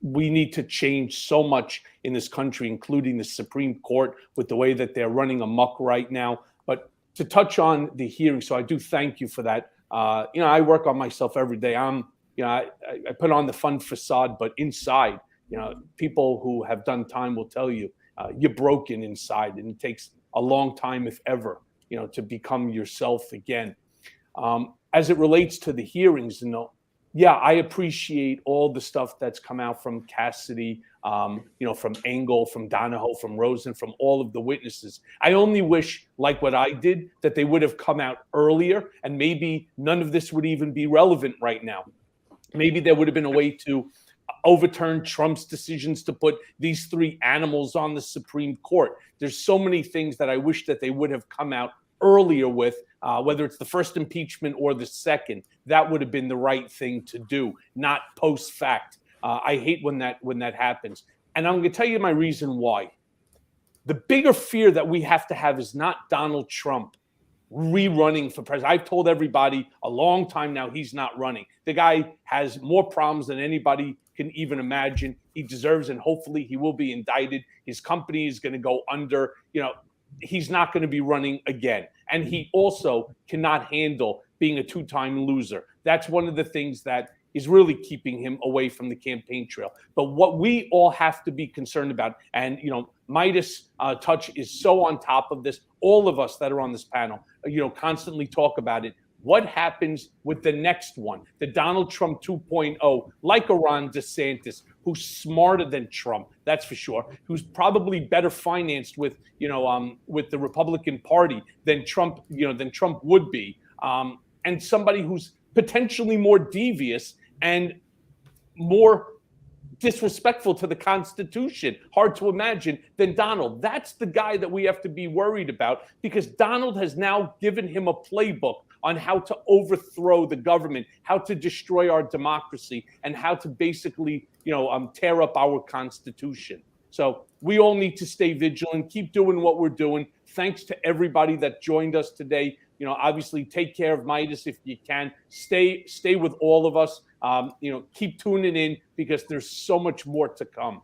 we need to change so much in this country, including the Supreme Court, with the way that they're running amok right now. But to touch on the hearing, so I do thank you for that. I work on myself every day. I put on the fun facade, but inside, people who have done time will tell you, you're broken inside, and it takes a long time, if ever, to become yourself again. As it relates to the hearings, yeah, I appreciate all the stuff that's come out from Cassidy, from Engel, from Donahoe, from Rosen, from all of the witnesses. I only wish, like what I did, that they would have come out earlier, and maybe none of this would even be relevant right now. Maybe there would have been a way to overturn Trump's decisions to put these three animals on the Supreme Court. There's so many things that I wish that they would have come out earlier with, whether it's the first impeachment or the second. That would have been the right thing to do, not post fact. I hate when that happens. And I'm going to tell you my reason why. The bigger fear that we have to have is not Donald Trump rerunning for president. I've told everybody a long time now he's not running. The guy has more problems than anybody can even imagine. He deserves, and hopefully he will be indicted. His company is going to go under. He's not going to be running again. And he also cannot handle being a two-time loser. That's one of the things that is really keeping him away from the campaign trail. But what we all have to be concerned about, and Midas Touch is so on top of this, all of us that are on this panel, constantly talk about it. What happens with the next one, the Donald Trump 2.0, like a Ron DeSantis, who's smarter than Trump, that's for sure, who's probably better financed with the Republican Party than Trump would be, and somebody who's potentially more devious and more disrespectful to the Constitution, hard to imagine, than Donald. That's the guy that we have to be worried about, because Donald has now given him a playbook on how to overthrow the government, how to destroy our democracy, and how to basically, tear up our Constitution. So we all need to stay vigilant, keep doing what we're doing. Thanks to everybody that joined us today. Obviously take care of Midas if you can. Stay with all of us. Keep tuning in, because there's so much more to come.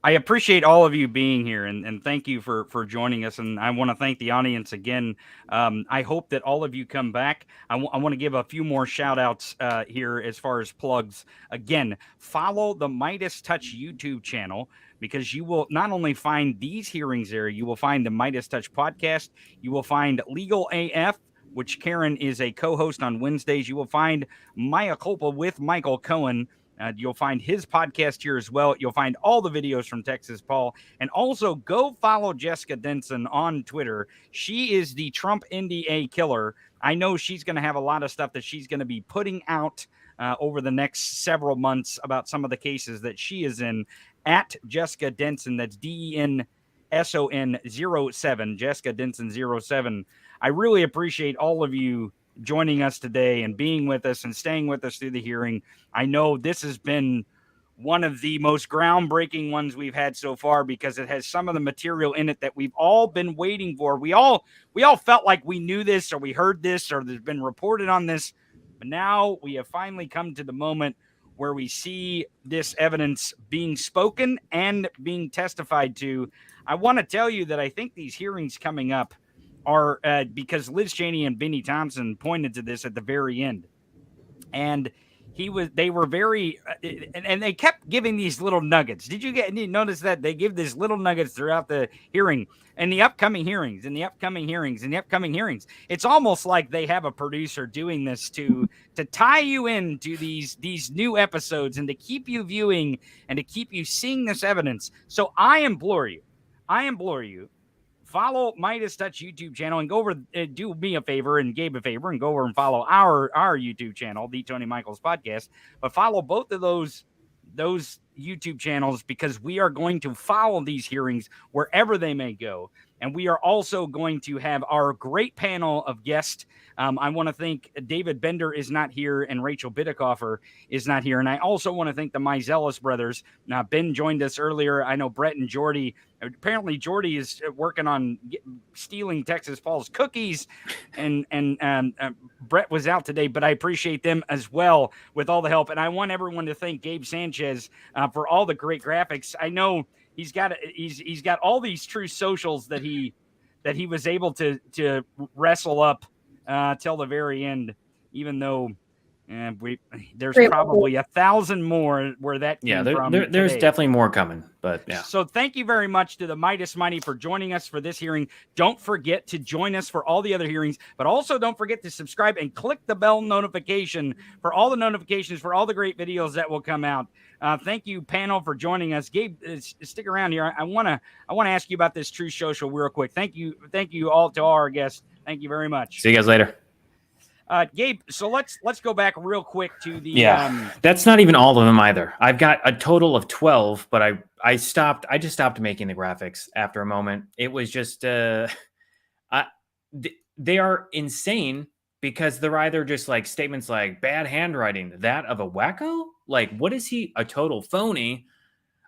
I appreciate all of you being here, and thank you for joining us. And I want to thank the audience again. I hope that all of you come back. I want to give a few more shout outs here as far as plugs. Again, follow the Midas Touch YouTube channel, because you will not only find these hearings there, you will find the Midas Touch podcast. You will find Legal AF, which Karen is a co-host on Wednesdays. You will find Maya Culpa with Michael Cohen. You'll find his podcast here as well. You'll find all the videos from Texas Paul. And also go follow Jessica Denson on Twitter. She is the Trump NDA killer. I know she's going to have a lot of stuff that she's going to be putting out over the next several months about some of the cases that she is in at Jessica Denson. That's DENSON07, Jessica Denson 07. I really appreciate all of you joining us today and being with us and staying with us through the hearing. I know this has been one of the most groundbreaking ones we've had so far because it has some of the material in it that we've all been waiting for. We all felt like we knew this, or we heard this, or there's been reported on this, but now we have finally come to the moment where we see this evidence being spoken and being testified to. I want to tell you that I think these hearings coming up are because Liz Cheney and Benny Thompson pointed to this at the very end, and they were very, and they kept giving these little nuggets. Did you notice that they give these little nuggets throughout the hearing and the upcoming hearings and the upcoming hearings and the upcoming hearings? It's almost like they have a producer doing this to tie you into these new episodes and to keep you viewing and to keep you seeing this evidence. So I implore you, follow Midas Touch YouTube channel and go over, do me a favor and Gabe a favor and go over and follow our YouTube channel, The Tony Michaels Podcast. But follow both of those YouTube channels because we are going to follow these hearings wherever they may go. And we are also going to have our great panel of guests. I want to thank David Bender is not here and Rachel Bidikofer is not here. And I also want to thank the Meiselas brothers. Now, Ben joined us earlier. I know Brett and Jordy. Apparently, Jordy is working on stealing Texas Paul's cookies, and Brett was out today. But I appreciate them as well with all the help. And I want everyone to thank Gabe Sanchez for all the great graphics. I know he's got all these true socials that he was able to wrestle up till the very end, even though there's probably 1,000 more where that came from. There's definitely more coming, but yeah. So thank you very much to the Midas Mighty for joining us for this hearing. Don't forget to join us for all the other hearings, but also don't forget to subscribe and click the bell notification for all the notifications for all the great videos that will come out. Thank you, panel, for joining us. Gabe, stick around here. I want to ask you about this True Social real quick. Thank you all to all our guests. Thank you very much. See you guys later. Gabe, so let's go back real quick to the that's not even all of them either. I've got a total of 12, but I just stopped making the graphics after a moment. It was just they are insane because they're either just like statements like bad handwriting, that of a wacko. Like, what is he, a total phony?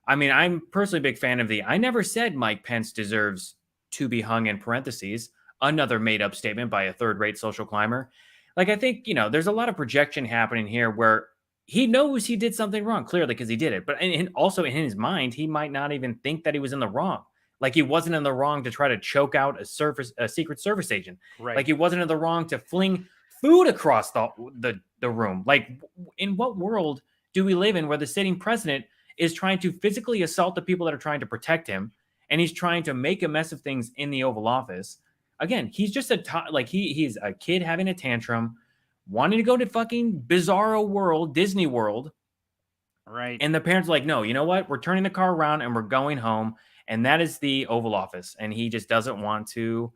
I mean, I'm personally a big fan of I never said Mike Pence deserves to be hung in parentheses, another made up statement by a third-rate social climber. Like, I think, there's a lot of projection happening here where he knows he did something wrong, clearly, because he did it. But also in his mind, he might not even think that he was in the wrong. Like, he wasn't in the wrong to try to choke out a Secret Service agent. Right. Like, he wasn't in the wrong to fling food across the room. Like, in what world do we live in where the sitting president is trying to physically assault the people that are trying to protect him, and he's trying to make a mess of things in the Oval Office? Again, he's just he's a kid having a tantrum, wanting to go to fucking bizarro world, Disney World. Right. And the parents are like, no, you know what? We're turning the car around and we're going home. And that is the Oval Office. And he just doesn't want to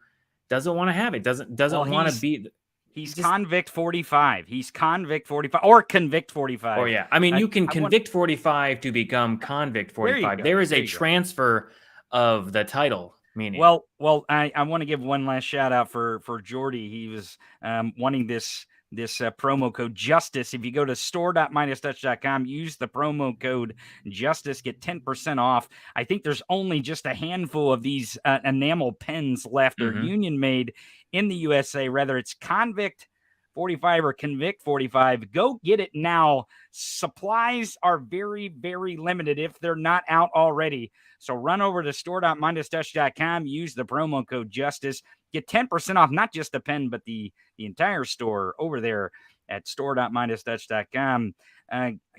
have it. Doesn't want to be. He's convict 45. He's convict 45 or convict 45. Oh, yeah. I mean, you can convict 45 to become convict 45. There is a transfer of the title. Meaning. Well, I want to give one last shout out for Jordy. He was wanting this promo code JUSTICE. If you go to store.midastouch.com, use the promo code JUSTICE, get 10% off. I think there's only just a handful of these enamel pens left. They're union made in the USA. Whether it's convict 45 or convict 45, go get it now. Supplies are very, very limited if they're not out already. So run over to store.midastouch.com, use the promo code JUSTICE, get 10% off, not just the pen, but the entire store over there at store.midastouch.com.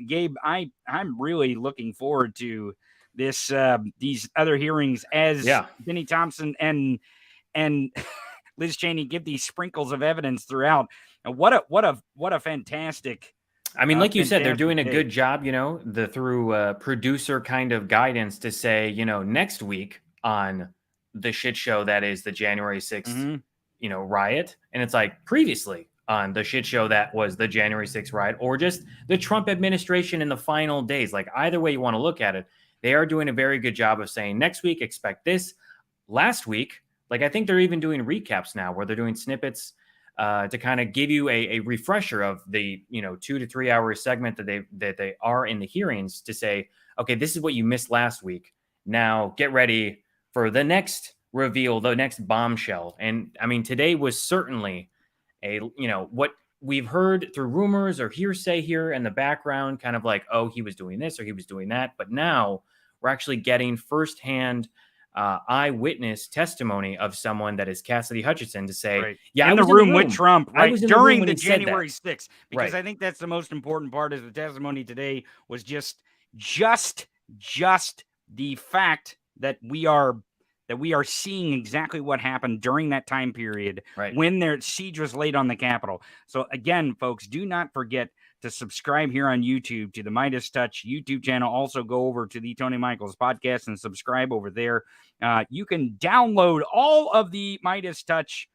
Gabe, I'm really looking forward to this these other hearings as Benny Thompson and Liz Cheney give these sprinkles of evidence throughout. And what a fantastic. I mean, like you said, they're doing a good job, through producer kind of guidance to say, next week on the shit show that is the January 6th, riot. And it's like previously on the shit show that was the January 6th riot, or just the Trump administration in the final days. Like either way you want to look at it, they are doing a very good job of saying next week, expect this. Last week, like I think they're even doing recaps now where they're doing snippets to kind of give you a refresher of the 2 to 3 hour segment that they are in the hearings to say, okay, this is what you missed last week. Now get ready for the next reveal, the next bombshell. And I mean, today was certainly what we've heard through rumors or hearsay here in the background, kind of like, oh, he was doing this or he was doing that. But now we're actually getting firsthand eyewitness testimony of someone that is Cassidy Hutchinson to say, right. yeah, in the room with Trump, right, during the January 6th, because right. I think that's the most important part. Is the testimony today was just the fact that we are seeing exactly what happened during that time period when their siege was laid on the Capitol. So again, folks, do not forget to subscribe here on YouTube to the Midas Touch YouTube channel. Also go over to the Tony Michaels podcast and subscribe over there. You can download all of the Midas Touch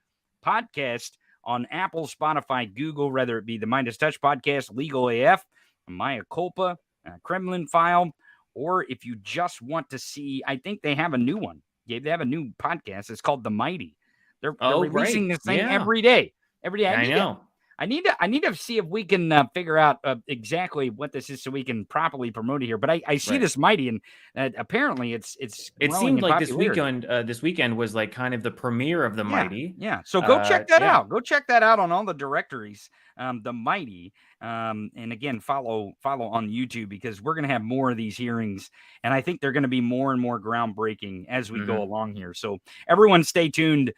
podcast on Apple, Spotify, Google, whether it be the Midas Touch podcast, Legal AF, Mea Culpa, Kremlin File, or if you just want to see, I think they have a new one. Yeah, they have a new podcast. It's called The Mighty. They're releasing this thing every day. Every day. I know. I need to see if we can figure out exactly what this is so we can properly promote it here. But I see this Mighty, and apparently it seemed like this weekend was like kind of the premiere of the Mighty. Yeah. So go check that out. Go check that out on all the directories. The Mighty. And again, follow on YouTube, because we're going to have more of these hearings, and I think they're going to be more and more groundbreaking as we go along here. So everyone stay tuned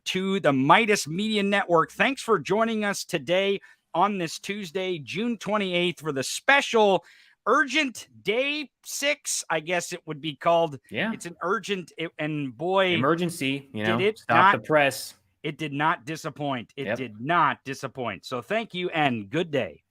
to the Midas Media Network. Thanks for joining us today on this Tuesday, June 28th, for the special urgent day 6, I guess it would be called. Yeah. It's an urgent and boy, emergency, did it stop the press. It did not disappoint. It did not disappoint. So thank you and good day.